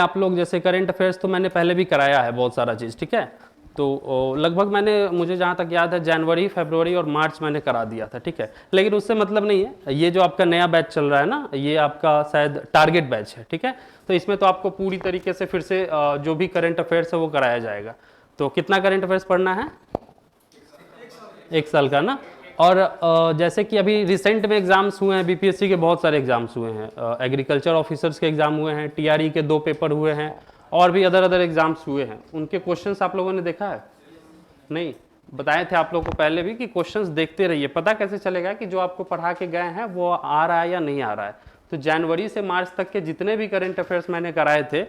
आप लोग जैसे करंट अफेयर्स तो मैंने पहले भी कराया है बहुत सारा चीज़, ठीक है। तो लगभग मुझे जहाँ तक याद है जनवरी, फरवरी और मार्च मैंने करा दिया था, ठीक है। लेकिन उससे मतलब नहीं है, ये जो आपका नया बैच चल रहा है ना, ये आपका शायद टारगेट बैच है, ठीक है। तो इसमें तो आपको पूरी तरीके से फिर से जो भी करंट अफेयर्स है वो कराया जाएगा। तो कितना करंट अफेयर्स पढ़ना है? 1 साल का ना। और जैसे कि अभी रिसेंट में एग्जाम्स हुए हैं, बीपीएससी के बहुत सारे एग्जाम्स हुए हैं, एग्रीकल्चर ऑफिसर्स के एग्जाम हुए हैं, टीआरई के 2 पेपर हुए हैं, और भी अदर एग्जाम्स हुए हैं। उनके क्वेश्चंस आप लोगों ने देखा है? नहीं, बताए थे आप लोगों को पहले भी कि क्वेश्चंस देखते रहिए। पता कैसे चलेगा कि जो आपको पढ़ा के गए हैं वो आ रहा है या नहीं आ रहा है। तो जनवरी से मार्च तक के जितने भी करंट अफेयर्स मैंने कराए थे,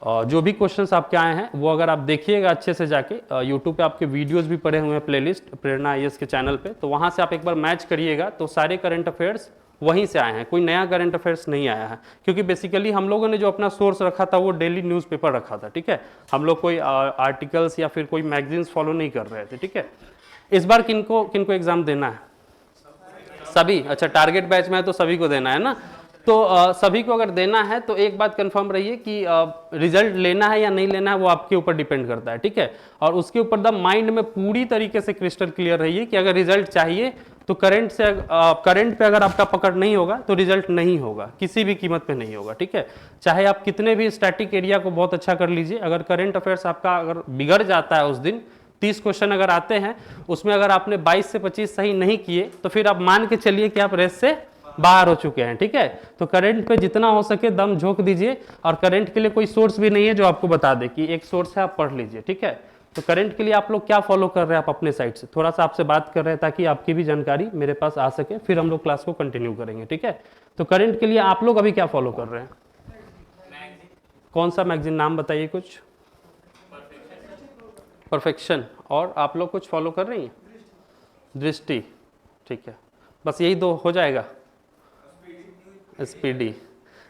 जो भी क्वेश्चंस आपके आए हैं वो अगर आप देखिएगा अच्छे से जाके, यूट्यूब पे आपके वीडियोस भी पड़े हुए हैं, प्लेलिस्ट प्रेरणा आईएएस के चैनल पे, तो वहाँ से आप एक बार मैच करिएगा तो सारे करंट अफेयर्स वहीं से आए हैं, कोई नया करंट अफेयर्स नहीं आया है। क्योंकि बेसिकली हम लोगों ने जो अपना सोर्स रखा था वो डेली न्यूज़पेपर रखा था, ठीक है। हम लोग कोई आर्टिकल्स या फिर कोई मैगजीन्स फॉलो नहीं कर रहे थे, ठीक है। इस बार किनको किनको एग्जाम देना है? सभी? अच्छा, टारगेट बैच में है तो सभी को देना है ना। तो सभी को अगर देना है तो एक बात कंफर्म रहिए कि रिजल्ट लेना है या नहीं लेना है वो आपके ऊपर डिपेंड करता है, ठीक है। और उसके ऊपर द माइंड में पूरी तरीके से क्रिस्टल क्लियर रहिए कि अगर रिजल्ट चाहिए तो करंट पे अगर आपका पकड़ नहीं होगा तो रिजल्ट नहीं होगा, किसी भी कीमत पे नहीं होगा, ठीक है। चाहे आप कितने भी स्टैटिक एरिया को बहुत अच्छा कर लीजिए, अगर करंट अफेयर्स आपका अगर बिगड़ जाता है उस दिन, 30 क्वेश्चन अगर आते हैं उसमें अगर आपने 22 से 25 सही नहीं किए तो फिर आप मान के चलिए कि आप रेस से बाहर हो चुके हैं, ठीक है। तो करंट पे जितना हो सके दम झोंक दीजिए, और करंट के लिए कोई सोर्स भी नहीं है जो आपको बता दे कि एक सोर्स है, आप पढ़ लीजिए, ठीक है। तो करंट के लिए आप लोग क्या फॉलो कर रहे हैं, आप अपने साइड से थोड़ा सा आपसे बात कर रहे हैं ताकि आपकी भी जानकारी मेरे पास आ सके, फिर हम लोग क्लास को कंटिन्यू करेंगे, ठीक है। तो करंट के लिए आप लोग अभी क्या फॉलो कर रहे हैं? कौन सा मैगजीन, नाम बताइए कुछ। परफेक्शन। और आप लोग कुछ फॉलो कर रही हैं? दृष्टि, ठीक है। बस यही 2 हो जाएगा। स्पीडी।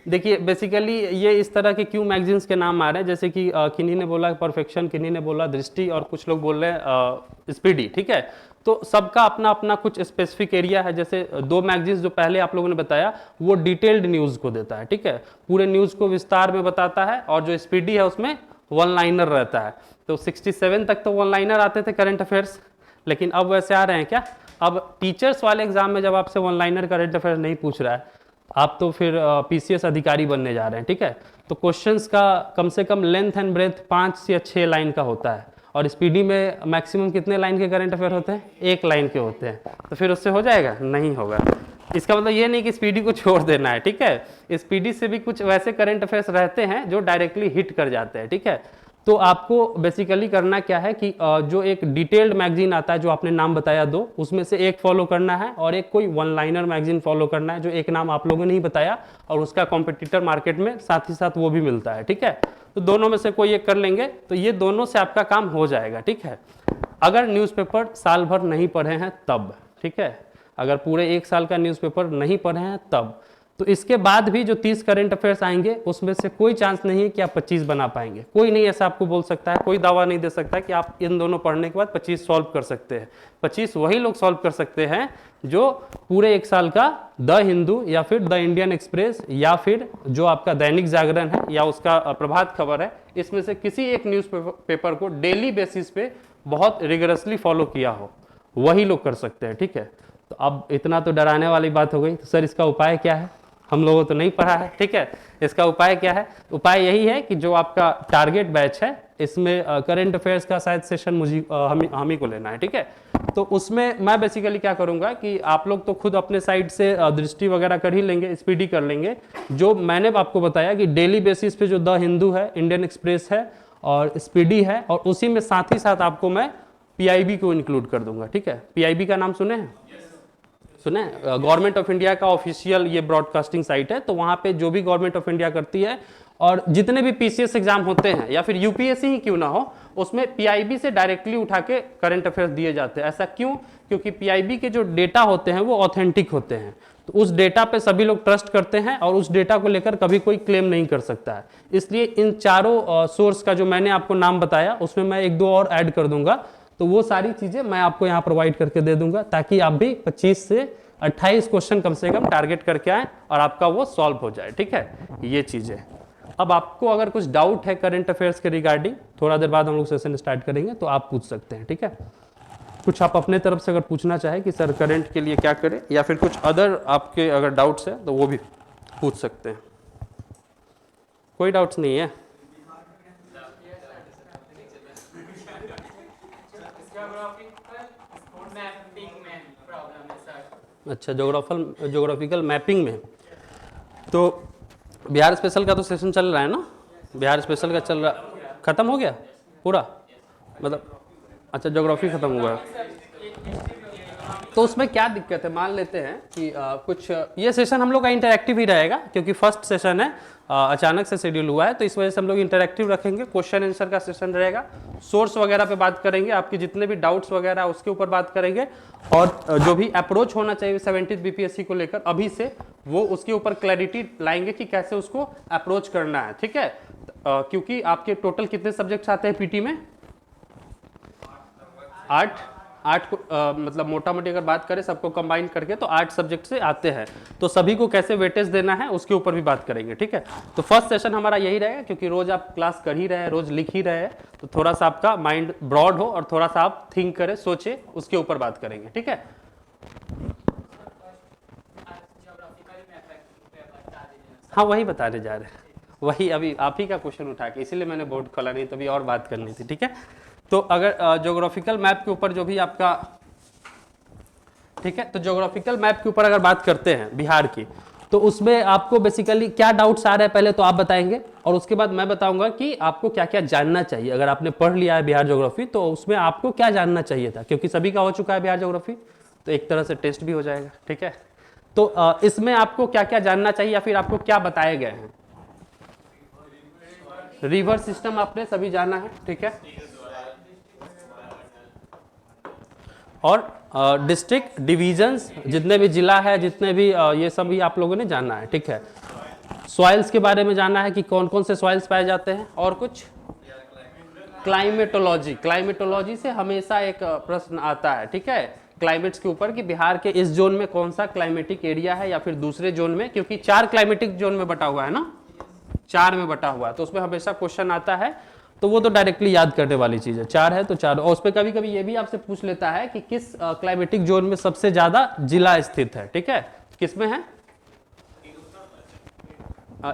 देखिए बेसिकली ये इस तरह के क्यों मैगजीन्स के नाम आ रहे हैं, जैसे कि किन्हीं ने बोला परफेक्शन, किन्हीं ने बोला दृष्टि, और कुछ लोग बोल रहे हैं स्पीडी, ठीक है। तो सबका अपना अपना कुछ स्पेसिफिक एरिया है। जैसे 2 मैगजीन्स जो पहले आप लोगों ने बताया वो डिटेल्ड न्यूज़ को देता है, ठीक है, पूरे न्यूज़ को विस्तार में बताता है, और जो स्पीडी है उसमें वन लाइनर रहता है। तो 67 तक तो वन लाइनर आते थे करंट अफेयर्स, लेकिन अब वैसे आ रहे हैं क्या? अब टीचर्स वाले एग्जाम में जब आपसे वन लाइनर करंट अफेयर्स नहीं पूछ रहा है, आप तो फिर पीसीएस अधिकारी बनने जा रहे हैं, ठीक है। तो क्वेश्चंस का कम से कम लेंथ एंड ब्रेथ 5 या 6 लाइन का होता है, और स्पीडी में मैक्सिमम कितने लाइन के करंट अफेयर होते हैं? 1 लाइन के होते हैं। तो फिर उससे हो जाएगा? नहीं होगा। इसका मतलब ये नहीं कि स्पीडी को छोड़ देना है, ठीक है। स्पीडी से भी कुछ वैसे करंट अफेयर्स रहते हैं जो डायरेक्टली हिट कर जाते हैं, ठीक है। तो आपको बेसिकली करना क्या है कि जो एक डिटेल्ड मैगजीन आता है जो आपने नाम बताया 2, उसमें से एक फॉलो करना है, और एक कोई वन लाइनर मैगजीन फॉलो करना है जो एक नाम आप लोगों ने ही बताया, और उसका कॉम्पिटिटर मार्केट में साथ ही साथ वो भी मिलता है, ठीक है। तो दोनों में से कोई एक कर लेंगे तो ये दोनों से आपका काम हो जाएगा, ठीक है। अगर न्यूज़पेपर साल भर नहीं पढ़े हैं तब, ठीक है, अगर पूरे 1 साल का न्यूज़पेपर नहीं पढ़े हैं तब, तो इसके बाद भी जो 30 करंट अफेयर्स आएंगे उसमें से कोई चांस नहीं है कि आप 25 बना पाएंगे। कोई नहीं ऐसा आपको बोल सकता है, कोई दावा नहीं दे सकता कि आप इन दोनों पढ़ने के बाद 25 सॉल्व कर सकते हैं। 25 वही लोग सॉल्व कर सकते हैं जो पूरे 1 साल का द हिंदू या फिर द इंडियन एक्सप्रेस या फिर जो आपका दैनिक जागरण है या उसका प्रभात खबर है, इसमें से किसी एक न्यूज़ पेपर को डेली बेसिस पे बहुत रिगरसली फॉलो किया हो, वही लोग कर सकते हैं, ठीक है। तो अब इतना तो डराने वाली बात हो गई। तो सर इसका उपाय क्या है? हम लोगों तो नहीं पढ़ा है, ठीक है। इसका उपाय क्या है? उपाय यही है कि जो आपका टारगेट बैच है इसमें करंट अफेयर्स का शायद सेशन मुझे हम ही को लेना है, ठीक है। तो उसमें मैं बेसिकली क्या करूंगा कि आप लोग तो खुद अपने साइड से दृष्टि वगैरह कर ही लेंगे, स्पीडी कर लेंगे। जो मैंने आपको बताया कि डेली बेसिस पे जो द हिंदू है, इंडियन एक्सप्रेस है और स्पीडी है, और उसी में साथ ही साथ आपको मैं पीआईबी को इंक्लूड कर दूंगा, ठीक है। पीआईबी का नाम सुने हैं? सुने? गवर्नमेंट ऑफ इंडिया का ऑफिशियल ये ब्रॉडकास्टिंग साइट है। तो वहां पे जो भी गवर्नमेंट ऑफ इंडिया करती है और जितने भी पीसीएस एग्जाम होते हैं या फिर यूपीएससी ही क्यों ना हो, उसमें पीआईबी से डायरेक्टली उठा के करंट अफेयर्स दिए जाते हैं। ऐसा क्यों? क्योंकि पीआईबी के जो डेटा होते हैं वो ऑथेंटिक होते हैं, तो उस डेटा पे सभी लोग ट्रस्ट करते हैं और उस डेटा को लेकर कभी कोई क्लेम नहीं कर सकता है। इसलिए इन चारों सोर्स का जो मैंने आपको नाम बताया उसमें मैं 1-2 और ऐड कर दूंगा, तो वो सारी चीजें मैं आपको यहाँ प्रोवाइड करके दे दूंगा ताकि आप भी 25 से 28 क्वेश्चन कम से कम टारगेट करके आए और आपका वो सॉल्व हो जाए, ठीक है। ये चीजें अब आपको अगर कुछ डाउट है करंट अफेयर्स के रिगार्डिंग, थोड़ा देर बाद हम लोग सेशन स्टार्ट करेंगे तो आप पूछ सकते हैं, ठीक है। कुछ आप अपने तरफ से अगर पूछना चाहें कि सर करंट के लिए क्या करें, या फिर कुछ अदर आपके अगर डाउट्स है तो वो भी पूछ सकते हैं। कोई डाउट्स नहीं है? अच्छा, ज्योग्राफिकल मैपिंग में तो बिहार स्पेशल का तो सेशन चल रहा है ना, बिहार स्पेशल का चल रहा, खत्म हो गया पूरा मतलब? अच्छा, ज्योग्राफी खत्म हुआ है। तो उसमें क्या दिक्कत है, मान लेते हैं कि कुछ ये सेशन हम लोग का इंटरैक्टिव ही रहेगा, क्योंकि फर्स्ट सेशन है, अचानक से शेड्यूल हुआ है, तो इस वजह से हम लोग इंटरैक्टिव रखेंगे। क्वेश्चन आंसर का सेशन रहेगा, सोर्स वगैरह पे बात करेंगे, आपके जितने भी डाउट्स वगैरह उसके ऊपर बात करेंगे, और जो भी अप्रोच होना चाहिए 70th बीपीएससी को लेकर अभी से, वो उसके ऊपर क्लैरिटी लाएंगे कि कैसे उसको अप्रोच करना है, ठीक है। क्योंकि आपके टोटल कितने सब्जेक्ट्स आते हैं पीटी में? 8 मतलब मोटा मोटी अगर बात करें सबको कंबाइन करके तो 8 सब्जेक्ट से आते हैं, तो सभी को कैसे वेटेज देना है उसके ऊपर भी बात करेंगे, ठीक है। तो फर्स्ट सेशन हमारा यही रहेगा, क्योंकि रोज आप क्लास कर ही रहे हैं, रोज लिख ही रहे हैं, तो थोड़ा सा आपका माइंड ब्रॉड हो और थोड़ा सा आप थिंक करें, सोचे, उसके ऊपर बात करेंगे, ठीक है। हाँ, वही बताने जा रहे हैं, वही अभी आप ही का क्वेश्चन उठा के, इसीलिए मैंने बोर्ड खोला, नहीं तो अभी और बात करनी थी, ठीक है। तो अगर ज्योग्राफिकल मैप के ऊपर जो भी आपका, ठीक है, तो ज्योग्राफिकल मैप के ऊपर अगर बात करते हैं बिहार की, तो उसमें आपको बेसिकली क्या डाउट्स आ रहे हैं पहले तो आप बताएंगे, और उसके बाद मैं बताऊंगा कि आपको क्या क्या जानना चाहिए। अगर आपने पढ़ लिया है बिहार ज्योग्राफी तो उसमें आपको क्या जानना चाहिए था, क्योंकि सभी का हो चुका है बिहार ज्योग्राफी, तो एक तरह से टेस्ट भी हो जाएगा, ठीक है। तो इसमें आपको क्या क्या जानना चाहिए, या फिर आपको क्या बताए गए हैं? रिवर सिस्टम आपने सभी जाना है, ठीक है, और डिस्ट्रिक्ट डिवीजन्स जितने भी जिला है, जितने भी ये सब भी आप लोगों ने जानना है, ठीक है। सॉइल्स के बारे में जानना है कि कौन कौन से सॉइल्स पाए जाते हैं, और कुछ क्लाइमेटोलॉजी, क्लाइमेटोलॉजी से हमेशा एक प्रश्न आता है, ठीक है, क्लाइमेट्स के ऊपर कि बिहार के इस जोन में कौन सा क्लाइमेटिक एरिया है, या फिर दूसरे जोन में, क्योंकि 4 क्लाइमेटिक जोन में बटा हुआ है ना, 4 में बटा हुआ है, तो उसमें हमेशा क्वेश्चन आता है, तो वो तो डायरेक्टली याद करने वाली चीज है। 4 है तो 4, और उसमें कभी कभी ये भी आपसे पूछ लेता है कि किस क्लाइमेटिक जोन में सबसे ज्यादा जिला स्थित है, ठीक है, किसमें है,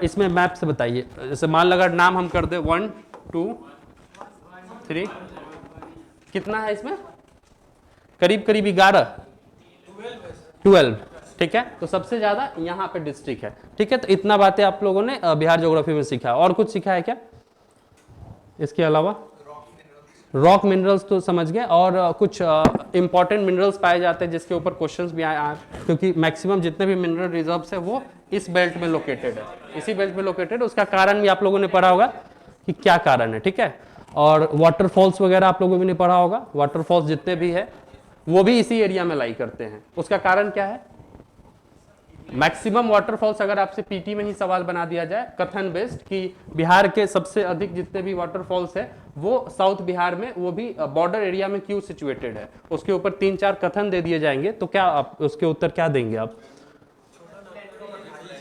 इसमें मैप से बताइए। जैसे मान लो अगर नाम हम कर दे 1 2 3, कितना है इसमें? करीब करीब 11 12, ठीक है, तो सबसे ज्यादा यहाँ पे डिस्ट्रिक्ट है, ठीक है। तो इतना बातें आप लोगों ने बिहार ज्योग्राफी में सीखा, और कुछ सीखा है क्या इसके अलावा? रॉक मिनरल्स तो समझ गए, और कुछ इंपॉर्टेंट मिनरल्स पाए जाते हैं जिसके ऊपर क्वेश्चंस भी आए, क्योंकि मैक्सिमम जितने भी मिनरल रिजर्व्स है वो इस बेल्ट में लोकेटेड है, इसी बेल्ट में लोकेटेड है। उसका कारण भी आप लोगों ने पढ़ा होगा कि क्या कारण है, ठीक है। और वाटरफॉल्स वगैरह आप लोगों ने पढ़ा होगा, वाटरफॉल्स जितने भी है वो भी इसी एरिया में लाई करते हैं। उसका कारण क्या है? मैक्सिमम वाटरफॉल्स, अगर आपसे पीटी में ही सवाल बना दिया जाए कथन बेस्ड कि बिहार के सबसे अधिक जितने भी वाटरफॉल्स है वो साउथ बिहार में, वो भी बॉर्डर एरिया में क्यों सिचुएटेड है, उसके ऊपर 3-4 कथन दे दिए जाएंगे, तो क्या आप उसके उत्तर क्या देंगे आप?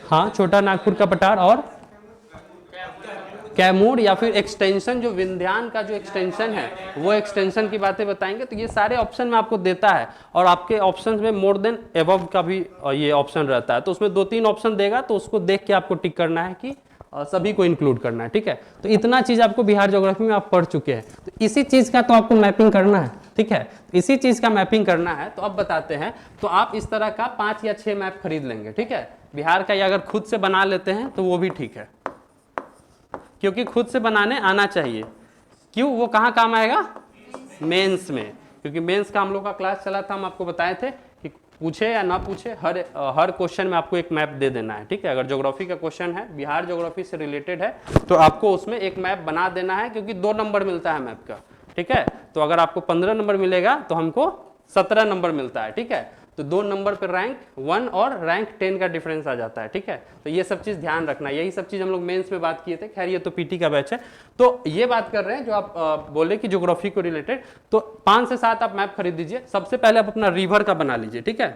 हाँ, छोटा नागपुर का पठार, और कैमूर, या फिर एक्सटेंशन जो विंध्यान का जो एक्सटेंशन है वो एक्सटेंशन की बातें बताएंगे। तो ये सारे ऑप्शन में आपको देता है, और आपके ऑप्शंस में मोर देन एबव का भी ये ऑप्शन रहता है, तो उसमें 2-3 ऑप्शन देगा, तो उसको देख के आपको टिक करना है कि सभी को इंक्लूड करना है, ठीक है। तो इतना चीज आपको बिहार ज्योग्राफी में आप पढ़ चुके हैं, तो इसी चीज का तो आपको मैपिंग करना है, ठीक है, इसी चीज का मैपिंग करना है। तो अब बताते हैं, तो आप इस तरह का 5 या 6 मैप खरीद लेंगे, ठीक है, बिहार का, या अगर खुद से बना लेते हैं तो वो भी ठीक है, क्योंकि खुद से बनाने आना चाहिए। क्यों? वो कहाँ काम आएगा? मेंस में, क्योंकि मेंस का हम लोग का क्लास चला था, हम आपको बताए थे कि पूछे या ना पूछे हर क्वेश्चन में आपको एक मैप दे देना है, ठीक है। अगर ज्योग्राफी का क्वेश्चन है, बिहार ज्योग्राफी से रिलेटेड है, तो आपको उसमें एक मैप बना देना है, क्योंकि 2 नंबर मिलता है मैप का, ठीक है। तो अगर आपको 15 नंबर मिलेगा तो हमको 17 नंबर मिलता है, ठीक है। तो 2 नंबर पर रैंक 1 और रैंक 10 का डिफरेंस आ जाता है, ठीक है। तो ये सब चीज ध्यान रखना, यही सब चीज हम लोग मेंस में बात किए थे। खैर ये तो पीटी का बैच है, तो ये बात कर रहे हैं जो आप बोले कि ज्योग्राफी को रिलेटेड, तो 5 से 7 आप मैप खरीद दीजिए। सबसे पहले आप अपना रिवर का बना लीजिए, ठीक है।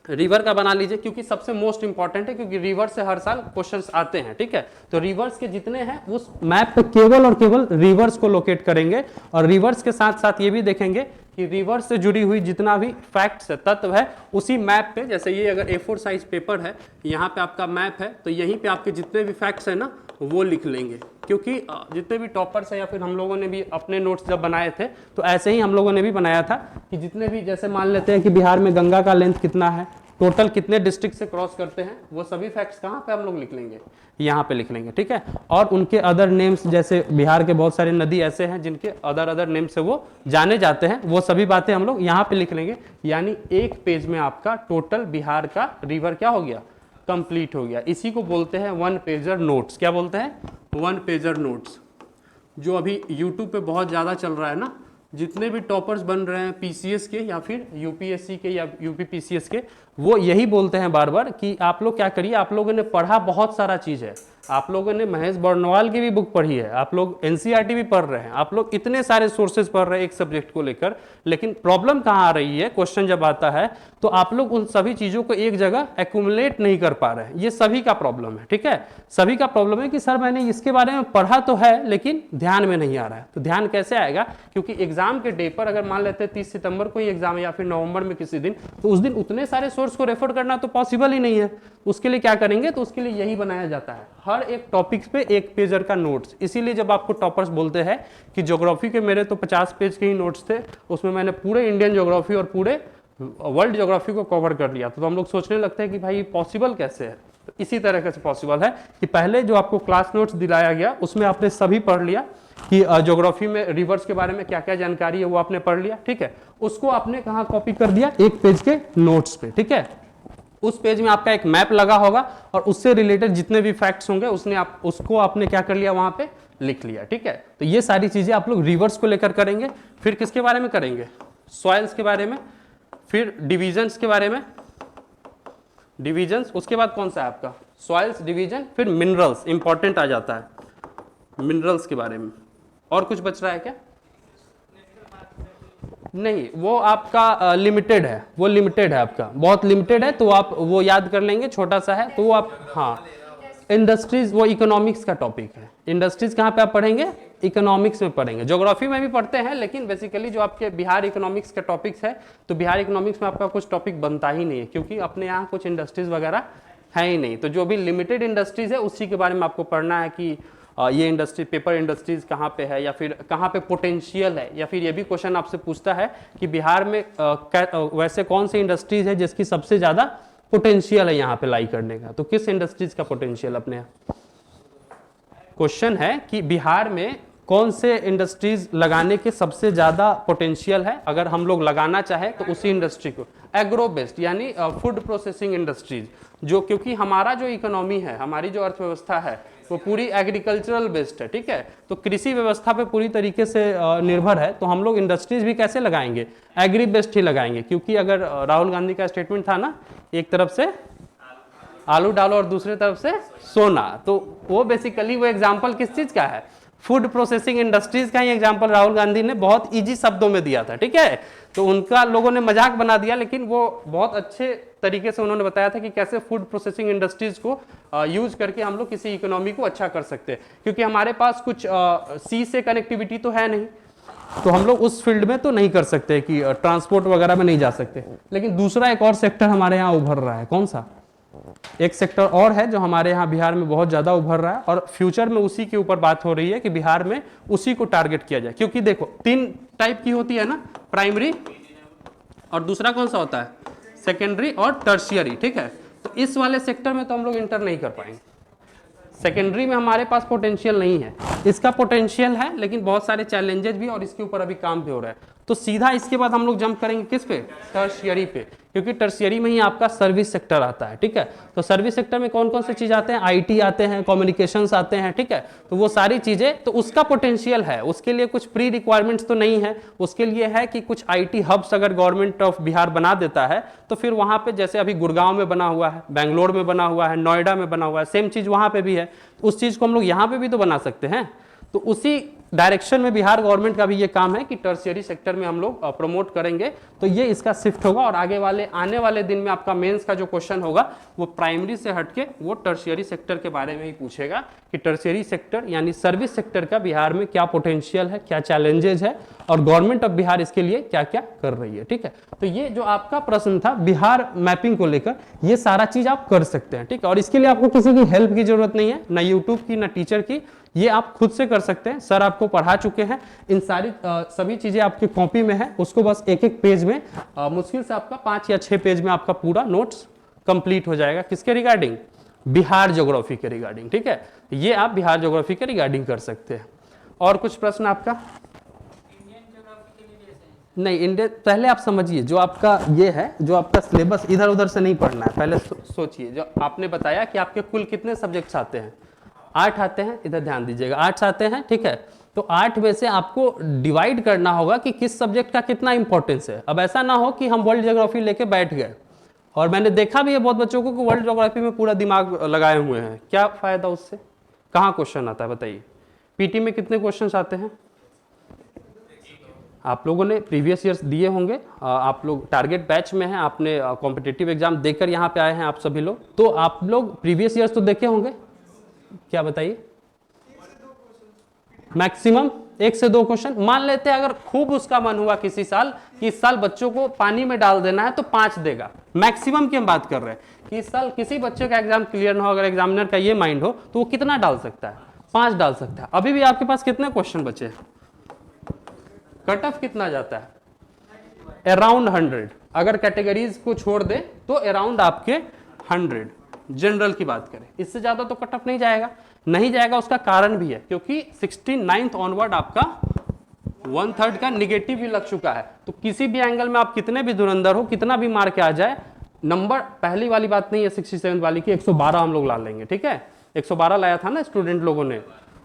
रिवर का बना लीजिए क्योंकि सबसे मोस्ट इंपॉर्टेंट है, क्योंकि रिवर से हर साल क्वेश्चंस आते हैं, ठीक है। तो रिवर्स के जितने हैं उस मैप पे केवल और केवल रिवर्स को लोकेट करेंगे, और रिवर्स के साथ साथ ये भी देखेंगे कि रिवर्स से जुड़ी हुई जितना भी फैक्ट्स है, तत्व है, उसी मैप पे, जैसे ये अगर A4 साइज पेपर है, यहाँ पे आपका मैप है, तो यहीं पे आपके जितने भी फैक्ट्स है ना वो लिख लेंगे, क्योंकि जितने भी टॉपर्स है या फिर हम लोगों ने भी अपने नोट्स जब बनाए थे तो ऐसे ही हम लोगों ने भी बनाया था कि जितने भी, जैसे मान लेते हैं कि बिहार में गंगा का लेंथ कितना है, टोटल कितने डिस्ट्रिक्ट से क्रॉस करते हैं, वो सभी फैक्ट्स कहाँ पे हम लोग लिख लेंगे, यहाँ पे लिख लेंगे, ठीक है। और उनके अदर नेम्स, जैसे बिहार के बहुत सारे नदी ऐसे हैं जिनके अदर नेम से वो जाने जाते हैं, वो सभी बातें हम लोग यहाँ पे लिख लेंगे। यानी एक पेज में आपका टोटल बिहार का रिवर क्या हो गया, कंप्लीट हो गया। इसी को बोलते हैं वन पेजर नोट्स। क्या बोलते हैं, वन पेजर नोट्स, जो अभी यूट्यूब पे बहुत ज़्यादा चल रहा है ना। जितने भी टॉपर्स बन रहे हैं पीसीएस के या फिर यूपीएससी के या यूपी पीसीएस के, वो यही बोलते हैं बार बार कि आप लोग क्या करिए, आप लोगों ने पढ़ा बहुत सारा चीज़ है, आप लोगों ने महेश बर्नवाल की भी बुक पढ़ी है, आप लोग एनसीईआरटी भी पढ़ रहे हैं, आप लोग इतने सारे सोर्सेज पढ़ रहे हैं एक सब्जेक्ट को लेकर, लेकिन प्रॉब्लम कहाँ आ रही है, क्वेश्चन जब आता है तो आप लोग उन सभी चीज़ों को एक जगह एक्यूमुलेट नहीं कर पा रहे हैं। ये सभी का प्रॉब्लम है, ठीक है। सभी का प्रॉब्लम है कि सर मैंने इसके बारे में पढ़ा तो है लेकिन ध्यान में नहीं आ रहा है। तो ध्यान कैसे आएगा, क्योंकि एग्जाम के डे पर अगर मान लेते हैं 30 सितंबर को ही एग्जाम है या फिर नवंबर में किसी दिन, तो उस दिन उतने सारे सोर्स को रेफर करना तो पॉसिबल ही नहीं है। उसके लिए क्या करेंगे, तो उसके लिए यही बनाया जाता है, हर एक टॉपिक्स पे एक पेजर का नोट्स। इसीलिए जब आपको टॉपर्स बोलते हैं कि ज्योग्राफी के मेरे तो 50 पेज के ही नोट्स थे, उसमें मैंने पूरे इंडियन ज्योग्राफी और पूरे वर्ल्ड ज्योग्राफी को कवर कर लिया, तो हम लोग सोचने लगते हैं कि भाई पॉसिबल कैसे है। तो इसी तरह से पॉसिबल है कि पहले जो आपको क्लास नोट्स दिलाया गया उसमें आपने सभी पढ़ लिया कि ज्योग्राफी में रिवर्स के बारे में क्या क्या जानकारी है वो आपने पढ़ लिया, ठीक है। उसको आपने कहाँ कॉपी कर दिया, एक पेज के नोट्स पे, ठीक है। उस पेज में आपका एक मैप लगा होगा और उससे रिलेटेड जितने भी फैक्ट्स होंगे उसको आपने क्या कर लिया, वहां पे लिख लिया, ठीक है। तो ये सारी चीजें आप लोग रिवर्स को लेकर करेंगे। फिर किसके बारे में करेंगे, सॉइल्स के बारे में, फिर डिविजन्स के बारे में, डिविजन्स, उसके बाद कौन सा है आपका सॉइल्स, डिवीजन, फिर मिनरल्स, इंपॉर्टेंट आ जाता है मिनरल्स के बारे में। और कुछ बच रहा है क्या, नहीं, वो आपका लिमिटेड है, वो लिमिटेड है आपका, बहुत लिमिटेड है, तो आप वो याद कर लेंगे, छोटा सा है तो वो आप, हाँ इंडस्ट्रीज, वो इकोनॉमिक्स का टॉपिक है। इंडस्ट्रीज कहाँ पे आप पढ़ेंगे, इकोनॉमिक्स में पढ़ेंगे। ज्योग्राफी में भी पढ़ते हैं लेकिन बेसिकली जो आपके बिहार इकोनॉमिक्स का टॉपिक्स है, तो बिहार इकोनॉमिक्स में आपका कुछ टॉपिक बनता ही नहीं है, क्योंकि अपने यहाँ कुछ इंडस्ट्रीज वगैरह है ही नहीं। तो जो भी लिमिटेड इंडस्ट्रीज है उसी के बारे में आपको पढ़ना है कि ये इंडस्ट्री, पेपर इंडस्ट्रीज कहाँ पे है या फिर कहाँ पे पोटेंशियल है, या फिर ये भी क्वेश्चन आपसे पूछता है कि बिहार में वैसे कौन सी इंडस्ट्रीज है जिसकी सबसे ज़्यादा पोटेंशियल है यहाँ पे लाई करने का, तो किस इंडस्ट्रीज का पोटेंशियल अपने यहाँ क्वेश्चन है कि बिहार में कौन से इंडस्ट्रीज लगाने के सबसे ज़्यादा पोटेंशियल है, अगर हम लोग लगाना चाहे तो उसी इंडस्ट्री को, एग्रो बेस्ड यानी फूड प्रोसेसिंग इंडस्ट्रीज, जो क्योंकि हमारा जो इकोनॉमी है, हमारी जो अर्थव्यवस्था है वो पूरी एग्रीकल्चरल बेस्ड है, ठीक है। तो कृषि व्यवस्था पे पूरी तरीके से निर्भर है, तो हम लोग इंडस्ट्रीज भी कैसे लगाएंगे, एग्री बेस्ड ही लगाएंगे। क्योंकि अगर राहुल गांधी का स्टेटमेंट था ना, एक तरफ से आलू डालो और दूसरी तरफ से सोना, तो वो बेसिकली वो एग्जाम्पल किस चीज का है, फूड प्रोसेसिंग इंडस्ट्रीज का ही एग्जाम्पल राहुल गांधी ने बहुत इजी शब्दों में दिया था, ठीक है। तो उनका लोगों ने मजाक बना दिया, लेकिन वो बहुत अच्छे तरीके से उन्होंने बताया था कि कैसे फूड प्रोसेसिंग इंडस्ट्रीज को यूज करके हम लोग किसी इकोनॉमी को अच्छा कर सकते हैं। क्योंकि हमारे पास कुछ सी से कनेक्टिविटी तो है नहीं, तो हम लोग उस फील्ड में तो नहीं कर सकते कि ट्रांसपोर्ट वगैरह में नहीं जा सकते। लेकिन दूसरा एक और सेक्टर हमारे यहाँ उभर रहा है, कौन सा, एक सेक्टर और है जो हमारे यहाँ बिहार में बहुत ज्यादा उभर रहा है, और फ्यूचर में उसी के ऊपर बात हो रही है कि बिहार में उसी को टारगेट किया जाए। क्योंकि देखो 3 टाइप की होती है ना, प्राइमरी, और दूसरा कौन सा होता है, सेकेंडरी और टर्शियरी, ठीक है। तो इस वाले सेक्टर में तो हम लोग इंटर नहीं कर पाएंगे, सेकेंडरी में हमारे पास पोटेंशियल नहीं है, इसका पोटेंशियल है लेकिन बहुत सारे चैलेंजेस भी, और इसके ऊपर अभी काम भी हो रहा है। तो सीधा इसके बाद हम लोग जंप करेंगे किस पे, टर्शियरी पे, क्योंकि टर्शियरी में ही आपका सर्विस सेक्टर आता है, ठीक है। तो सर्विस सेक्टर में कौन कौन से चीज आते हैं, आईटी आते हैं, कम्युनिकेशंस आते हैं, ठीक है। तो वो सारी चीजें, तो उसका पोटेंशियल है, उसके लिए कुछ प्री रिक्वायरमेंट्स तो नहीं है, उसके लिए है कि कुछ आईटी हब्स अगर गवर्नमेंट ऑफ बिहार बना देता है तो फिर वहां पे, जैसे अभी गुड़गांव में बना हुआ है, बेंगलोर में बना हुआ है, नोएडा में बना हुआ है, सेम चीज वहां पे भी है, तो उस चीज को हम लोग यहाँ पे भी तो बना सकते हैं। तो उसी डायरेक्शन में बिहार गवर्नमेंट का भी ये काम है कि टर्शियरी सेक्टर में हम लोग प्रमोट करेंगे, तो ये इसका शिफ्ट होगा। और आने वाले दिन में आपका मेंस का जो क्वेश्चन होगा वो प्राइमरी से हटके वो टर्शियरी सेक्टर के बारे में ही पूछेगा कि टर्शियरी सेक्टर यानी सर्विस सेक्टर का बिहार में क्या पोटेंशियल है, क्या चैलेंजेज है और गवर्नमेंट ऑफ बिहार इसके लिए क्या क्या कर रही है। ठीक है, तो ये जो आपका प्रश्न था बिहार मैपिंग को लेकर, ये सारा चीज आप कर सकते हैं। ठीक है, और इसके लिए आपको किसी की हेल्प की जरूरत नहीं है, ना यूट्यूब की ना टीचर की, ये आप खुद से कर सकते हैं। सर आपको पढ़ा चुके हैं, इन सारी सभी चीजें आपकी कॉपी में है, उसको बस एक एक पेज में मुश्किल से आपका 5 या 6 पेज में आपका पूरा नोट्स कंप्लीट हो जाएगा। किसके रिगार्डिंग? बिहार ज्योग्राफी के रिगार्डिंग। ठीक है, ये आप बिहार ज्योग्राफी के रिगार्डिंग कर सकते हैं। और कुछ प्रश्न आपका? नहीं, इंडियन पहले आप समझिए, जो आपका ये है, जो आपका सिलेबस इधर उधर से नहीं पढ़ना है, पहले सोचिए। जो आपने बताया कि आपके कुल कितने सब्जेक्ट्स आते हैं? 8 आते हैं, इधर ध्यान दीजिएगा, 8 आते हैं। ठीक है, तो 8 में से आपको डिवाइड करना होगा कि किस सब्जेक्ट का कितना इंपॉर्टेंस है। अब ऐसा ना हो कि हम वर्ल्ड ज्योग्राफी लेके बैठ गए, और मैंने देखा भी है बहुत बच्चों को कि वर्ल्ड ज्योग्राफी में पूरा दिमाग लगाए हुए हैं, क्या फायदा उससे? कहाँ क्वेश्चन आता है बताइए? पीटी में कितने क्वेश्चन आते हैं? आप लोगों ने प्रीवियस ईयर्स दिए होंगे, आप लोग टारगेट बैच में हैं, आपने कॉम्पिटिटिव एग्जाम देकर यहाँ पे आए हैं आप सभी लोग, तो आप लोग प्रीवियस ईयर्स तो देखे होंगे। क्या बताइए? मैक्सिमम 1 से 2 क्वेश्चन। मान लेते हैं अगर खूब उसका मन हुआ किसी साल कि इस साल बच्चों को पानी में डाल देना है तो 5 देगा। मैक्सिमम की हम बात कर रहे हैं कि इस साल किसी बच्चे का एग्जाम क्लियर ना हो, अगर एग्जामिनर का ये माइंड हो तो वो कितना डाल सकता है? 5 डाल सकता है। अभी भी आपके पास कितने क्वेश्चन बचे? कट ऑफ कितना जाता है? अराउंड 100। अगर कैटेगरीज को छोड़ दे तो अराउंड आपके 100 जनरल की बात करें, इससे ज्यादा तो कट ऑफ नहीं जाएगा। नहीं जाएगा उसका कारण भी है, क्योंकि 69th ऑनवर्ड आपका 1/3 का निगेटिव भी लग चुका है। तो किसी भी एंगल में आप कितने भी धुरंधर हो, कितना भी मार के आ जाए, नंबर पहली वाली बात नहीं है 67 वाली की, 112 हम लोग ला लेंगे। ठीक है, 112 लाया था ना स्टूडेंट लोगों ने,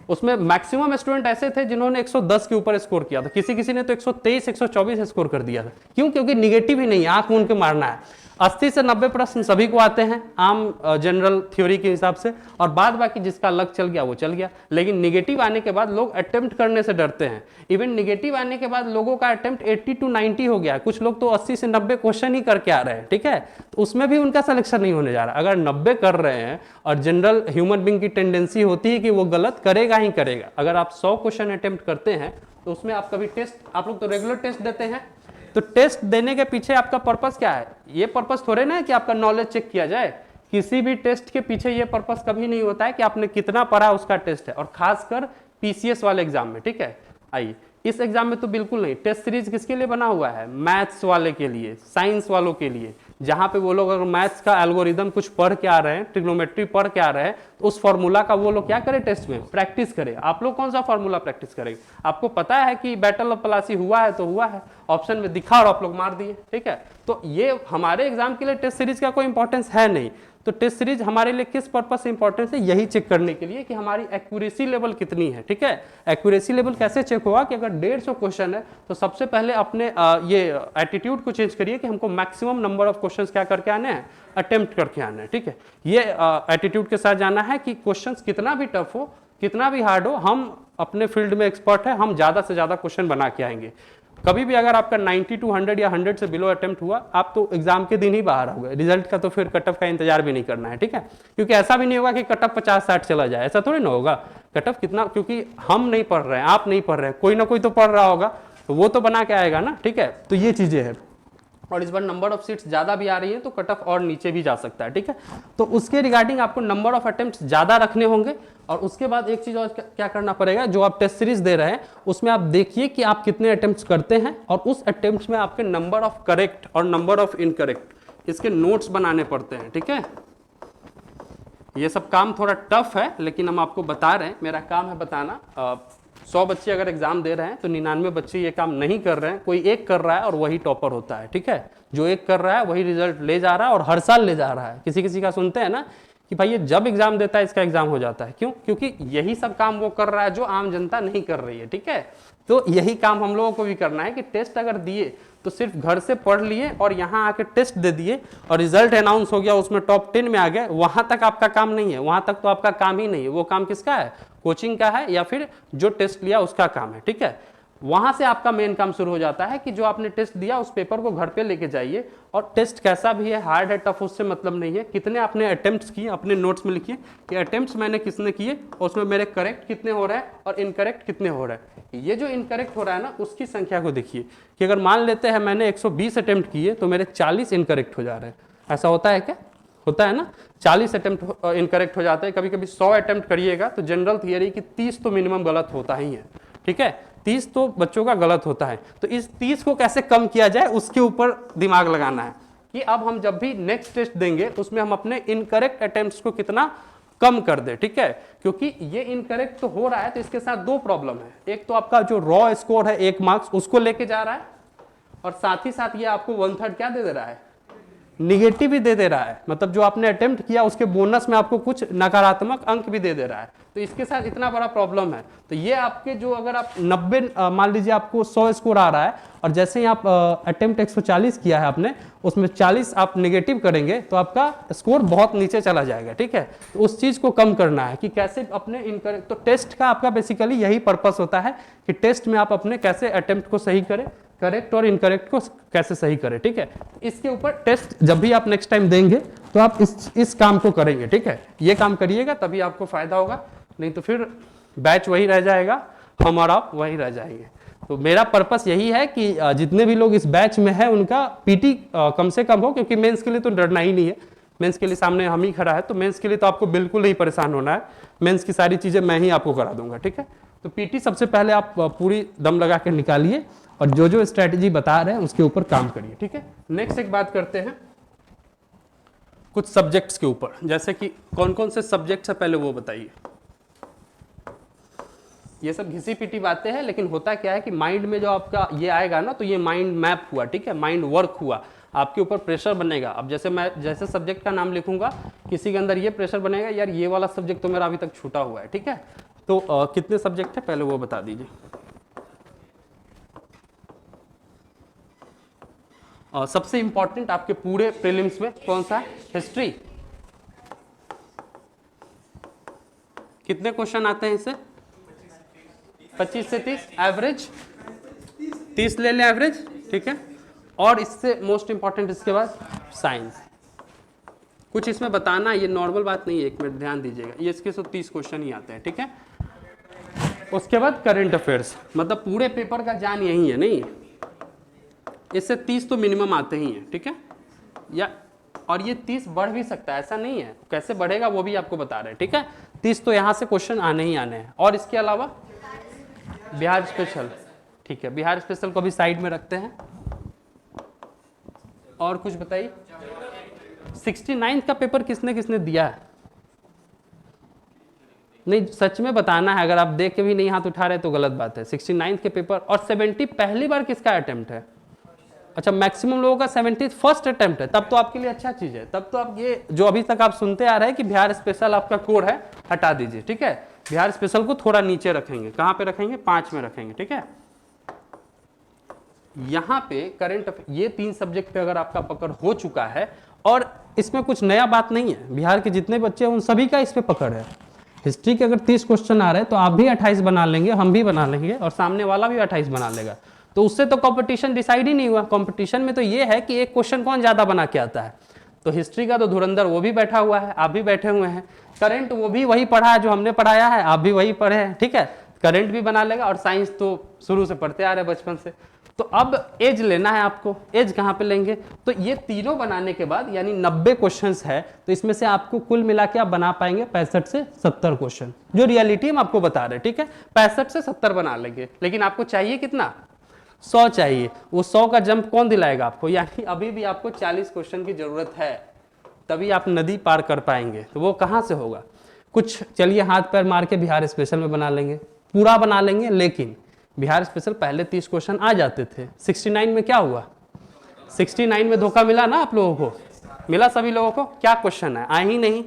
उसमें मैक्सिमम स्टूडेंट ऐसे थे जिन्होंने 110 के ऊपर स्कोर किया था, किसी ने तो 123 124 स्कोर कर दिया था। क्यों? क्योंकि निगेटिव ही नहीं, आंख मूंद के मारना है। 80 से 90 प्रश्न सभी को आते हैं आम जनरल थ्योरी के हिसाब से, और बाद बाकी जिसका लक चल गया वो चल गया। लेकिन निगेटिव आने के बाद लोग अटेम्प्ट करने से डरते हैं। इवन निगेटिव आने के बाद लोगों का अटेम्प्ट 80 to 90 हो गया है, कुछ लोग तो 80 से 90 क्वेश्चन ही करके आ रहे हैं। ठीक है, तो उसमें भी उनका सिलेक्शन नहीं होने जा रहा। अगर 90 कर रहे हैं, और जनरल ह्यूमन बीइंग की टेंडेंसी होती है कि वो गलत करेगा ही करेगा। अगर आप 100 क्वेश्चन अटेम्प्ट करते हैं तो उसमें आप कभी टेस्ट, आप लोग तो रेगुलर टेस्ट देते हैं, तो टेस्ट देने के पीछे आपका पर्पस क्या है? ये पर्पस थोड़े ना है कि आपका नॉलेज चेक किया जाए। किसी भी टेस्ट के पीछे ये पर्पस कभी नहीं होता है कि आपने कितना पढ़ा उसका टेस्ट है, और खासकर पीसीएस वाले एग्जाम में। ठीक है, आइए इस एग्जाम में तो बिल्कुल नहीं। टेस्ट सीरीज किसके लिए बना हुआ है? मैथ्स वाले के लिए, साइंस वालों के लिए, जहां पे वो लोग अगर मैथ्स का एल्गोरिदम कुछ पढ़ के आ रहे हैं, ट्रिग्नोमेट्री पढ़ के आ रहे हैं, तो उस फॉर्मूला का वो लोग क्या करें? टेस्ट में प्रैक्टिस करें। आप लोग कौन सा फॉर्मूला प्रैक्टिस करेंगे? आपको पता है कि बैटल ऑफ प्लासी हुआ है तो हुआ है, ऑप्शन में दिखा और आप लोग मार दिए। ठीक है, तो ये हमारे एग्जाम के लिए टेस्ट सीरीज का कोई इंपॉर्टेंस है नहीं। तो टेस्ट सीरीज हमारे लिए किस पर्पज से इंपॉर्टेंट है? यही चेक करने के लिए कि हमारी एक्यूरेसी लेवल कितनी है। ठीक है, एक्यूरेसी लेवल कैसे चेक होगा कि अगर 150 क्वेश्चन है तो सबसे पहले अपने ये एटीट्यूड को चेंज करिए कि हमको मैक्सिमम नंबर ऑफ क्वेश्चंस क्या करके आने हैं? अटेम्प्ट करके आना है। ठीक है, ये एटीट्यूड के साथ जाना है कि क्वेश्चंस कितना भी टफ हो, कितना भी हार्ड हो, हम अपने फील्ड में एक्सपर्ट है, हम ज्यादा से ज्यादा क्वेश्चन बना के आएंगे। कभी भी अगर आपका 90 to 100 या 100 से बिलो अटेम्प्ट हुआ, आप तो एग्जाम के दिन ही बाहर हो गए। रिजल्ट का तो फिर कट ऑफ का इंतजार भी नहीं करना है। ठीक है, क्योंकि ऐसा भी नहीं होगा कि कट ऑफ 50-60 चला जाए, ऐसा थोड़ी ना होगा। कट ऑफ कितना, क्योंकि हम नहीं पढ़ रहे हैं, आप नहीं पढ़ रहे हैं, कोई ना कोई तो पढ़ रहा होगा, तो वो तो बना के आएगा ना। ठीक है, तो ये चीजें हैं। और इस बार नंबर ऑफ सीट्स ज्यादा भी आ रही है तो कट ऑफ और नीचे भी जा सकता है। ठीक है, तो उसके रिगार्डिंग आपको नंबर ऑफ अटेम्प्ट्स ज्यादा रखने होंगे। और उसके बाद एक चीज और क्या करना पड़ेगा, जो आप टेस्ट सीरीज दे रहे हैं उसमें आप देखिए कि आप कितने अटेम्प्ट्स करते हैं, और उस अटेम्प्ट्स में आपके नंबर ऑफ करेक्ट और नंबर ऑफ इनकरेक्ट इसके नोट्स बनाने पड़ते हैं। ठीक है, ये सब काम थोड़ा टफ है, लेकिन हम आपको बता रहे हैं, मेरा काम है बताना। 100 बच्चे अगर एग्जाम दे रहे हैं तो 99 बच्चे ये काम नहीं कर रहे हैं, कोई एक कर रहा है और वही टॉपर होता है। ठीक है, जो एक कर रहा है वही रिजल्ट ले जा रहा है, और हर साल ले जा रहा है। किसी किसी का सुनते हैं ना कि भाई ये जब एग्जाम देता है इसका एग्जाम हो जाता है। क्यों? क्योंकि यही सब काम वो कर रहा है जो आम जनता नहीं कर रही है, ठीक है। तो यही काम हम लोगों को भी करना है कि टेस्ट अगर दिए तो सिर्फ घर से पढ़ लिए और यहाँ आके टेस्ट दे दिए और रिजल्ट अनाउंस हो गया, उसमें टॉप 10 में आ गए, वहां तक आपका काम नहीं है, वहां तक तो आपका काम ही नहीं है। वो काम किसका है? कोचिंग का है या फिर जो टेस्ट लिया उसका काम है, ठीक है। वहां से आपका मेन काम शुरू हो जाता है कि जो आपने टेस्ट दिया उस पेपर को घर पे लेके जाइए, और टेस्ट कैसा भी है, हार्ड है टफ, उससे मतलब नहीं है। कितने आपने अटेम्प्ट्स किए अपने नोट्स में लिखिए कि अटेम्प्ट्स मैंने किसने किए और उसमें मेरे करेक्ट कितने हो रहे हैं और इनकरेक्ट कितने हो रहे हैं। ये जो इनकरेक्ट हो रहा है ना, उसकी संख्या को देखिए कि अगर मान लेते हैं मैंने 120 अटेम्प्ट किए तो मेरे 40 इनकरेक्ट हो जा रहे हैं। ऐसा होता है क्या? होता है ना, 40 अटेम्प्ट इनकरेक्ट हो जाते हैं। कभी कभी 100 अटेम्प्ट करिएगा तो जनरल थियरी की 30 तो मिनिमम गलत होता ही है, ठीक है। 30 तो बच्चों का गलत होता है। तो इस 30 को कैसे कम किया जाए उसके ऊपर दिमाग लगाना है कि अब हम जब भी नेक्स्ट टेस्ट देंगे उसमें हम अपने इनकरेक्ट अटेम्प्ट्स को कितना कम कर दे, ठीक है। क्योंकि ये इनकरेक्ट तो हो रहा है तो इसके साथ दो प्रॉब्लम है। एक तो आपका जो रॉ स्कोर है 1 मार्क्स उसको लेके जा रहा है, और साथ ही साथ ये आपको 1/3 क्या दे रहा है? निगेटिव भी दे रहा है। मतलब जो आपने अटेम्प्ट किया उसके बोनस में आपको कुछ नकारात्मक अंक भी दे रहा है। तो इसके साथ इतना बड़ा प्रॉब्लम है। तो ये आपके जो अगर आप 90 मान लीजिए आपको 100 स्कोर आ रहा है और जैसे ही आप अटेम्प्ट 140 किया है आपने, उसमें 40 आप निगेटिव करेंगे तो आपका स्कोर बहुत नीचे चला जाएगा, ठीक है। तो उस चीज को कम करना है कि कैसे अपने इनकरेक्ट, तो टेस्ट का आपका बेसिकली यही पर्पस होता है कि टेस्ट में आप अपने कैसे अटेम्प्ट को सही करें, करेक्ट और इनकरेक्ट को कैसे सही करें, ठीक है। इसके ऊपर टेस्ट जब भी आप नेक्स्ट टाइम देंगे तो आप इस काम को करेंगे, ठीक है। ये काम करिएगा तभी आपको फायदा होगा, नहीं तो फिर बैच वही रह जाएगा, हम और आप वही रह जाएंगे। तो मेरा पर्पस यही है कि जितने भी लोग इस बैच में है उनका पीटी कम से कम हो, क्योंकि मेंस के लिए तो डरना ही नहीं है। मेंस के लिए सामने हम ही खड़ा है, तो मेंस के लिए तो आपको बिल्कुल नहीं परेशान होना है। मेंस की सारी चीजें मैं ही आपको करा दूंगा, ठीक है। तो पीटी सबसे पहले आप पूरी दम लगा के निकालिए और जो जो स्ट्रैटेजी बता रहे हैं उसके ऊपर काम करिए, ठीक है। नेक्स्ट एक बात करते हैं कुछ सब्जेक्ट्स के ऊपर, जैसे कि कौन कौन से सब्जेक्ट्स है पहले वो बताइए। ये सब घिसी पिटी बातें हैं, लेकिन होता क्या है कि माइंड में जो आपका ये आएगा ना, तो ये माइंड मैप हुआ, ठीक है, माइंड वर्क हुआ, आपके ऊपर प्रेशर बनेगा। अब जैसे मैं जैसे सब्जेक्ट का नाम लिखूंगा किसी के अंदर ये प्रेशर बनेगा, यार ये वाला सब्जेक्ट तो मेरा अभी तक छूटा हुआ है, ठीक है। तो कितने सब्जेक्ट है पहले वो बता दीजिए। सबसे इंपॉर्टेंट आपके पूरे प्रीलिम्स में कौन सा है? हिस्ट्री। कितने क्वेश्चन आते हैं इससे? 25 से 30 एवरेज, 30 ले लें एवरेज, ठीक है। और इससे मोस्ट इंपॉर्टेंट इसके बाद साइंस। कुछ इसमें बताना, ये नॉर्मल बात नहीं है, एक मिनट ध्यान दीजिएगा। ये इसके 30 क्वेश्चन ही आते हैं, ठीक है। उसके बाद करंट अफेयर्स, मतलब पूरे पेपर का जान यही है, नहीं इससे 30 तो मिनिमम आते ही हैं, ठीक है। या और ये 30 बढ़ भी सकता है, ऐसा नहीं है, कैसे बढ़ेगा वो भी आपको बता रहे हैं, ठीक है। 30 तो यहाँ से क्वेश्चन आने ही आने हैं। और इसके अलावा बिहार स्पेशल, ठीक है, बिहार स्पेशल को भी साइड में रखते हैं। और कुछ बताइए। 69 का पेपर किसने किसने दिया है? नहीं, सच में बताना है, अगर आप देख के भी नहीं हाथ उठा रहे तो गलत बात है। 69 के पेपर और 70 पहली बार किसका अटेम्प्ट है? अच्छा, मैक्सिमम लोगों का 70 फर्स्ट अटेम्प्ट है, तब तो आपके लिए अच्छा चीज है। तब तो आप ये जो अभी तक आप सुनते आ रहे हैं कि बिहार स्पेशल आपका कोड है, हटा दीजिए, ठीक है। बिहार स्पेशल को थोड़ा नीचे रखेंगे, कहां पे रखेंगे? 5 में रखेंगे, ठीक है। यहाँ पे करंट, ये 3 सब्जेक्ट पे अगर आपका पकड़ हो चुका है, और इसमें कुछ नया बात नहीं है, बिहार के जितने बच्चे हैं उन सभी का इस पे पकड़ है। हिस्ट्री के अगर 30 क्वेश्चन आ रहे हैं तो आप भी 28 बना लेंगे, हम भी बना लेंगे, और सामने वाला भी 28 बना लेगा। तो उससे तो कंपटीशन डिसाइड ही नहीं हुआ। कंपटीशन में तो ये है कि एक क्वेश्चन कौन ज्यादा बना के आता है। तो हिस्ट्री का तो धुरंधर वो भी बैठा हुआ है, आप भी बैठे हुए हैं। करंट वो भी वही पढ़ा है जो हमने पढ़ाया है, आप भी वही पढ़े हैं, ठीक है। करंट भी बना लेगा, और साइंस तो शुरू से पढ़ते आ रहे बचपन से। तो अब एज लेना है आपको, एज कहाँ पे लेंगे? तो ये तीनों बनाने के बाद यानी 90 क्वेश्चंस है, तो इसमें से आपको कुल मिला के आप बना पाएंगे 65 से 70 क्वेश्चन, जो रियलिटी हम आपको बता रहे हैं, ठीक है। 65 से 70 बना लेंगे, लेकिन आपको चाहिए कितना? 100 चाहिए। वो 100 का जंप कौन दिलाएगा आपको? यानी अभी भी आपको 40 क्वेश्चन की जरूरत है, तभी आप नदी पार कर पाएंगे। तो वो कहाँ से होगा? कुछ चलिए हाथ पैर मार के बिहार स्पेशल में बना लेंगे, पूरा बना लेंगे, लेकिन बिहार स्पेशल पहले 30 क्वेश्चन आ जाते थे। 69 में क्या हुआ? 69 में धोखा मिला ना आप लोगों को, मिला सभी लोगों को। क्या क्वेश्चन है? आए ही नहीं।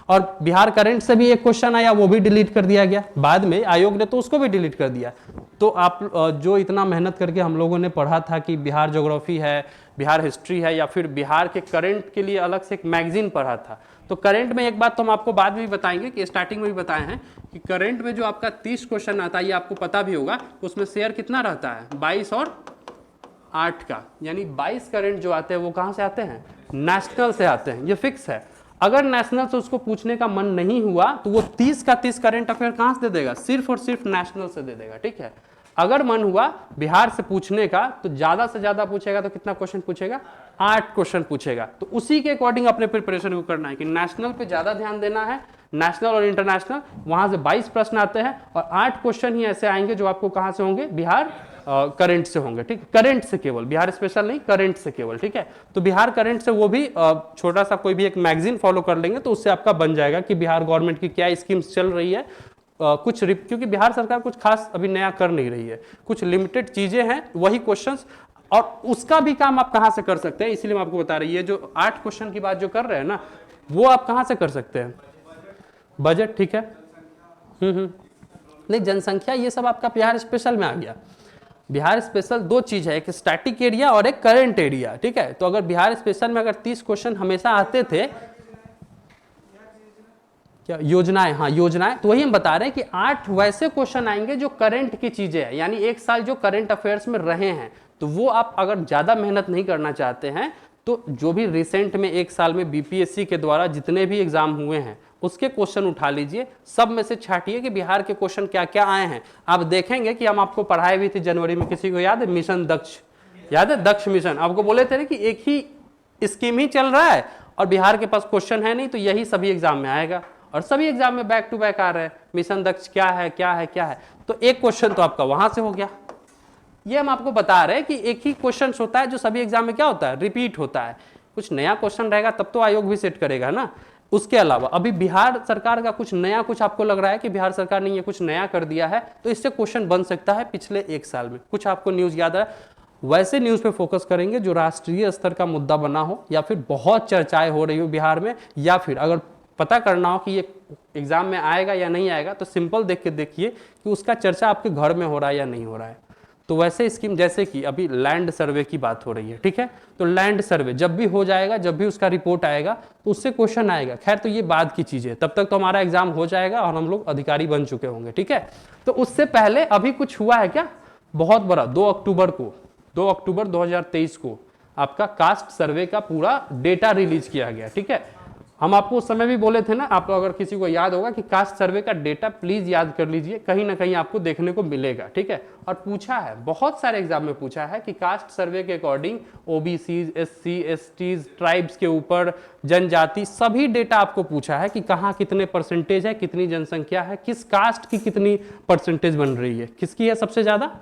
और बिहार करंट से भी एक क्वेश्चन आया, वो भी डिलीट कर दिया गया बाद में, आयोग ने तो उसको भी डिलीट कर दिया। तो आप जो इतना मेहनत करके हम लोगों ने पढ़ा था कि बिहार ज्योग्राफी है, बिहार हिस्ट्री है, या फिर बिहार के करंट के लिए अलग से एक मैगजीन पढ़ा था, तो करंट में एक बात तो हम आपको बाद में भी बताएंगे कि स्टार्टिंग में भी बताए हैं कि करंट में जो आपका 30 क्वेश्चन आता है, ये आपको पता भी होगा, उसमें शेयर कितना रहता है, 22 और 8 का, यानी 22 करंट जो आते हैं वो कहाँ से आते हैं, नेशनल से आते हैं, ये फिक्स है। अगर नेशनल से उसको पूछने का मन नहीं हुआ तो वो 30 का 30 करंट अफेयर कहाँ से दे देगा, सिर्फ और सिर्फ नेशनल से दे देगा, ठीक है। अगर मन हुआ बिहार से पूछने का तो ज्यादा से ज्यादा पूछेगा, तो कितना क्वेश्चन पूछेगा, 8 क्वेश्चन पूछेगा। तो उसी के अकॉर्डिंग अपने प्रिपरेशन को करना है कि नेशनल पे ज्यादा ध्यान देना है, नेशनल और इंटरनेशनल, वहां से 22 प्रश्न आते हैं और 8 क्वेश्चन ही ऐसे आएंगे जो आपको कहां से होंगे, बिहार करंट से होंगे, ठीक, करंट से केवल, बिहार स्पेशल नहीं, करंट से केवल, ठीक है। तो बिहार करंट से वो भी छोटा सा कोई भी एक मैगजीन फॉलो कर लेंगे तो उससे आपका बन जाएगा कि बिहार गवर्नमेंट की क्या स्कीम्स चल रही है, क्योंकि बिहार सरकार कुछ खास अभी नया कर नहीं रही है, कुछ लिमिटेड चीजें हैं, वही क्वेश्चंस, और उसका भी काम आप कहां से कर सकते हैं, इसलिए मैं आपको बता रही है, जो 8 क्वेश्चन की बात जो कर रहे हैं ना, वो आप कहां से कर सकते हैं, बजट, ठीक है। नहीं, जनसंख्या ये सब आपका बिहार स्पेशल में आ गया। बिहार स्पेशल दो चीज है, एक स्टैटिक एरिया और एक करंट एरिया, ठीक है। तो अगर बिहार स्पेशल में अगर 30 क्वेश्चन हमेशा आते थे, क्या योजनाएं, हाँ योजनाएं, तो वही हम बता रहे हैं कि 8 वैसे क्वेश्चन आएंगे जो करंट की चीजें हैं, यानी एक साल जो करंट अफेयर्स में रहे हैं, तो वो आप अगर ज्यादा मेहनत नहीं करना चाहते हैं तो जो भी रिसेंट में एक साल में बीपीएससी के द्वारा जितने भी एग्जाम हुए हैं उसके क्वेश्चन उठा लीजिए, सब में से छाटिए कि बिहार के क्वेश्चन क्या क्या आए हैं। आप देखेंगे कि हम आपको पढ़ाए भी थे जनवरी में, किसी को याद है, मिशन दक्ष, याद है, दक्ष मिशन, आपको बोले थे कि एक ही स्कीम ही चल रहा है और बिहार के पास क्वेश्चन है नहीं, तो यही सभी एग्जाम में आएगा, और सभी एग्जाम में बैक टू बैक आ रहे हैं, मिशन दक्ष क्या है क्या है क्या है, तो एक क्वेश्चन तो आपका वहां से हो गया। ये हम आपको बता रहे हैं कि एक ही क्वेश्चन होता है जो सभी एग्जाम में क्या होता है, रिपीट होता है। कुछ नया क्वेश्चन रहेगा तब तो आयोग भी सेट करेगा ना। उसके अलावा अभी बिहार सरकार का कुछ नया, कुछ आपको लग रहा है कि बिहार सरकार ने ये कुछ नया कर दिया है, तो इससे क्वेश्चन बन सकता है पिछले एक साल में, कुछ आपको न्यूज याद है, वैसे न्यूज पे फोकस करेंगे जो राष्ट्रीय स्तर का मुद्दा बना हो, या फिर बहुत चर्चाएं हो रही हो बिहार में, या फिर अगर पता करना हो कि ये एग्जाम में आएगा या नहीं आएगा, तो सिंपल देख के देखिए कि उसका चर्चा आपके घर में हो रहा है या नहीं हो रहा है। तो वैसे स्कीम, जैसे कि अभी लैंड सर्वे की बात हो रही है, ठीक है, तो लैंड सर्वे जब भी हो जाएगा, जब भी उसका रिपोर्ट आएगा तो उससे क्वेश्चन आएगा। खैर तो ये बाद की चीज है, तब तक तो हमारा एग्जाम हो जाएगा और हम लोग अधिकारी बन चुके होंगे, ठीक है। तो उससे पहले अभी कुछ हुआ है क्या बहुत बड़ा, 2 अक्टूबर 2023 को आपका कास्ट सर्वे का पूरा डेटा रिलीज किया गया, ठीक है। हम आपको उस समय भी बोले थे ना, आप अगर किसी को याद होगा कि कास्ट सर्वे का डेटा प्लीज याद कर लीजिए, कहीं ना कहीं आपको देखने को मिलेगा, ठीक है। और पूछा है, बहुत सारे एग्जाम में पूछा है कि कास्ट सर्वे के according OBC, SC, STs, tribes के ऊपर, जनजाति, सभी डेटा आपको पूछा है कि कहाँ कितने परसेंटेज है, कितनी जनसंख्या है, किस कास्ट की कितनी परसेंटेज बन रही है, किसकी है सबसे ज्यादा,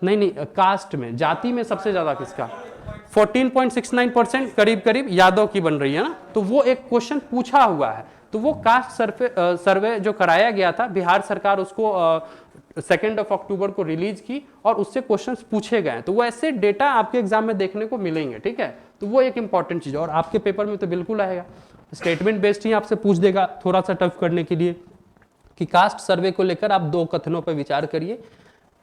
नहीं कास्ट में, जाति में सबसे ज्यादा किसका, 14.69% करीब करीब यादव की बन रही है ना। तो वो एक क्वेश्चन पूछा हुआ है, तो वो कास्ट सर्वे जो कराया गया था, बिहार सरकार उसको 2 अक्टूबर को रिलीज की और उससे क्वेश्चंस पूछे गए, तो वो ऐसे डेटा आपके एग्जाम में देखने को मिलेंगे, ठीक है। तो वो एक इंपॉर्टेंट चीज है और आपके पेपर में तो बिल्कुल आएगा, स्टेटमेंट बेस्ड ही आपसे पूछ देगा थोड़ा सा टफ करने के लिए कि कास्ट सर्वे को लेकर आप 2 कथनों पर विचार करिए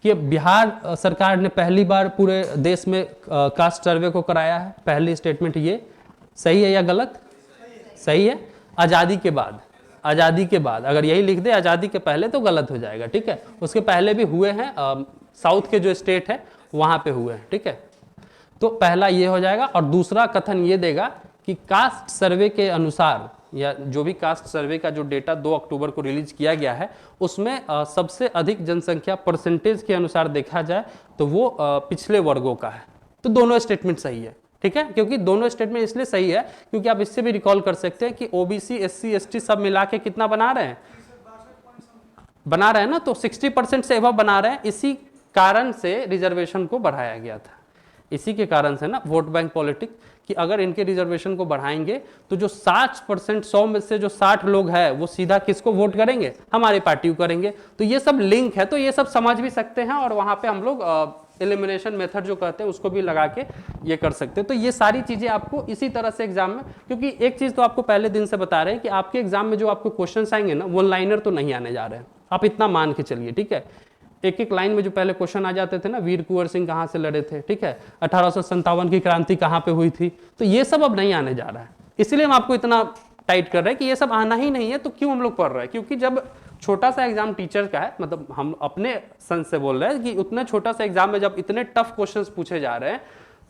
कि बिहार सरकार ने पहली बार पूरे देश में कास्ट सर्वे को कराया है, पहली स्टेटमेंट ये सही है या गलत, सही है। आज़ादी के बाद अगर यही लिख दे आज़ादी के पहले तो गलत हो जाएगा, ठीक है। उसके पहले भी हुए हैं, साउथ के जो स्टेट है वहां पे हुए हैं, ठीक है। तो पहला ये हो जाएगा और दूसरा कथन ये देगा कि कास्ट सर्वे के अनुसार, या जो भी कास्ट सर्वे का जो डेटा 2 अक्टूबर को रिलीज किया गया है उसमें सबसे अधिक जनसंख्या परसेंटेज के अनुसार देखा जाए तो वो पिछले वर्गों का है। तो दोनों स्टेटमेंट सही है, ठीक है, क्योंकि दोनों स्टेटमेंट इसलिए सही है क्योंकि आप इससे भी रिकॉल कर सकते हैं कि ओबीसी, एससी, एसटी सब मिला के कितना बना रहे हैं ना, तो 60% से एबव बना रहे हैं। इसी कारण से रिजर्वेशन को बढ़ाया गया था, इसी के कारण से ना वोट बैंक पॉलिटिक्स, कि अगर इनके रिजर्वेशन को बढ़ाएंगे तो जो 60%, 100 में से जो 60 लोग हैं वो सीधा किसको वोट करेंगे, हमारी पार्टी को करेंगे। तो ये सब लिंक है, तो ये सब समझ भी सकते हैं और वहां पे हम लोग एलिमिनेशन मेथड जो कहते हैं उसको भी लगा के ये कर सकते हैं। तो ये सारी चीजें आपको इसी तरह से एग्जाम में, क्योंकि एक चीज तो आपको पहले दिन से बता रहे हैं कि आपके एग्जाम में जो आपको क्वेश्चन आएंगे ना, वन लाइनर तो नहीं आने जा रहे हैं, आप इतना मान के चलिए, ठीक है। एक एक लाइन में जो पहले क्वेश्चन आ जाते थे ना, वीर कुंवर सिंह कहाँ से लड़े थे, ठीक है, 1857 की क्रांति कहाँ पे हुई थी, तो ये सब अब नहीं आने जा रहा है। इसलिए हम आपको इतना टाइट कर रहे हैं कि ये सब आना ही नहीं है, तो क्यों हम लोग पढ़ रहे हैं? क्योंकि जब छोटा सा एग्जाम टीचर का है, मतलब हम अपने सन से बोल रहे हैं कि उतने छोटा सा एग्जाम में जब इतने टफ क्वेश्चंस पूछे जा रहे हैं,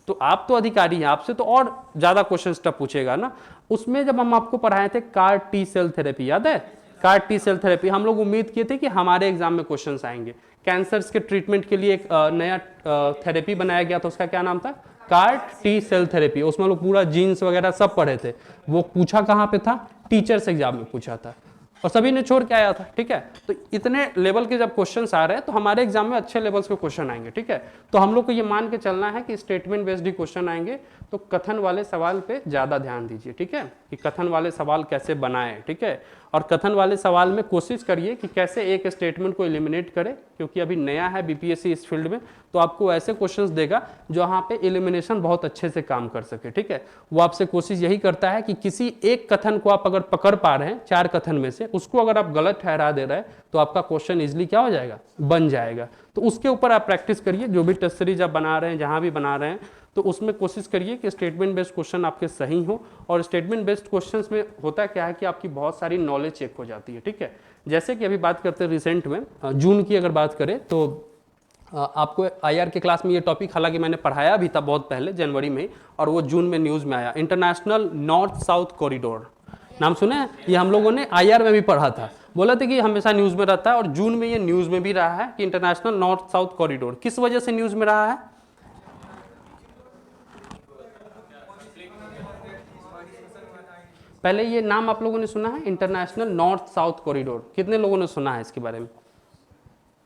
तो आप तो अधिकारी हैं, आपसे तो और ज्यादा क्वेश्चंस टफ पूछेगा ना। उसमें जब हम आपको पढ़ाए थे कार टी सेल थेरेपी, याद है? कार टी सेल थेरेपी हम लोग उम्मीद किए थे कि हमारे एग्जाम में क्वेश्चंस आएंगे। कैंसर्स के ट्रीटमेंट के लिए एक नया थेरेपी बनाया गया था, उसका क्या नाम था? CAR T cell therapy. उसमें लोग पूरा जीन्स वगैरह सब पढ़े थे। वो पूछा कहाँ पे था? टीचर्स एग्जाम में पूछा था, और सभी ने छोड़ के आया था, ठीक है। तो इतने लेवल के जब क्वेश्चंस आ रहे हैं तो हमारे एग्जाम में अच्छे लेवल्स के क्वेश्चन आएंगे, ठीक है। तो हम लोग को ये मान के चलना है कि स्टेटमेंट बेस्ड ही क्वेश्चन आएंगे, तो कथन वाले सवाल पे ज्यादा ध्यान दीजिए, ठीक है, कि कथन वाले सवाल कैसे बनाएं, ठीक है। और कथन वाले सवाल में कोशिश करिए कि कैसे एक स्टेटमेंट को एलिमिनेट करें, क्योंकि अभी नया है बीपीएससी इस फील्ड में, तो आपको ऐसे क्वेश्चंस देगा जो यहाँ पे एलिमिनेशन बहुत अच्छे से काम कर सके, ठीक है। वो आपसे कोशिश यही करता है कि किसी एक कथन को आप अगर पकड़ पा रहे हैं 4 कथन में से, उसको अगर आप गलत ठहरा दे रहे हैं तो आपका क्वेश्चन इजिली क्या हो जाएगा? बन जाएगा। तो उसके ऊपर आप प्रैक्टिस करिए, जो भी टेस्ट सीरीज आप बना रहे हैं, जहां भी बना रहे हैं, तो उसमें कोशिश करिए कि स्टेटमेंट बेस्ड क्वेश्चन आपके सही हो। और स्टेटमेंट बेस्ड क्वेश्चंस में होता क्या है कि आपकी बहुत सारी नॉलेज चेक हो जाती है, ठीक है। जैसे कि अभी बात करते हैं रिसेंट में, जून की अगर बात करें तो आपको आईआर के क्लास में ये टॉपिक हालांकि मैंने पढ़ाया भी था बहुत पहले, जनवरी में, और वो जून में न्यूज़ में आया, इंटरनेशनल नॉर्थ साउथ कॉरिडोर। नाम सुने हैं? ये हम लोगों ने आईआर में भी पढ़ा था, बोला था कि हमेशा न्यूज़ में रहता है, और जून में ये न्यूज़ में भी रहा है कि इंटरनेशनल नॉर्थ साउथ कॉरिडोर किस वजह से न्यूज़ में रहा है? पहले ये नाम आप लोगों ने सुना है, इंटरनेशनल नॉर्थ साउथ कॉरिडोर? कितने लोगों ने सुना है इसके बारे में?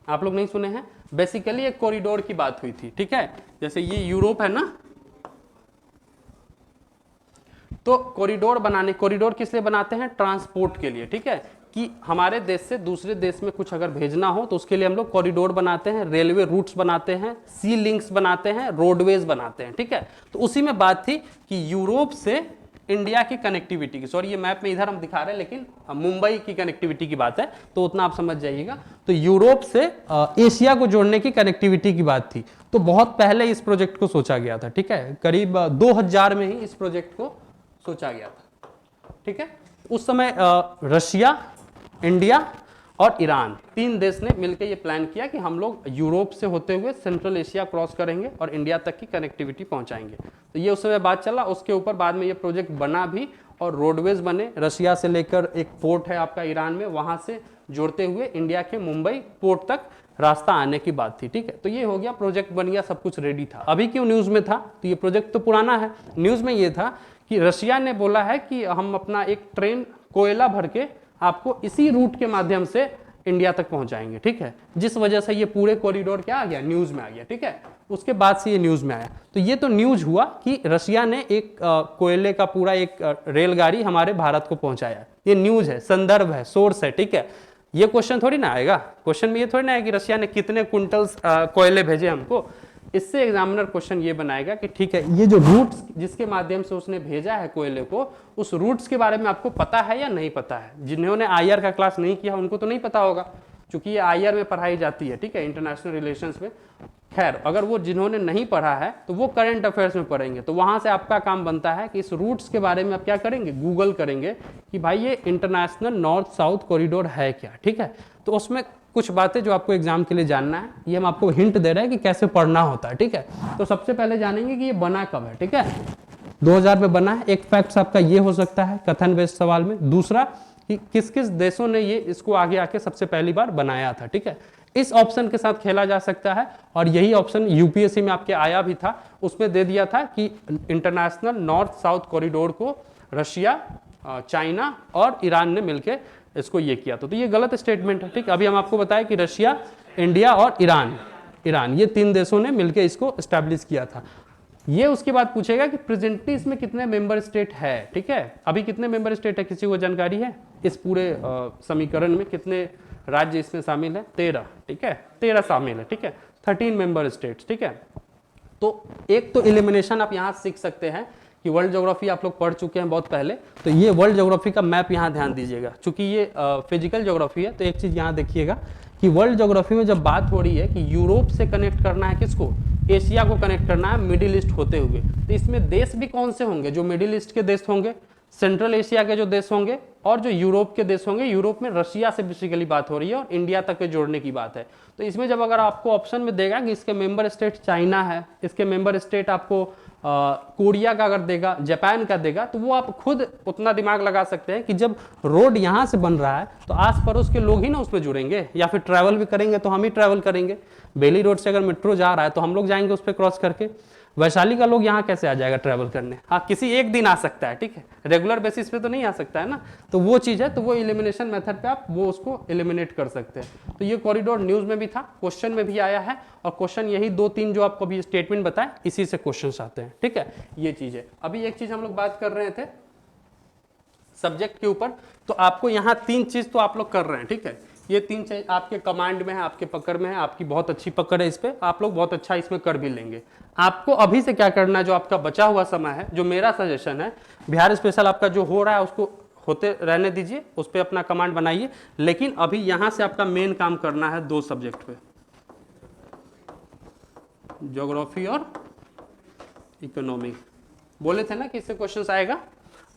आप लोग नहीं सुने हैं? बेसिकली एक कॉरिडोर की बात हुई थी, ठीक है। जैसे ये यूरोप है ना, तो कॉरिडोर बनाने, कॉरिडोर किस लिए बनाते हैं? ट्रांसपोर्ट के लिए, ठीक है, कि हमारे देश से दूसरे देश में कुछ अगर भेजना हो तो उसके लिए हम लोग कॉरिडोर बनाते हैं, रेलवे रूट्स बनाते हैं, सी लिंक्स बनाते हैं, रोडवेज बनाते हैं, ठीक है। तो उसी में बात थी कि यूरोप से इंडिया की कनेक्टिविटी की, सॉरी ये मैप में इधर हम दिखा रहे हैं लेकिन मुंबई की कनेक्टिविटी की बात है, तो उतना आप समझ जाइएगा। तो यूरोप से एशिया को जोड़ने की कनेक्टिविटी की बात थी, तो बहुत पहले इस प्रोजेक्ट को सोचा गया था, ठीक है, करीब 2000 में ही इस प्रोजेक्ट को सोचा गया था, ठीक है। उस समय रशिया, इंडिया और ईरान, 3 देश ने मिलकर ये प्लान किया कि हम लोग यूरोप से होते हुए सेंट्रल एशिया क्रॉस करेंगे और इंडिया तक की कनेक्टिविटी पहुंचाएंगे। तो ये उस समय बात चला, उसके ऊपर बाद में ये प्रोजेक्ट बना भी, और रोडवेज बने, रशिया से लेकर एक पोर्ट है आपका ईरान में, वहां से जोड़ते हुए इंडिया के मुंबई पोर्ट तक रास्ता आने की बात थी, ठीक है। तो ये हो गया, प्रोजेक्ट बन गया, सब कुछ रेडी था। अभी क्यों न्यूज में था? तो ये प्रोजेक्ट तो पुराना है। न्यूज में ये था कि रशिया ने बोला है कि हम अपना एक ट्रेन कोयला भर के आपको इसी रूट के माध्यम से इंडिया तक पहुंचाएंगे, ठीक है, जिस वजह से ये पूरे कॉरिडोर क्या आ गया? न्यूज में आ गया, ठीक है। उसके बाद से ये न्यूज में आया, तो ये तो न्यूज हुआ कि रशिया ने एक कोयले का पूरा एक रेलगाड़ी हमारे भारत को पहुंचाया। ये न्यूज है, संदर्भ है, सोर्स है, ठीक है। ये क्वेश्चन थोड़ी ना आएगा, क्वेश्चन में ये थोड़ी ना है कि रशिया ने कितने क्विंटल्स कोयले भेजे हमको। इससे एग्जामिनर क्वेश्चन ये बनाएगा कि ठीक है, ये जो रूट्स जिसके माध्यम से उसने भेजा है कोयले को, उस रूट्स के बारे में आपको पता है या नहीं पता है। जिन्होंने आईआर का क्लास नहीं किया उनको तो नहीं पता होगा, क्योंकि ये आईआर में पढ़ाई जाती है, ठीक है, इंटरनेशनल रिलेशंस में। खैर, अगर वो जिन्होंने नहीं पढ़ा है तो वो करंट अफेयर्स में पढ़ेंगे, तो वहां से आपका काम बनता है कि इस रूट्स के बारे में आप क्या करेंगे? गूगल करेंगे कि भाई ये इंटरनेशनल नॉर्थ साउथ कॉरिडोर है क्या, ठीक है। तो उसमें कुछ बातें जो आपको एग्जाम के लिए जानना है, ये हम आपको हिंट दे रहे हैं कि कैसे पढ़ना होता है, ठीक है। तो सबसे पहले जानेंगे कि ये बना कब है, ठीक है। 2000 में बना है। एक फैक्ट आपका ये हो सकता है कथन बेस्ड सवाल में। दूसरा कि किस किस देशों ने ये इसको आगे आके सबसे पहली बार बनाया था, ठीक है। इस ऑप्शन के साथ खेला जा सकता है, और यही ऑप्शन यूपीएससी में आपके आया भी था। उसमें दे दिया था कि इंटरनेशनल नॉर्थ साउथ कॉरिडोर को रशिया, चाइना और ईरान ने मिलकर इसको ये किया। तो ये गलत स्टेटमेंट है, ठीक। अभी हम आपको बताया कि रशिया, इंडिया और ईरान ये 3 देशों ने मिलकर इसको एस्टैब्लिश किया था। ये उसके बाद पूछेगा कि प्रेजेंटली इसमें कितने मेंबर स्टेट है, ठीक है। अभी कितने मेंबर स्टेट है, किसी को जानकारी है? इस पूरे समीकरण में कितने राज्य इसमें शामिल है? 13, ठीक है, 13 शामिल है, ठीक है। 13 मेंबर स्टेट्स, ठीक है। तो एक तो एलिमिनेशन आप यहाँ सीख सकते हैं कि वर्ल्ड ज्योग्राफी आप लोग पढ़ चुके हैं बहुत पहले, तो ये वर्ल्ड ज्योग्राफी का मैप यहाँ ध्यान दीजिएगा, चूंकि ये फिजिकल ज्योग्राफी है। तो एक चीज यहाँ देखिएगा कि वर्ल्ड ज्योग्राफी में जब बात हो रही है कि यूरोप से कनेक्ट करना है किसको, एशिया को कनेक्ट करना है मिडिल ईस्ट होते हुए, तो इसमें देश भी कौन से होंगे, जो मिडिल ईस्ट के देश होंगे, सेंट्रल एशिया के जो देश होंगे, और जो यूरोप के देश होंगे। यूरोप में रशिया से बेसिकली बात हो रही है और इंडिया तक के जोड़ने की बात है। तो इसमें जब अगर आपको ऑप्शन में देगा कि इसके मेंबर स्टेट चाइना है, इसके मेंबर स्टेट आपको कोरिया का अगर देगा, जापान का देगा, तो वो आप खुद उतना दिमाग लगा सकते हैं कि जब रोड यहाँ से बन रहा है तो आस पड़ोस के लोग ही ना उसमें जुड़ेंगे, या फिर ट्रैवल भी करेंगे तो हम ही ट्रैवल करेंगे। बेली रोड से अगर मेट्रो जा रहा है तो हम लोग जाएंगे उस पर क्रॉस करके। वैशाली का लोग यहाँ कैसे आ जाएगा ट्रैवल करने? हाँ, किसी एक दिन आ सकता है, ठीक है, रेगुलर बेसिस पे तो नहीं आ सकता है ना। तो वो चीज़ है, तो वो एलिमिनेशन मेथड पे आप वो उसको एलिमिनेट कर सकते हैं। तो ये कॉरिडोर न्यूज़ में भी था, क्वेश्चन में भी आया है, और क्वेश्चन यही 2-3 जो आपको अभी स्टेटमेंट बताए इसी से क्वेश्चन आते हैं, ठीक है। ये चीज़ है। अभी एक चीज़ हम लोग बात कर रहे थे सब्जेक्ट के ऊपर, तो आपको यहाँ 3 चीज़ तो आप लोग कर रहे हैं, ठीक है। ये 3 चीज आपके कमांड में है, आपके पकड़ में है, आपकी बहुत अच्छी पकड़ है इस पे, आप लोग बहुत अच्छा इसमें कर भी लेंगे। आपको अभी से क्या करना है, जो आपका बचा हुआ समय है, जो मेरा सजेशन है, बिहार स्पेशल आपका जो हो रहा है उसको होते रहने दीजिए, उस पर अपना कमांड बनाइए। लेकिन अभी यहाँ से आपका मेन काम करना है 2 सब्जेक्ट पे, ज्योग्राफी और इकोनॉमिक। बोले थे ना कि इससे क्वेश्चन आएगा,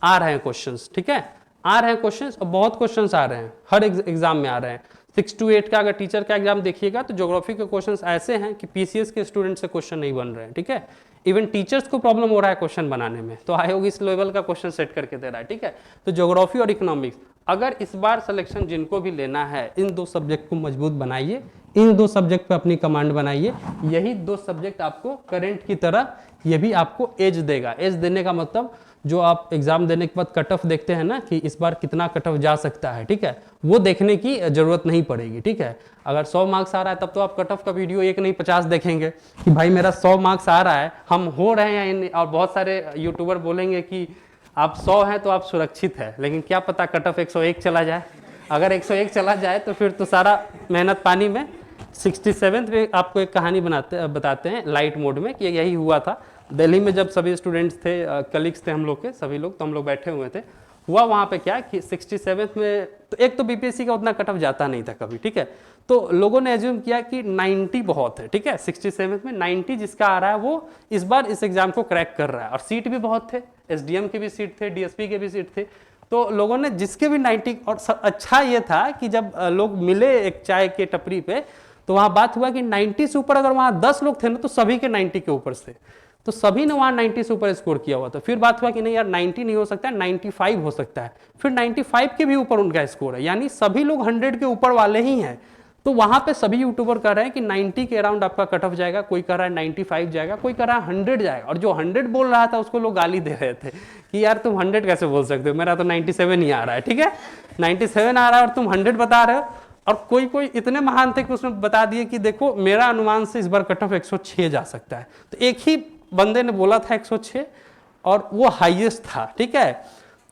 आ रहे हैं क्वेश्चंस, ठीक है, आ रहे हैं क्वेश्चंस, और बहुत क्वेश्चंस आ रहे हैं, हर एग्जाम में आ रहे हैं। 6 to 8 का अगर टीचर का एग्जाम देखिएगा तो ज्योग्राफी के क्वेश्चंस ऐसे हैं कि पीसीएस के स्टूडेंट से क्वेश्चन नहीं बन रहे हैं, ठीक है। इवन टीचर्स को प्रॉब्लम हो रहा है क्वेश्चन बनाने में, तो आयोग इस लेवल का क्वेश्चन सेट करके दे रहा है, ठीक है। तो ज्योग्राफी और इकोनॉमिक्स, अगर इस बार सिलेक्शन जिनको भी लेना है, इन 2 सब्जेक्ट को मजबूत बनाइए, इन 2 सब्जेक्ट पे अपनी कमांड बनाइए। यही 2 सब्जेक्ट आपको करंट की तरह ये भी आपको एज देगा। एज देने का मतलब जो आप एग्जाम देने के बाद कट ऑफ देखते हैं ना कि इस बार कितना कट ऑफ जा सकता है, ठीक है, वो देखने की जरूरत नहीं पड़ेगी, ठीक है। अगर 100 मार्क्स आ रहा है तब तो आप कट ऑफ का वीडियो 1 नहीं 50 देखेंगे कि भाई मेरा 100 मार्क्स आ रहा है, हम हो रहे हैं। और बहुत सारे यूट्यूबर बोलेंगे कि आप 100 हैं तो आप सुरक्षित है, लेकिन क्या पता कट ऑफ 101 चला जाए। अगर 101 चला जाए तो फिर तो सारा मेहनत पानी में। 67th में आपको एक कहानी बताते हैं लाइट मोड में कि यही हुआ था दिल्ली में, जब सभी स्टूडेंट्स थे, कलीग्स थे हम लोग के सभी लोग, तो हम लोग बैठे हुए थे। हुआ वहाँ पे क्या कि 67th में तो एक तो बीपीएससी का उतना कट ऑफ जाता नहीं था कभी, ठीक है। तो लोगों ने एज्यूम किया कि 90 बहुत है, ठीक है। 67th में 90 जिसका आ रहा है वो इस बार इस एग्जाम को क्रैक कर रहा है, और सीट भी बहुत थे, एसडीएम के भी सीट थे, डीएसपी के भी सीट थे। तो लोगों ने जिसके भी 90, और अच्छा ये था कि जब लोग मिले एक चाय के टपरी पे, तो वहाँ बात हुआ कि 90 से ऊपर अगर वहाँ 10 लोग थे ना तो सभी के 90 के ऊपर से, तो सभी ने वहाँ 90 से ऊपर स्कोर किया हुआ था। फिर बात हुआ कि नहीं यार 90 नहीं हो सकता है, 95 हो सकता है, फिर 95 के भी ऊपर उनका स्कोर है, यानी सभी लोग 100 के ऊपर वाले ही हैं। तो वहाँ पे सभी यूट्यूबर कह रहे हैं कि 90 के अराउंड आपका कट ऑफ जाएगा, कोई कह रहा है 95 जाएगा, कोई कह रहा है 100 जाएगा। और जो 100 बोल रहा था उसको लोग गाली दे रहे थे कि यार तुम 100 कैसे बोल सकते हो, मेरा तो 97 ही आ रहा है, ठीक है, 97 आ रहा है और तुम 100 बता रहे हो। और कोई कोई इतने महान थे कि उसने बता दिए कि देखो मेरा अनुमान से इस बार कट ऑफ 106 जा सकता है। तो एक ही बंदे ने बोला था 106 और वो हाईएस्ट था, ठीक है।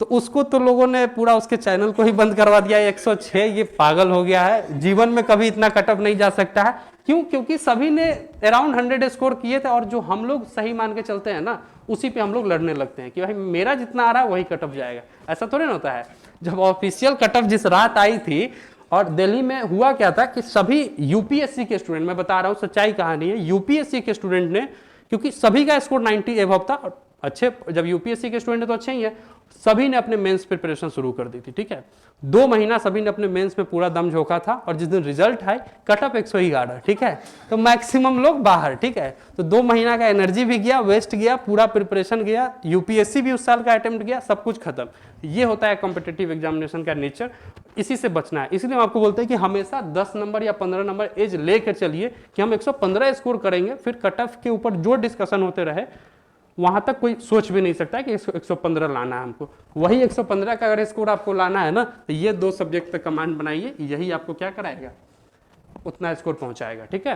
तो उसको तो लोगों ने पूरा उसके चैनल को ही बंद करवा दिया, 106 ये पागल हो गया है, जीवन में कभी इतना कट ऑफ नहीं जा सकता है। क्यों? क्योंकि सभी ने अराउंड 100 स्कोर किए थे, और जो हम लोग सही मान के चलते हैं ना उसी पे हम लोग लड़ने लगते हैं कि भाई मेरा जितना आ रहा है वही कट ऑफ जाएगा। ऐसा थोड़ी ना होता है। जब ऑफिशियल कट ऑफ जिस रात आई थी, और दिल्ली में हुआ क्या था कि सभी यूपीएससी के स्टूडेंट, मैं बता रहा हूँ सच्चाई कहानी है, यूपीएससी के स्टूडेंट ने, क्योंकि सभी का स्कोर 90 एबव था, अच्छे, जब यूपीएससी के स्टूडेंट है तो अच्छे ही है, सभी ने अपने मेंस प्रिपरेशन शुरू कर दी थी, ठीक है। 2 महीना सभी ने अपने मेंस में पूरा दम झोंका था, और जिस दिन रिजल्ट आए कट ऑफ 111, ठीक है, तो मैक्सिमम लोग बाहर, ठीक है। तो 2 महीना का एनर्जी भी गया, वेस्ट गया, पूरा प्रिपरेशन गया, यूपीएससी भी उस साल का अटेम्प्ट गया, सब कुछ खत्म। ये होता है कॉम्पिटिटिव एग्जामिनेशन का नेचर, इसी से बचना है। इसलिए हम आपको बोलते हैं कि हमेशा 10 नंबर या 15 नंबर एज लेकर चलिए कि हम 115 स्कोर करेंगे, फिर कट ऑफ के ऊपर जो डिस्कशन होते रहे वहां तक कोई सोच भी नहीं सकता है कि 115 लाना है हमको। वही 115 का अगर स्कोर आपको लाना है ना, तो ये 2 सब्जेक्ट पे कमांड बनाइए, यही आपको क्या कराएगा, उतना स्कोर पहुंचाएगा, ठीक है।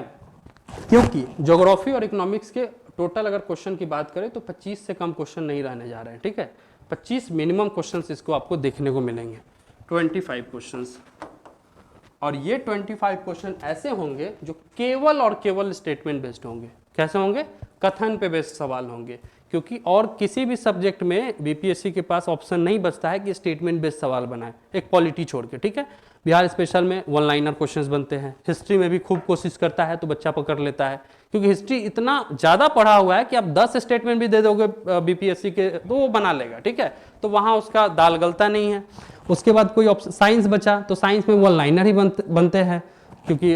क्योंकि ज्योग्राफी और इकोनॉमिक्स के टोटल अगर क्वेश्चन की बात करें तो 25 से कम क्वेश्चन नहीं रहने जा रहे हैं, ठीक है। 25 मिनिमम क्वेश्चन इसको आपको देखने को मिलेंगे, 25 क्वेश्चन। और ये 25 क्वेश्चन ऐसे होंगे जो केवल और केवल स्टेटमेंट बेस्ड होंगे। कैसे होंगे? कथन पे बेस्ड सवाल होंगे, क्योंकि और किसी भी सब्जेक्ट में बीपीएससी के पास ऑप्शन नहीं बचता है कि स्टेटमेंट बेस्ड सवाल बनाए, एक पॉलिटी छोड़ के, ठीक है। बिहार स्पेशल में वन लाइनर क्वेश्चंस बनते हैं, हिस्ट्री में भी खूब कोशिश करता है तो बच्चा पकड़ लेता है, क्योंकि हिस्ट्री इतना ज़्यादा पढ़ा हुआ है कि आप 10 स्टेटमेंट भी दे दोगे बीपीएससी के तो वो बना लेगा, ठीक है। तो वहाँ उसका दाल गलता नहीं है। उसके बाद कोई ऑप्शन साइंस बचा, तो साइंस में वन लाइनर ही बनते हैं, क्योंकि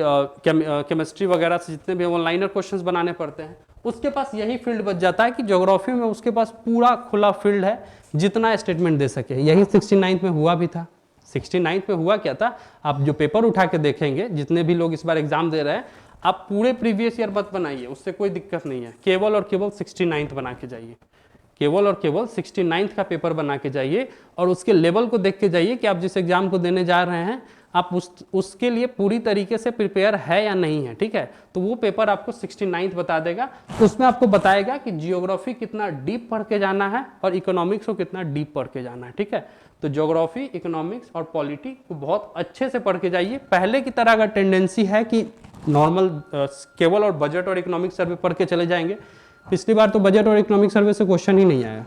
केमिस्ट्री वगैरह से जितने भी वन लाइनर क्वेश्चंस बनाने पड़ते हैं। उसके पास यही फील्ड बच जाता है कि ज्योग्राफी में उसके पास पूरा खुला फील्ड है, जितना स्टेटमेंट दे सके। यही 69 में हुआ भी था। 69 में हुआ क्या था, आप जो पेपर उठा के देखेंगे, जितने भी लोग इस बार एग्जाम दे रहे हैं, आप पूरे प्रीवियस ईयर मत बनाइए, उससे कोई दिक्कत नहीं है। केवल और केवल 69 बना के जाइए, केवल और केवल 69 का पेपर बना के जाइए, और उसके लेवल को देख के जाइए कि आप जिस एग्जाम को देने जा रहे हैं आप उसके लिए पूरी तरीके से प्रिपेयर है या नहीं है, ठीक है। तो वो पेपर आपको 69 बता देगा। उसमें आपको बताएगा कि जियोग्राफी कितना डीप पढ़ के जाना है और इकोनॉमिक्स को कितना डीप पढ़ के जाना है, ठीक है। तो ज्योग्राफी, इकोनॉमिक्स और पॉलिटी को बहुत अच्छे से पढ़ के जाइए। पहले की तरह अगर टेंडेंसी है कि नॉर्मल केवल और बजट और इकोनॉमिक सर्वे पढ़ के चले जाएंगे, पिछली बार तो बजट और इकोनॉमिक सर्वे से क्वेश्चन ही नहीं आया,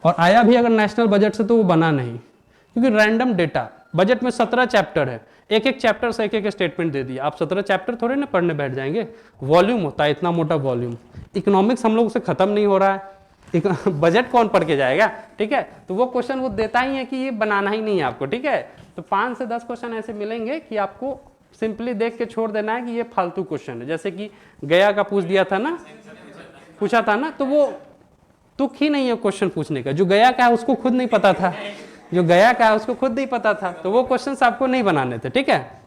और आया भी अगर नेशनल बजट से तो वो बना नहीं, क्योंकि रैंडम डेटा। बजट में 17 चैप्टर है, एक एक चैप्टर से एक एक स्टेटमेंट दे दिया। आप 17 चैप्टर थोड़े ना पढ़ने बैठ जाएंगे, वॉल्यूम होता है इतना मोटा वॉल्यूम। इकोनॉमिक्स हम लोग से खत्म नहीं हो रहा है, बजट कौन पढ़ के जाएगा, ठीक है। तो वो क्वेश्चन वो देता ही है कि ये बनाना ही नहीं है आपको, ठीक है। तो 5 से 10 क्वेश्चन ऐसे मिलेंगे कि आपको सिंपली देख के छोड़ देना है कि ये फालतू क्वेश्चन है। जैसे कि गया का पूछा था ना, तो वो तुक ही नहीं है क्वेश्चन पूछने का। जो गया का है उसको खुद नहीं पता था, जो गया का है उसको खुद नहीं पता था, तो वो क्वेश्चंस आपको नहीं बनाने थे, ठीक है।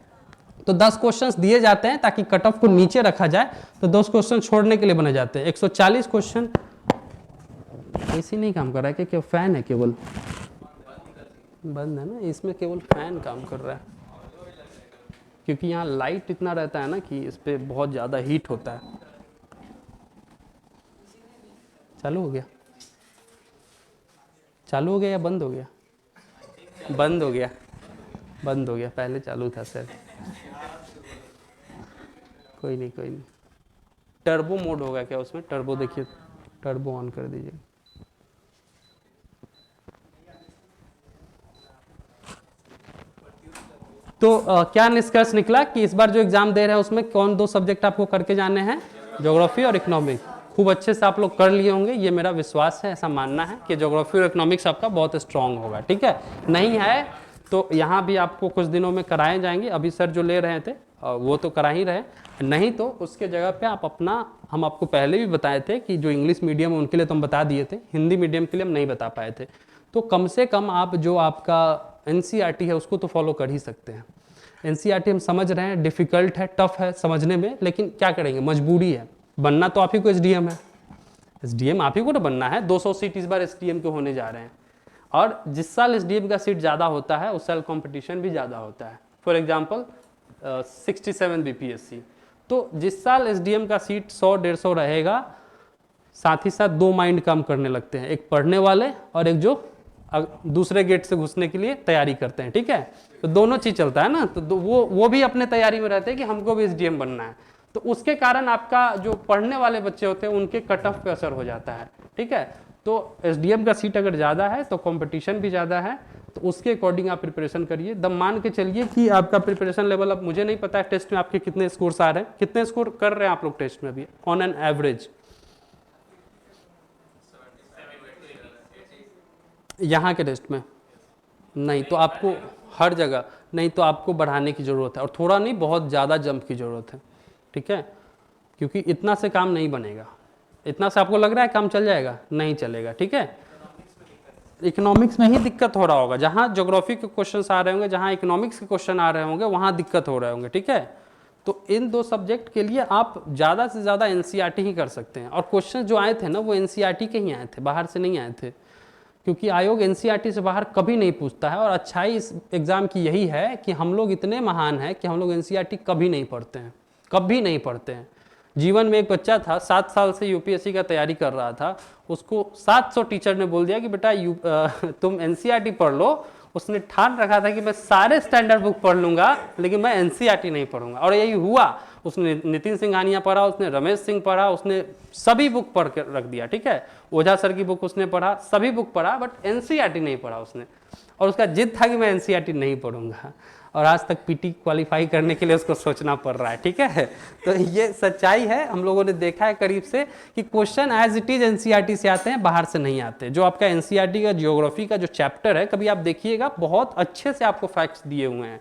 तो 10 क्वेश्चंस दिए जाते हैं ताकि कट ऑफ को नीचे रखा जाए, तो 10 क्वेश्चन छोड़ने के लिए बने जाते हैं। 140 क्वेश्चन ऐसे नहीं काम कर रहा है, क्या फैन है केवल बंद है ना, इसमें केवल फैन काम कर रहा है, क्योंकि यहाँ लाइट इतना रहता है ना कि इस पर बहुत ज़्यादा हीट होता है। चालू हो गया, चालू हो गया या बंद हो गया? बंद हो गया, बंद हो गया, पहले चालू था सर। कोई नहीं, कोई नहीं। टर्बो मोड होगा क्या उसमें? टर्बो देखिए, टर्बो ऑन कर दीजिए। तो क्या निष्कर्ष निकला कि इस बार जो एग्जाम दे रहे हैं उसमें कौन 2 सब्जेक्ट आपको करके जाने हैं? ज्योग्राफी और इकोनॉमिक्स। खूब अच्छे से आप लोग कर लिए होंगे, ये मेरा विश्वास है, ऐसा मानना है कि ज्योग्राफी और इकोनॉमिक्स आपका बहुत स्ट्रांग होगा, ठीक है। नहीं है तो यहाँ भी आपको कुछ दिनों में कराए जाएंगे। अभी सर जो ले रहे थे वो तो करा ही रहे, नहीं तो उसके जगह पे आप अपना, हम आपको पहले भी बताए थे कि जो इंग्लिश मीडियम है उनके लिए तो हम बता दिए थे, हिंदी मीडियम के लिए हम नहीं बता पाए थे। तो कम से कम आप जो आपका NCERT है उसको तो फॉलो कर ही सकते हैं। NCERT हम समझ रहे हैं डिफिकल्ट है, टफ है समझने में, लेकिन क्या करेंगे, मजबूरी है। बनना तो आप ही को SDM है, SDM आप ही को तो बनना है। 200 सीट इस बार SDM के होने जा रहे हैं, और जिस साल SDM का सीट ज़्यादा होता है उस साल कंपटीशन भी ज़्यादा होता है। फॉर एग्जांपल 67 BPSC, तो जिस साल SDM का सीट 100-150 रहेगा, साथ ही साथ 2 माइंड काम करने लगते हैं, एक पढ़ने वाले और एक जो दूसरे गेट से घुसने के लिए तैयारी करते हैं, ठीक है। तो दोनों चीज़ चलता है ना, तो वो भी अपने तैयारी में रहते हैं कि हमको भी SDM बनना है। तो उसके कारण आपका जो पढ़ने वाले बच्चे होते हैं उनके कट ऑफ पे असर हो जाता है, ठीक है। तो SDM का सीट अगर ज़्यादा है तो कंपटीशन भी ज़्यादा है, तो उसके अकॉर्डिंग आप प्रिपरेशन करिए। दम मान के चलिए कि आपका प्रिपरेशन लेवल, अब मुझे नहीं पता है टेस्ट में आपके कितने स्कोर्स आ रहे हैं, कितने स्कोर कर रहे हैं आप लोग टेस्ट में अभी ऑन एन एवरेज? यहाँ के टेस्ट में नहीं, तो आपको हर जगह नहीं, तो आपको बढ़ाने की ज़रूरत है, और थोड़ा नहीं बहुत ज़्यादा जंप की ज़रूरत है, ठीक है। क्योंकि इतना से काम नहीं बनेगा, इतना से आपको लग रहा है काम चल जाएगा, नहीं चलेगा, ठीक है। इकोनॉमिक्स में ही दिक्कत हो रहा होगा, जहाँ ज्योग्राफी के क्वेश्चन आ रहे होंगे, जहाँ इकोनॉमिक्स के क्वेश्चन आ रहे होंगे, वहाँ दिक्कत हो रहे होंगे, ठीक है। तो इन 2 सब्जेक्ट के लिए आप ज़्यादा से ज़्यादा NCERT ही कर सकते हैं, और क्वेश्चन जो आए थे ना वो NCERT के ही आए थे, बाहर से नहीं आए थे, क्योंकि आयोग NCERT से बाहर कभी नहीं पूछता है। और अच्छाई इस एग्ज़ाम की यही है कि हम लोग इतने महान हैं कि हम लोग NCERT कभी नहीं पढ़ते हैं, कभी नहीं पढ़ते हैं। जीवन में एक बच्चा था 7 साल से UPSC का तैयारी कर रहा था, उसको 700 टीचर ने बोल दिया कि बेटा तुम NCERT पढ़ लो, उसने ठान रखा था कि मैं सारे स्टैंडर्ड बुक पढ़ लूंगा लेकिन मैं एनसीईआरटी नहीं पढ़ूंगा, और यही हुआ। उसने नितिन सिंघानिया पढ़ा, उसने रमेश सिंह पढ़ा, उसने सभी बुक पढ़ के रख दिया, ठीक है। ओझा सर की बुक उसने पढ़ा, सभी बुक पढ़ा, बट एनसीईआरटी नहीं पढ़ा उसने, और उसका जिद था कि मैं एनसीईआरटी नहीं पढ़ूंगा, और आज तक पीटी क्वालिफाई करने के लिए उसको सोचना पड़ रहा है, ठीक है। तो ये सच्चाई है, हम लोगों ने देखा है करीब से कि question as it is NCERT से आते हैं, बाहर से नहीं आते। जो आपका एनसीईआरटी का ज्योग्राफी का जो चैप्टर है, कभी आप देखिएगा, बहुत अच्छे से आपको फैक्ट्स दिए हुए हैं।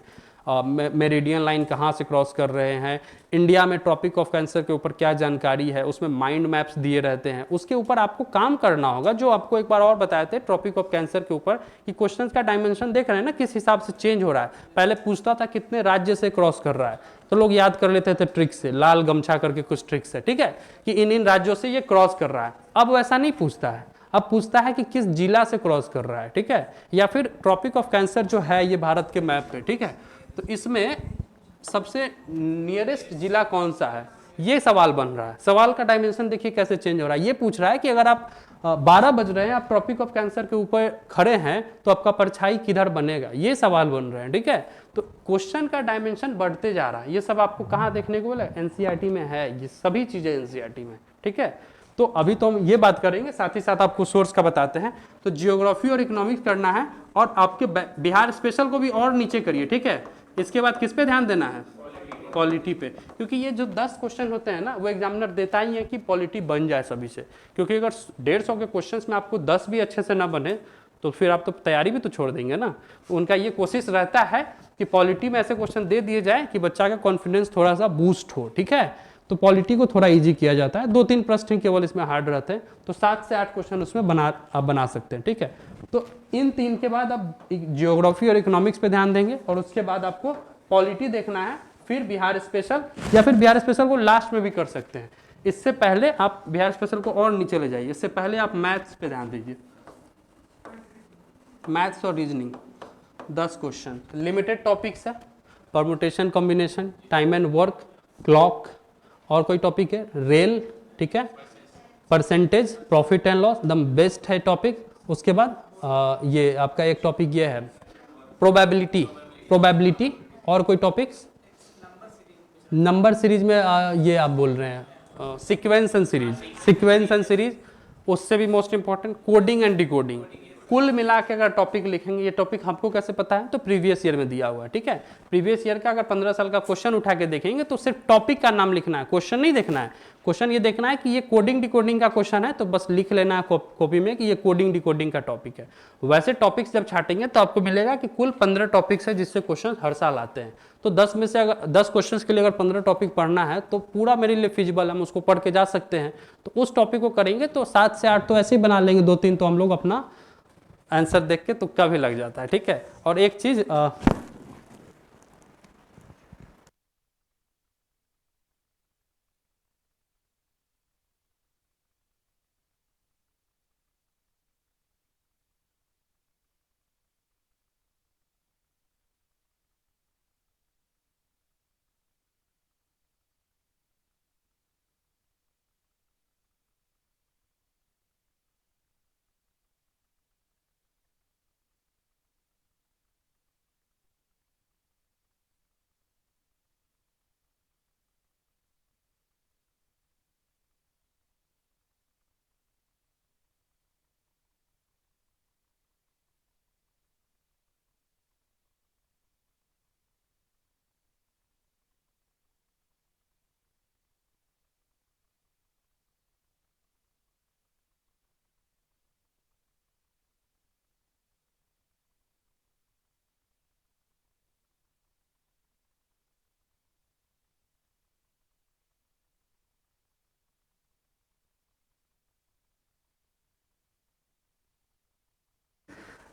मेरिडियन लाइन कहाँ से क्रॉस कर रहे हैं, इंडिया में ट्रॉपिक ऑफ कैंसर के ऊपर क्या जानकारी है, उसमें माइंड मैप्स दिए रहते हैं, उसके ऊपर आपको काम करना होगा। जो आपको एक बार और बताए थे ट्रॉपिक ऑफ कैंसर के ऊपर कि क्वेश्चन का डायमेंशन देख रहे हैं ना किस हिसाब से चेंज हो रहा है। पहले पूछता था कितने राज्य से क्रॉस कर रहा है, तो लोग याद कर लेते थे ट्रिक से, लाल गमछा करके कुछ ट्रिक्स है, ठीक है, कि इन इन राज्यों से ये क्रॉस कर रहा है। अब वैसा नहीं पूछता है, अब पूछता है कि किस जिला से क्रॉस कर रहा है, ठीक है। या फिर ट्रॉपिक ऑफ कैंसर जो है ये भारत के मैप पे, ठीक है, तो इसमें सबसे नियरेस्ट जिला कौन सा है, ये सवाल बन रहा है। सवाल का डायमेंशन देखिए कैसे चेंज हो रहा है। ये पूछ रहा है कि अगर आप 12 बज रहे हैं, आप ट्रॉपिक ऑफ कैंसर के ऊपर खड़े हैं, तो आपका परछाई किधर बनेगा, ये सवाल बन रहे हैं, ठीक है। तो क्वेश्चन का डायमेंशन बढ़ते जा रहा है। ये सब आपको कहाँ देखने को मिला, एनसीईआरटी में है, ये सभी चीजें एनसीईआरटी में, ठीक है। तो अभी तो हम ये बात करेंगे, साथ ही साथ आपको सोर्स का बताते हैं। तो जियोग्राफी और इकोनॉमिक्स करना है, और आपके बिहार स्पेशल को भी और नीचे करिए, ठीक है। इसके बाद किस पे ध्यान देना है, पॉलिटी पे, क्योंकि ये जो 10 क्वेश्चन होते हैं ना, वो एग्जामिनर देता ही है कि पॉलिटी बन जाए सभी से। क्योंकि अगर 150 के क्वेश्चंस में आपको 10 भी अच्छे से ना बने, तो फिर आप तो तैयारी भी तो छोड़ देंगे ना। तो उनका ये कोशिश रहता है कि पॉलिटी में ऐसे क्वेश्चन दे दिए जाए कि बच्चा का कॉन्फिडेंस थोड़ा सा बूस्ट हो, ठीक है। तो पॉलिटी को थोड़ा इजी किया जाता है, 2-3 प्रश्न केवल इसमें हार्ड रहते हैं, तो 7 से 8 क्वेश्चन उसमें आप बना सकते हैं, ठीक है। तो इन 3 के बाद आप जियोग्राफी और इकोनॉमिक्स पे ध्यान देंगे, और उसके बाद आपको पॉलिटी देखना है, फिर बिहार स्पेशल, या फिर बिहार स्पेशल को लास्ट में भी कर सकते हैं। इससे पहले आप बिहार स्पेशल को और नीचे ले जाइए, इससे पहले आप मैथ्स पे ध्यान दीजिए। मैथ्स और रीजनिंग 10 क्वेश्चन, लिमिटेड टॉपिक्स है, permutation combination, time and work, clock, और कोई टॉपिक है रेल, ठीक है, percentage, profit and loss, the best है टॉपिक। उसके बाद ये आपका एक टॉपिक ये है प्रोबेबिलिटी, और कोई टॉपिक्स नंबर सीरीज में ये आप बोल रहे हैं सीक्वेंस एंड सीरीज, उससे भी most important coding and decoding. कुल मिला के अगर टॉपिक लिखेंगे, ये टॉपिक हमको कैसे पता है, तो प्रीवियस ईयर में दिया हुआ है, ठीक है। प्रीवियस ईयर का अगर 15 साल का क्वेश्चन उठा के देखेंगे, तो सिर्फ टॉपिक का नाम लिखना है, क्वेश्चन नहीं देखना है। क्वेश्चन ये देखना है कि ये कोडिंग डिकोडिंग का क्वेश्चन है, तो बस लिख लेना है कॉपी में कि ये कोडिंग डिकोडिंग का टॉपिक है। वैसे टॉपिक्स जब छाटेंगे तो आपको मिलेगा कि कुल 15 टॉपिक्स है जिससे क्वेश्चन हर साल आते हैं। तो 10 में से अगर 10 क्वेश्चन के लिए अगर 15 टॉपिक पढ़ना है, तो पूरा मेरे लिए फिजिबल, हम उसको पढ़ के जा सकते हैं। तो उस टॉपिक को करेंगे तो 7 से 8 तो ऐसे ही बना लेंगे, 2-3 तो हम लोग अपना आंसर देख के तुक्का भी लग जाता है, ठीक है। और एक चीज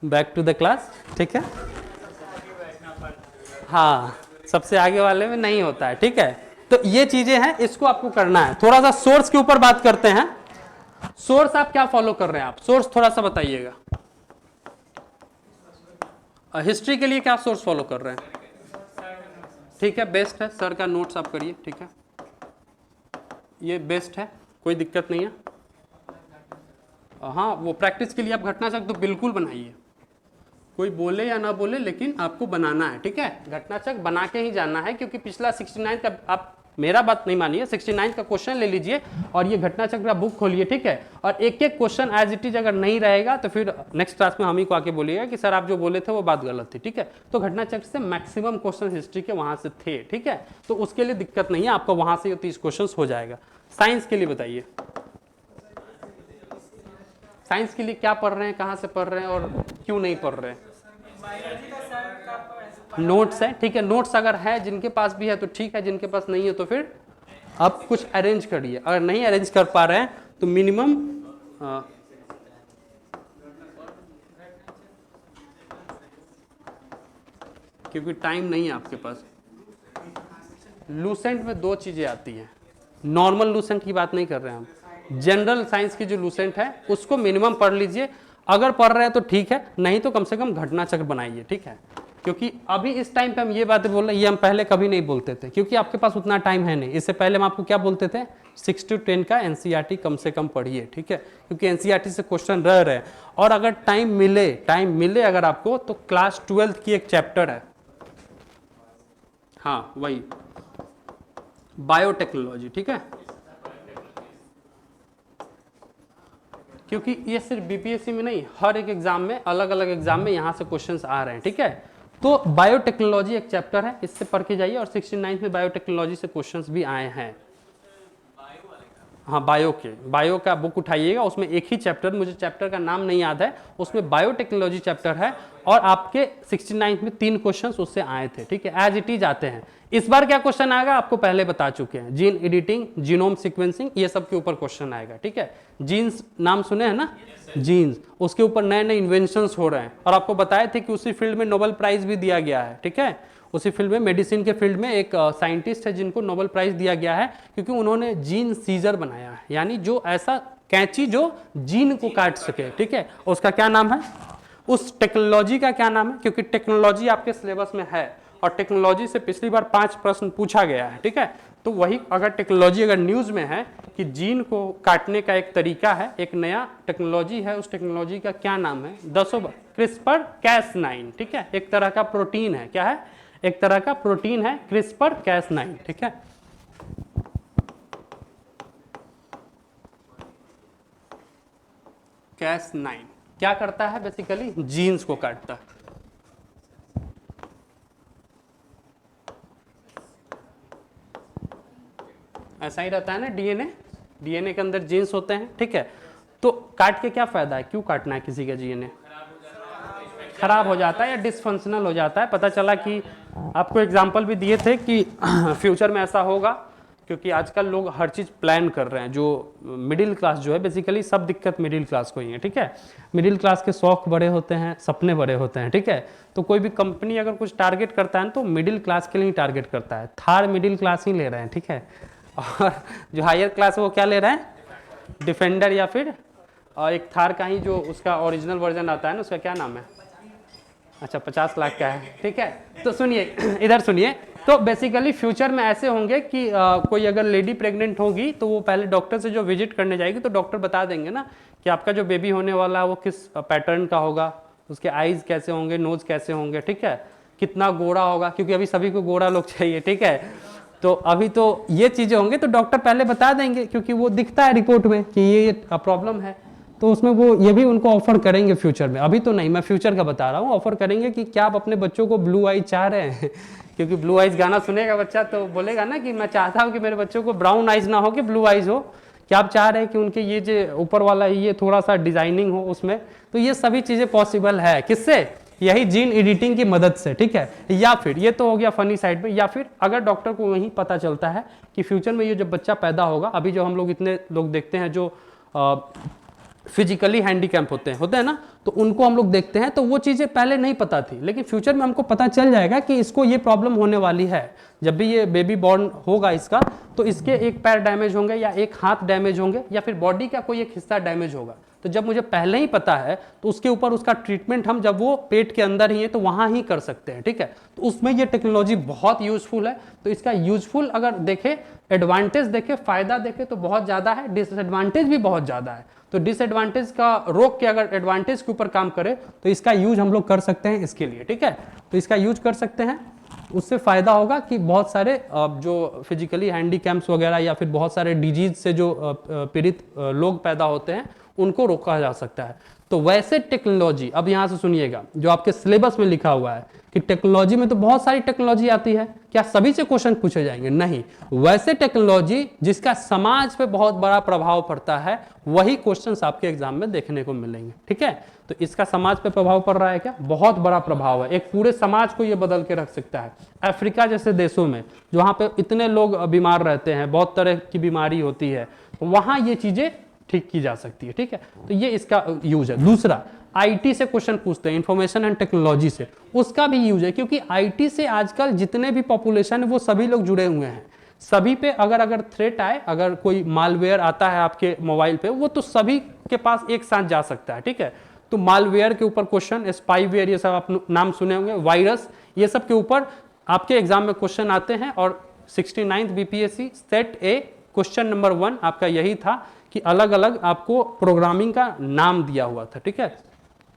बैक टू द क्लास, ठीक है। हाँ, सबसे आगे वाले में नहीं होता है, ठीक है। तो ये चीजें हैं, इसको आपको करना है। थोड़ा सा सोर्स के ऊपर बात करते हैं। सोर्स आप क्या फॉलो कर रहे हैं, आप सोर्स थोड़ा सा बताइएगा। हिस्ट्री के लिए क्या सोर्स फॉलो कर रहे हैं, ठीक है, बेस्ट है। सर का नोट्स आप करिए, ठीक है, ये बेस्ट है, कोई दिक्कत नहीं है। हाँ, वो प्रैक्टिस के लिए आप घटना चक्र तो बिल्कुल बनाइए, कोई बोले या ना बोले लेकिन आपको बनाना है, ठीक है, घटना चक्र बना के ही जाना है, क्योंकि पिछला 69 का, आप मेरा बात नहीं मानिए, 69 का क्वेश्चन ले लीजिए और ये घटना चक्र का बुक खोलिए, ठीक है, और एक एक क्वेश्चन एज इट इज अगर नहीं रहेगा तो फिर नेक्स्ट क्लास में हम ही को आके बोलिएगा कि सर आप जो बोले थे वो बात गलत थी, ठीक है। तो घटना चक्र से मैक्सिमम क्वेश्चन हिस्ट्री के वहां से थे, ठीक है, तो उसके लिए दिक्कत नहीं है, आपको वहां से 30 क्वेश्चन हो जाएगा। साइंस के लिए बताइए, साइंस के लिए क्या पढ़ रहे हैं, कहाँ से पढ़ रहे हैं और क्यों नहीं पढ़ रहे हैं? नोट्स है, ठीक है, नोट्स अगर है जिनके पास भी है तो ठीक है, जिनके पास नहीं है तो फिर आप कुछ अरेंज करिए। अगर नहीं अरेंज कर पा रहे हैं तो मिनिमम क्योंकि टाइम नहीं है आपके पास। लूसेंट में 2 चीजें आती हैं, नॉर्मल लूसेंट की बात नहीं कर रहे हैं हम, जनरल साइंस की जो लूसेंट है उसको मिनिमम पढ़ लीजिए, अगर पढ़ रहे हैं तो ठीक है, नहीं तो कम से कम घटना चक्र बनाइए, ठीक है, क्योंकि अभी इस टाइम पे हम ये बातें बोल रहे हैं, ये हम पहले कभी नहीं बोलते थे, क्योंकि आपके पास उतना टाइम है नहीं। इससे पहले हम आपको क्या बोलते थे, 6 to 10 का एनसीईआरटी कम से कम पढ़िए, ठीक है, क्योंकि एनसीईआरटी से क्वेश्चन रह रहे हैं। और अगर टाइम मिले अगर आपको, तो क्लास 12 की एक चैप्टर है, हाँ वही बायोटेक्नोलॉजी, ठीक है, क्योंकि ये सिर्फ बीपीएससी में नहीं, हर एक एग्जाम में, अलग अलग एग्जाम में यहाँ से क्वेश्चंस आ रहे हैं, ठीक है। तो बायोटेक्नोलॉजी एक चैप्टर है, इससे पढ़ के जाइए, और 69 में बायोटेक्नोलॉजी से क्वेश्चंस भी आए हैं। हाँ बायो का बुक उठाइएगा, उसमें एक ही चैप्टर, मुझे चैप्टर का नाम नहीं याद है, उसमें बायोटेक्नोलॉजी चैप्टर है, और आपके 69 में 3 क्वेश्चंस उससे आए थे, ठीक है, एज इट इज आते हैं। इस बार क्या क्वेश्चन आएगा आपको पहले बता चुके हैं, जीन एडिटिंग, जीनोम सीक्वेंसिंग, ये सब के ऊपर क्वेश्चन आएगा, ठीक है। जीन्स नाम सुने हैं ना, जीन्स, उसके ऊपर नए नए इन्वेंशंस हो रहे हैं, और आपको बताए थे कि उसी फील्ड में नोबेल प्राइज भी दिया गया है, ठीक है, उसी फील्ड में, मेडिसिन के फील्ड में एक साइंटिस्ट है जिनको नोबेल प्राइज दिया गया है, क्योंकि उन्होंने जीन सीजर बनाया है, यानी जो ऐसा कैंची जो जीन को काट सके, ठीक है, उसका क्या नाम है, उस टेक्नोलॉजी का क्या नाम है, क्योंकि टेक्नोलॉजी आपके सिलेबस में है, और टेक्नोलॉजी से पिछली बार 5 प्रश्न पूछा गया है, ठीक है, तो वही अगर टेक्नोलॉजी अगर न्यूज में है कि जीन को काटने का एक तरीका है, एक नया टेक्नोलॉजी है, उस टेक्नोलॉजी का क्या नाम है, 10 क्रिस्पर कैस9, ठीक है, एक तरह का प्रोटीन है, क्या है, एक तरह का प्रोटीन है, क्रिस्पर कैस9, ठीक है। कैस9 क्या करता है, बेसिकली जीन्स को काटता है। ऐसा ही रहता है ना, डीएनए के अंदर जीन्स होते हैं, ठीक है, तो काट के क्या फायदा है, क्यों काटना है किसी का डीएनए, खराब हो जाता है या डिसफंक्शनल हो जाता है। पता चला कि आपको एग्जांपल भी दिए थे कि फ्यूचर में ऐसा होगा, क्योंकि आजकल लोग हर चीज़ प्लान कर रहे हैं, जो मिडिल क्लास जो है, बेसिकली सब दिक्कत मिडिल क्लास को ही है, ठीक है, मिडिल क्लास के शौक बड़े होते हैं, सपने बड़े होते हैं, ठीक है, तो कोई भी कंपनी अगर कुछ टारगेट करता है तो मिडिल क्लास के लिए ही टारगेट करता है, थार मिडिल क्लास ही ले रहे हैं, ठीक है, और जो हायर क्लास है वो क्या ले रहे हैं, डिफेंडर, या फिर एक थार का ही जो उसका ओरिजिनल वर्जन आता है ना, उसका क्या नाम है, अच्छा 50 लाख का है, ठीक है। तो सुनिए इधर सुनिए, तो बेसिकली फ्यूचर में ऐसे होंगे कि कोई अगर लेडी प्रेग्नेंट होगी तो वो पहले डॉक्टर से जो विजिट करने जाएगी तो डॉक्टर बता देंगे ना कि आपका जो बेबी होने वाला है वो किस पैटर्न का होगा, उसके आईज कैसे होंगे, नोज कैसे होंगे, ठीक है, कितना गोरा होगा, क्योंकि अभी सभी को गोरा लोग चाहिए, ठीक है, तो अभी तो ये चीज़ें होंगी तो डॉक्टर पहले बता देंगे, क्योंकि वो दिखता है रिपोर्ट में कि ये प्रॉब्लम है, तो उसमें वो ये भी उनको ऑफर करेंगे फ्यूचर में, अभी तो नहीं, मैं फ्यूचर का बता रहा हूँ, ऑफर करेंगे कि क्या आप अपने बच्चों को ब्लू आई चाह रहे हैं क्योंकि ब्लू आइज गाना सुनेगा बच्चा तो बोलेगा ना कि मैं चाहता हूँ कि मेरे बच्चों को ब्राउन आइज ना हो कि ब्लू आइज हो, क्या आप चाह रहे हैं कि उनके ये जो ऊपर वाला ये थोड़ा सा डिजाइनिंग हो उसमें, तो ये सभी चीज़ें पॉसिबल है, किससे, यही जीन एडिटिंग की मदद से, ठीक है। या फिर ये तो हो गया फनी साइड में, या फिर अगर डॉक्टर को वहीं पता चलता है कि फ्यूचर में ये जब बच्चा पैदा होगा, अभी जो हम लोग इतने लोग देखते हैं जो फिजिकली हैंडीकैप होते हैं ना, तो उनको हम लोग देखते हैं, तो वो चीज़ें पहले नहीं पता थी, लेकिन फ्यूचर में हमको पता चल जाएगा कि इसको ये प्रॉब्लम होने वाली है, जब भी ये बेबी बॉर्न होगा इसका, तो इसके एक पैर डैमेज होंगे या एक हाथ डैमेज होंगे या फिर बॉडी का कोई एक हिस्सा डैमेज होगा। तो जब मुझे पहले ही पता है तो उसके ऊपर उसका ट्रीटमेंट हम जब वो पेट के अंदर ही है तो वहां ही कर सकते हैं, ठीक है। तो उसमें ये टेक्नोलॉजी बहुत यूजफुल है। तो इसका यूजफुल अगर देखें, एडवांटेज देखें, फायदा देखें तो बहुत ज्यादा है, डिसएडवांटेज भी बहुत ज्यादा है। तो डिसएडवांटेज का रोक के अगर एडवांटेज के ऊपर काम करें तो इसका यूज हम लोग कर सकते हैं इसके लिए, ठीक है। तो इसका यूज कर सकते हैं, उससे फायदा होगा कि बहुत सारे जो फिजिकली हैंडीकैम्स वगैरह या फिर बहुत सारे डिजीज से जो पीड़ित लोग पैदा होते हैं उनको रोका जा सकता है। तो वैसे टेक्नोलॉजी, अब यहां से सुनिएगा जो आपके सिलेबस में लिखा हुआ है कि टेक्नोलॉजी में तो बहुत सारी टेक्नोलॉजी आती है, क्या सभी से क्वेश्चन पूछे जाएंगे? नहीं, वैसे टेक्नोलॉजी जिसका समाज पे बहुत बड़ा प्रभाव पड़ता है वही क्वेश्चंस आपके एग्जाम में देखने को मिलेंगे, ठीक है। तो इसका समाज पे प्रभाव पड़ रहा है क्या? बहुत बड़ा प्रभाव है, एक पूरे समाज को ये बदल के रख सकता है। अफ्रीका जैसे देशों में जहां पे इतने लोग बीमार रहते हैं, बहुत तरह की बीमारी होती है, वहां ये चीजें ठीक की जा सकती है, ठीक है। तो ये इसका यूज है। दूसरा, आईटी से क्वेश्चन पूछते हैं, इंफॉर्मेशन एंड टेक्नोलॉजी से, उसका भी यूज है, क्योंकि आईटी से आजकल जितने भी पॉपुलेशन है वो सभी लोग जुड़े हुए हैं। सभी पे अगर थ्रेट आए, अगर कोई मालवेयर आता है आपके मोबाइल पे, वो तो सभी के पास एक साथ जा सकता है, ठीक है। तो मालवेयर के ऊपर क्वेश्चन, स्पाईवेयर, ये सब आप नाम सुने होंगे, वायरस, ये सब के ऊपर आपके एग्जाम में क्वेश्चन आते हैं। और 69th बीपीएससी सेट ए क्वेश्चन नंबर 1 आपका यही था कि अलग अलग आपको प्रोग्रामिंग का नाम दिया हुआ था, ठीक है,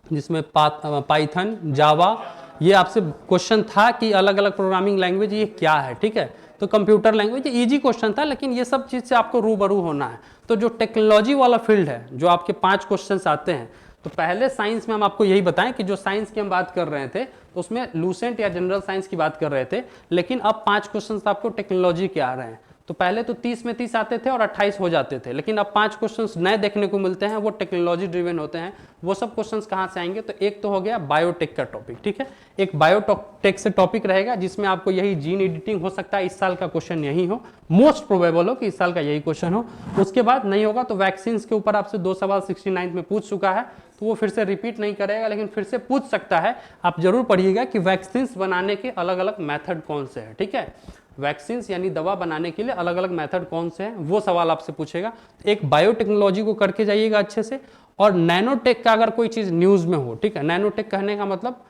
जिसमें पाइथन, जावा, ये आपसे क्वेश्चन था कि अलग अलग प्रोग्रामिंग लैंग्वेज ये क्या है, ठीक है। तो कंप्यूटर लैंग्वेज इजी क्वेश्चन था, लेकिन ये सब चीज से आपको रूबरू होना है। तो जो टेक्नोलॉजी वाला फील्ड है, जो आपके 5 क्वेश्चन आते हैं, तो पहले साइंस में हम आपको यही बताएं कि जो साइंस की हम बात कर रहे थे तो उसमें लूसेंट या जनरल साइंस की बात कर रहे थे, लेकिन अब 5 क्वेश्चन आपको टेक्नोलॉजी के आ रहे हैं। तो पहले तो 30 में 30 आते थे और 28 हो जाते थे, लेकिन अब 5 क्वेश्चंस नए देखने को मिलते हैं, वो टेक्नोलॉजी ड्रिवन होते हैं। वो सब क्वेश्चंस कहाँ से आएंगे? तो एक तो हो गया बायोटेक का टॉपिक, ठीक है, एक बायोटेक से टॉपिक रहेगा जिसमें आपको यही जीन एडिटिंग हो सकता है, इस साल का क्वेश्चन यही हो, मोस्ट प्रोबेबल हो कि इस साल का यही क्वेश्चन हो। उसके बाद नहीं होगा तो वैक्सीन के ऊपर आपसे 2 सवाल 69 में पूछ चुका है, तो वो फिर से रिपीट नहीं करेगा, लेकिन फिर से पूछ सकता है। आप जरूर पढ़िएगा कि वैक्सीन बनाने के अलग अलग मेथड कौन से हैं, ठीक है। वैक्सीन यानी दवा बनाने के लिए अलग अलग मेथड कौन से हैं, वो सवाल आपसे पूछेगा। एक बायोटेक्नोलॉजी को करके जाइएगा अच्छे से। और नैनोटेक का अगर कोई चीज न्यूज में हो, ठीक है, नैनोटेक कहने का मतलब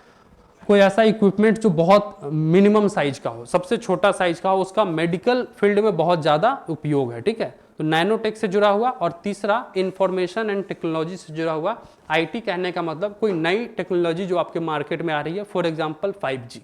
कोई ऐसा इक्विपमेंट जो बहुत मिनिमम साइज का हो, सबसे छोटा साइज का हो, उसका मेडिकल फील्ड में बहुत ज्यादा उपयोग है, ठीक है। तो नैनोटेक से जुड़ा हुआ। और तीसरा, इंफॉर्मेशन एंड टेक्नोलॉजी से जुड़ा हुआ। आईटी कहने का मतलब कोई नई टेक्नोलॉजी जो आपके मार्केट में आ रही है, फॉर एग्जाम्पल 5G।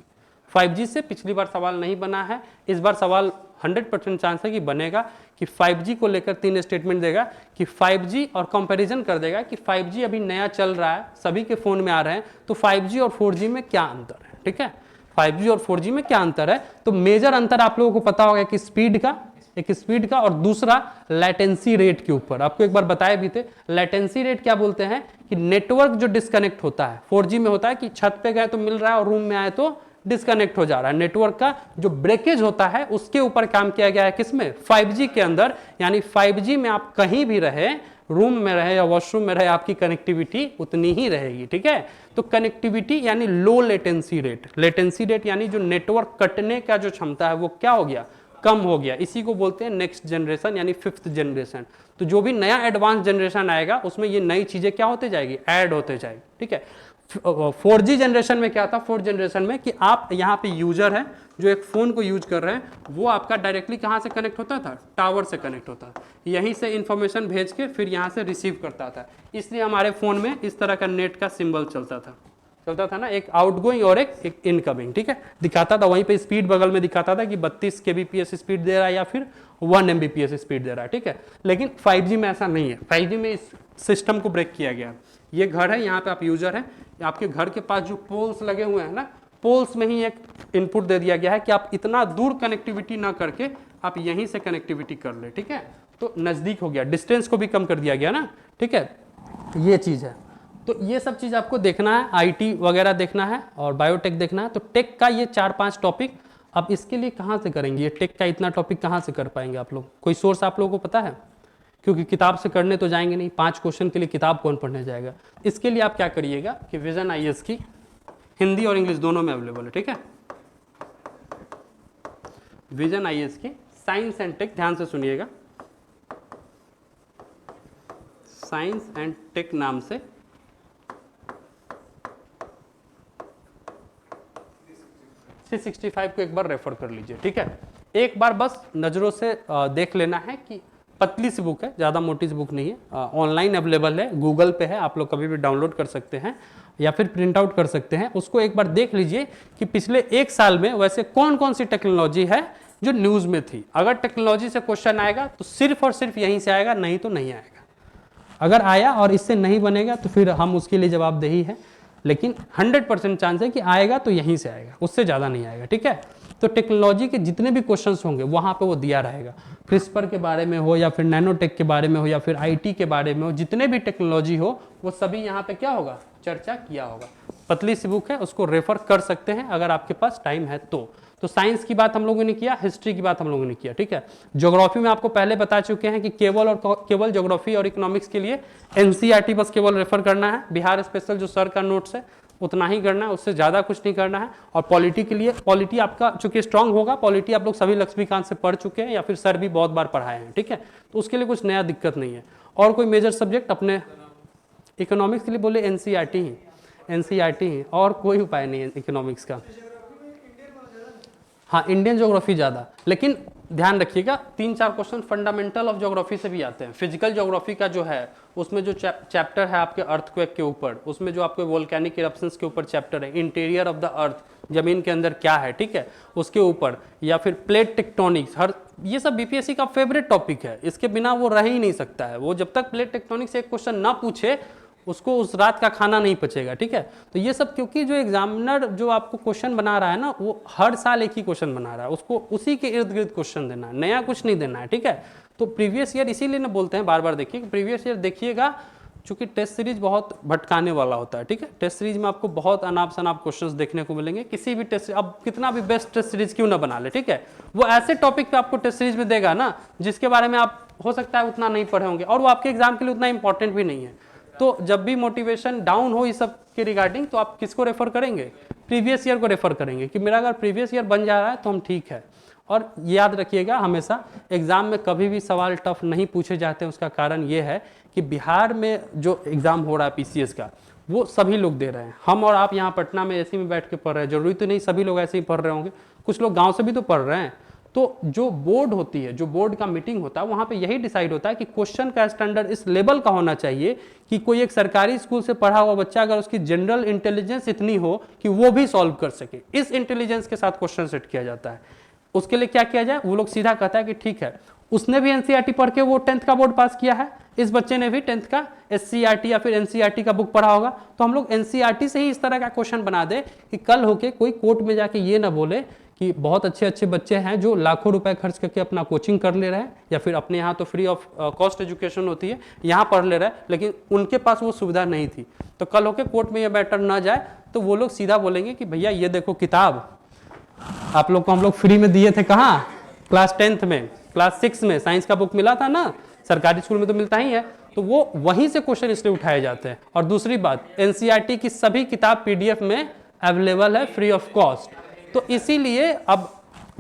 5G से पिछली बार सवाल नहीं बना है, इस बार सवाल 100% चांस है कि बनेगा, कि 5G को लेकर 3 स्टेटमेंट देगा कि 5G और कंपैरिजन कर देगा कि 5G अभी नया चल रहा है, सभी के फोन में आ रहे हैं, तो 5G और 4G में क्या अंतर है, ठीक है। 5G और 4G में क्या अंतर है? तो मेजर अंतर आप लोगों को पता होगा कि स्पीड का, एक स्पीड का, और दूसरा लेटेंसी रेट के ऊपर। आपको एक बार बताए भी थे, लेटेंसी रेट क्या बोलते हैं कि नेटवर्क जो डिस्कनेक्ट होता है, 4G में होता है कि छत पे गए तो मिल रहा है और रूम में आए तो डिस्कनेक्ट हो जा रहा है। नेटवर्क का जो ब्रेकेज होता है उसके ऊपर काम किया गया है, किसमें? 5G के अंदर। यानी 5G में आप कहीं भी रहे, रूम में रहे या वॉशरूम में रहे, आपकी कनेक्टिविटी उतनी ही रहेगी, ठीक है। तो कनेक्टिविटी यानी low latency rate, latency rate यानी जो नेटवर्क कटने का जो क्षमता है वो क्या हो गया? कम हो गया। इसी को बोलते हैं नेक्स्ट जनरेशन यानी 5th जनरेशन। तो जो भी नया एडवांस जनरेशन आएगा उसमें ये नई चीजें क्या होते जाएगी? ऐड होते जाएगी, ठीक है। 4G जनरेशन में क्या था? 4th जनरेशन में कि आप यहाँ पे यूजर है जो एक फोन को यूज कर रहे हैं, वो आपका डायरेक्टली कहाँ से कनेक्ट होता था? टावर से कनेक्ट होता था, यहीं से इंफॉर्मेशन भेज के फिर यहाँ से रिसीव करता था। इसलिए हमारे फोन में इस तरह का नेट का सिंबल चलता था ना, एक आउटगोइंग और एक इनकमिंग, ठीक है, दिखाता था। वहीं पे स्पीड बगल में दिखाता था कि 32 kbps स्पीड दे रहा है या फिर 1 Mbps स्पीड दे रहा है, ठीक है। लेकिन 5G में ऐसा नहीं है। 5G में इस सिस्टम को ब्रेक किया गया। ये घर है, यहाँ पे आप यूजर हैं, आपके घर के पास जो पोल्स लगे हुए हैं ना, पोल्स में ही एक इनपुट दे दिया गया है कि आप इतना दूर कनेक्टिविटी ना करके आप यहीं से कनेक्टिविटी कर ले, ठीक है। तो नजदीक हो गया, डिस्टेंस को भी कम कर दिया गया ना, ठीक है। ये चीज है। तो ये सब चीज आपको देखना है, आईटी वगैरह देखना है और बायोटेक देखना है। तो टेक का ये 4-5 टॉपिक। अब इसके लिए कहाँ से करेंगे? ये टेक का इतना टॉपिक कहाँ से कर पाएंगे आप लोग? कोई सोर्स आप लोगों को पता है? क्योंकि किताब से करने तो जाएंगे नहीं, 5 क्वेश्चन के लिए किताब कौन पढ़ने जाएगा। इसके लिए आप क्या करिएगा कि विजन आईएएस की हिंदी और इंग्लिश दोनों में अवेलेबल है, ठीक है। विजन आईएएस की साइंस एंड टेक, ध्यान से सुनिएगा, साइंस एंड टेक नाम से 365 को एक बार रेफर कर लीजिए, ठीक है। एक बार बस नज़रों से देख लेना है कि पतली सी बुक है, ज़्यादा मोटी सी बुक नहीं है, ऑनलाइन अवेलेबल है, गूगल पे है, आप लोग कभी भी डाउनलोड कर सकते हैं या फिर प्रिंट आउट कर सकते हैं। उसको एक बार देख लीजिए कि पिछले एक साल में वैसे कौन कौन सी टेक्नोलॉजी है जो न्यूज़ में थी। अगर टेक्नोलॉजी से क्वेश्चन आएगा तो सिर्फ और सिर्फ यहीं से आएगा, नहीं तो नहीं आएगा। अगर आया और इससे नहीं बनेगा तो फिर हम उसके लिए जवाबदेही है, लेकिन 100% चांस है कि आएगा तो यहीं से आएगा, उससे ज़्यादा नहीं आएगा, ठीक है। तो टेक्नोलॉजी के जितने भी क्वेश्चंस होंगे वहाँ पे वो दिया रहेगा, क्रिस्पर के बारे में हो या फिर नैनोटेक के बारे में हो या फिर आईटी के बारे में हो, जितने भी टेक्नोलॉजी हो वो सभी यहाँ पे क्या होगा, चर्चा किया होगा। पतली सी बुक है, उसको रेफर कर सकते हैं अगर आपके पास टाइम है तो साइंस की बात हम लोगों ने किया, हिस्ट्री की बात हम लोगों ने किया, ठीक है। ज्योग्राफी में आपको पहले बता चुके हैं कि केवल ज्योग्राफी और इकोनॉमिक्स के लिए एनसीईआरटी बस केवल रेफर करना है, बिहार स्पेशल जो सर का नोट्स है उतना ही करना है, उससे ज़्यादा कुछ नहीं करना है। और पॉलिटी के लिए, पॉलिटी आपका चूंकि स्ट्रांग होगा, पॉलिटी आप लोग सभी लक्ष्मीकांत से पढ़ चुके हैं या फिर सर भी बहुत बार पढ़ाए हैं, ठीक है, तो उसके लिए कुछ नया दिक्कत नहीं है। और कोई मेजर सब्जेक्ट अपने इकोनॉमिक्स के लिए बोले एनसीईआरटी ही, और कोई उपाय नहीं है इकोनॉमिक्स का। हाँ, इंडियन ज्योग्राफी ज़्यादा, लेकिन ध्यान रखिएगा 3-4 क्वेश्चन फंडामेंटल ऑफ ज्योग्राफी से भी आते हैं। फिजिकल ज्योग्राफी का जो है उसमें जो चैप्टर है आपके अर्थक्वेक के ऊपर, उसमें जो आपके वोल्केनिक इरप्शंस के ऊपर चैप्टर है, इंटीरियर ऑफ द अर्थ, जमीन के अंदर क्या है, ठीक है, उसके ऊपर, या फिर प्लेट टेक्टोनिक्स, हर ये सब बीपीएससी का फेवरेट टॉपिक है, इसके बिना वो रह ही नहीं सकता है। वो जब तक प्लेट टेक्टोनिक्स से एक क्वेश्चन ना पूछे उसको उस रात का खाना नहीं पचेगा, ठीक है। तो ये सब क्योंकि जो एग्जामिनर जो आपको क्वेश्चन बना रहा है ना, वो हर साल एक ही क्वेश्चन बना रहा है, उसको उसी के इर्द गिर्द क्वेश्चन देना है, नया कुछ नहीं देना है, ठीक है। तो प्रीवियस ईयर इसीलिए ना बोलते हैं बार बार देखिए, प्रीवियस ईयर देखिएगा, चूंकि टेस्ट सीरीज बहुत भटकाने वाला होता है, ठीक है। टेस्ट सीरीज में आपको बहुत अनाप शनाप क्वेश्चंस देखने को मिलेंगे, किसी भी टेस्ट, अब कितना भी बेस्ट टेस्ट सीरीज क्यों ना बना ले, ठीक है, वो ऐसे टॉपिक पे आपको टेस्ट सीरीज में देगा ना जिसके बारे में आप हो सकता है उतना नहीं पढ़े होंगे और वो आपके एग्जाम के लिए उतना इंपॉर्टेंट भी नहीं है। तो जब भी मोटिवेशन डाउन हो इस सब के रिगार्डिंग, तो आप किसको रेफर करेंगे, प्रीवियस ईयर को रेफर करेंगे कि मेरा अगर प्रीवियस ईयर बन जा रहा है तो हम ठीक है। और याद रखिएगा हमेशा, एग्जाम में कभी भी सवाल टफ नहीं पूछे जाते हैं, उसका कारण ये है कि बिहार में जो एग्जाम हो रहा है पीसीएस का, वो सभी लोग दे रहे हैं। हम और आप यहाँ पटना में एसी में बैठ के पढ़ रहे हैं, जरूरी तो नहीं सभी लोग ऐसे ही पढ़ रहे होंगे, कुछ लोग गाँव से भी तो पढ़ रहे हैं। तो जो बोर्ड होती है, जो बोर्ड का मीटिंग होता है, वहाँ पे यही डिसाइड होता है कि क्वेश्चन का स्टैंडर्ड इस लेवल का होना चाहिए कि कोई एक सरकारी स्कूल से पढ़ा हुआ बच्चा अगर उसकी जनरल इंटेलिजेंस इतनी हो कि वो भी सॉल्व कर सके, इस इंटेलिजेंस के साथ क्वेश्चन सेट किया जाता है। उसके लिए क्या किया जाए, वो लोग सीधा कहता है कि ठीक है, उसने भी एनसीईआरटी पढ़ के वो 10th का बोर्ड पास किया है, इस बच्चे ने भी 10th का एससीईआरटी या फिर एनसीईआरटी का बुक पढ़ा होगा, तो हम लोग एनसीईआरटी से ही इस तरह का क्वेश्चन बना दे कि कल होके कोई कोर्ट में जाके ये ना बोले कि बहुत अच्छे अच्छे बच्चे हैं जो लाखों रुपए खर्च करके अपना कोचिंग कर ले रहे हैं, या फिर अपने यहाँ तो फ्री ऑफ कॉस्ट एजुकेशन होती है, यहाँ पढ़ ले रहे हैं, लेकिन उनके पास वो सुविधा नहीं थी। तो कल होके कोर्ट में ये मैटर ना जाए, तो वो लोग सीधा बोलेंगे कि भैया ये देखो किताब आप लोग को हम लोग फ्री में दिए थे, कहाँ, क्लास 10th में, क्लास 6 में साइंस का बुक मिला था ना, सरकारी स्कूल में तो मिलता ही है, तो वो वहीं से क्वेश्चन इसलिए उठाए जाते हैं। और दूसरी बात, एनसीईआरटी की सभी किताब पीडीएफ में अवेलेबल है फ्री ऑफ कॉस्ट, तो इसीलिए अब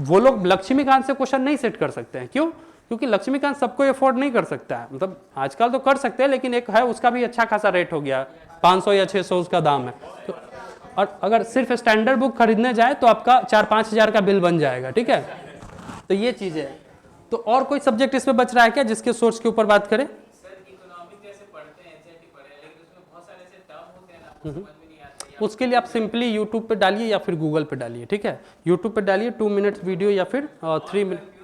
वो लोग लक्ष्मीकांत से क्वेश्चन नहीं सेट कर सकते हैं। क्यों? क्योंकि लक्ष्मीकांत सबको अफोर्ड नहीं कर सकता है, मतलब आजकल तो कर सकते हैं, लेकिन एक है उसका भी अच्छा खासा रेट हो गया, 500 या 600 उसका दाम है। तो और अगर सिर्फ स्टैंडर्ड बुक खरीदने जाए तो आपका 4-5 हज़ार का बिल बन जाएगा, ठीक है। तो ये चीज़ है। तो और कोई सब्जेक्ट इसमें बच रहा है क्या जिसके सोर्स के ऊपर बात करें? उसके लिए आप सिंपली यूट्यूब पे डालिए या फिर गूगल पे डालिए, ठीक है। यूट्यूब पे डालिए 2 मिनट्स वीडियो या फिर 3 मिनट।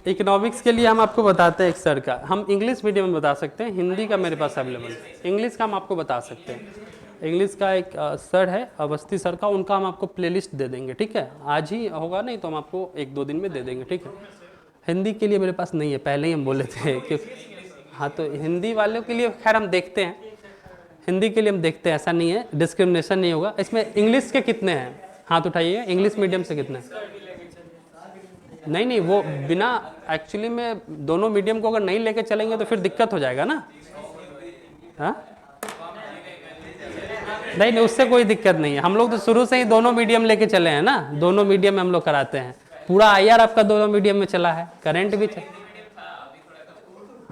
इकोनॉमिक्स के लिए हम आपको बताते हैं एक सर का, हम इंग्लिश मीडियम में बता सकते हैं, हिंदी का मेरे पास अवेलेबल है, इंग्लिश का हम आपको बता सकते हैं। इंग्लिश का एक सर है अवस्थी सर का, उनका हम आपको प्लेलिस्ट दे देंगे, ठीक है। आज ही होगा नहीं तो हम आपको 1-2 दिन में दे देंगे, ठीक है। हिंदी के लिए मेरे पास नहीं है, पहले ही हम बोले थे कि हाँ, तो हिंदी वालों के लिए खैर हम देखते हैं, हिंदी के लिए हम देखते हैं, ऐसा नहीं है, डिस्क्रिमिनेशन नहीं होगा इसमें। इंग्लिश के कितने हैं, हाथ उठाइएगा, इंग्लिश मीडियम से कितने हैं? नहीं, वो बिना एक्चुअली में दोनों मीडियम को अगर नहीं लेके चलेंगे तो फिर दिक्कत हो जाएगा ना। हाँ, नहीं नहीं, उससे कोई दिक्कत नहीं है। हम लोग तो शुरू से ही दोनों मीडियम लेके चले हैं ना, दोनों मीडियम में हम लोग कराते हैं। पूरा आईआर आपका दोनों मीडियम में चला है, करंट भी चला।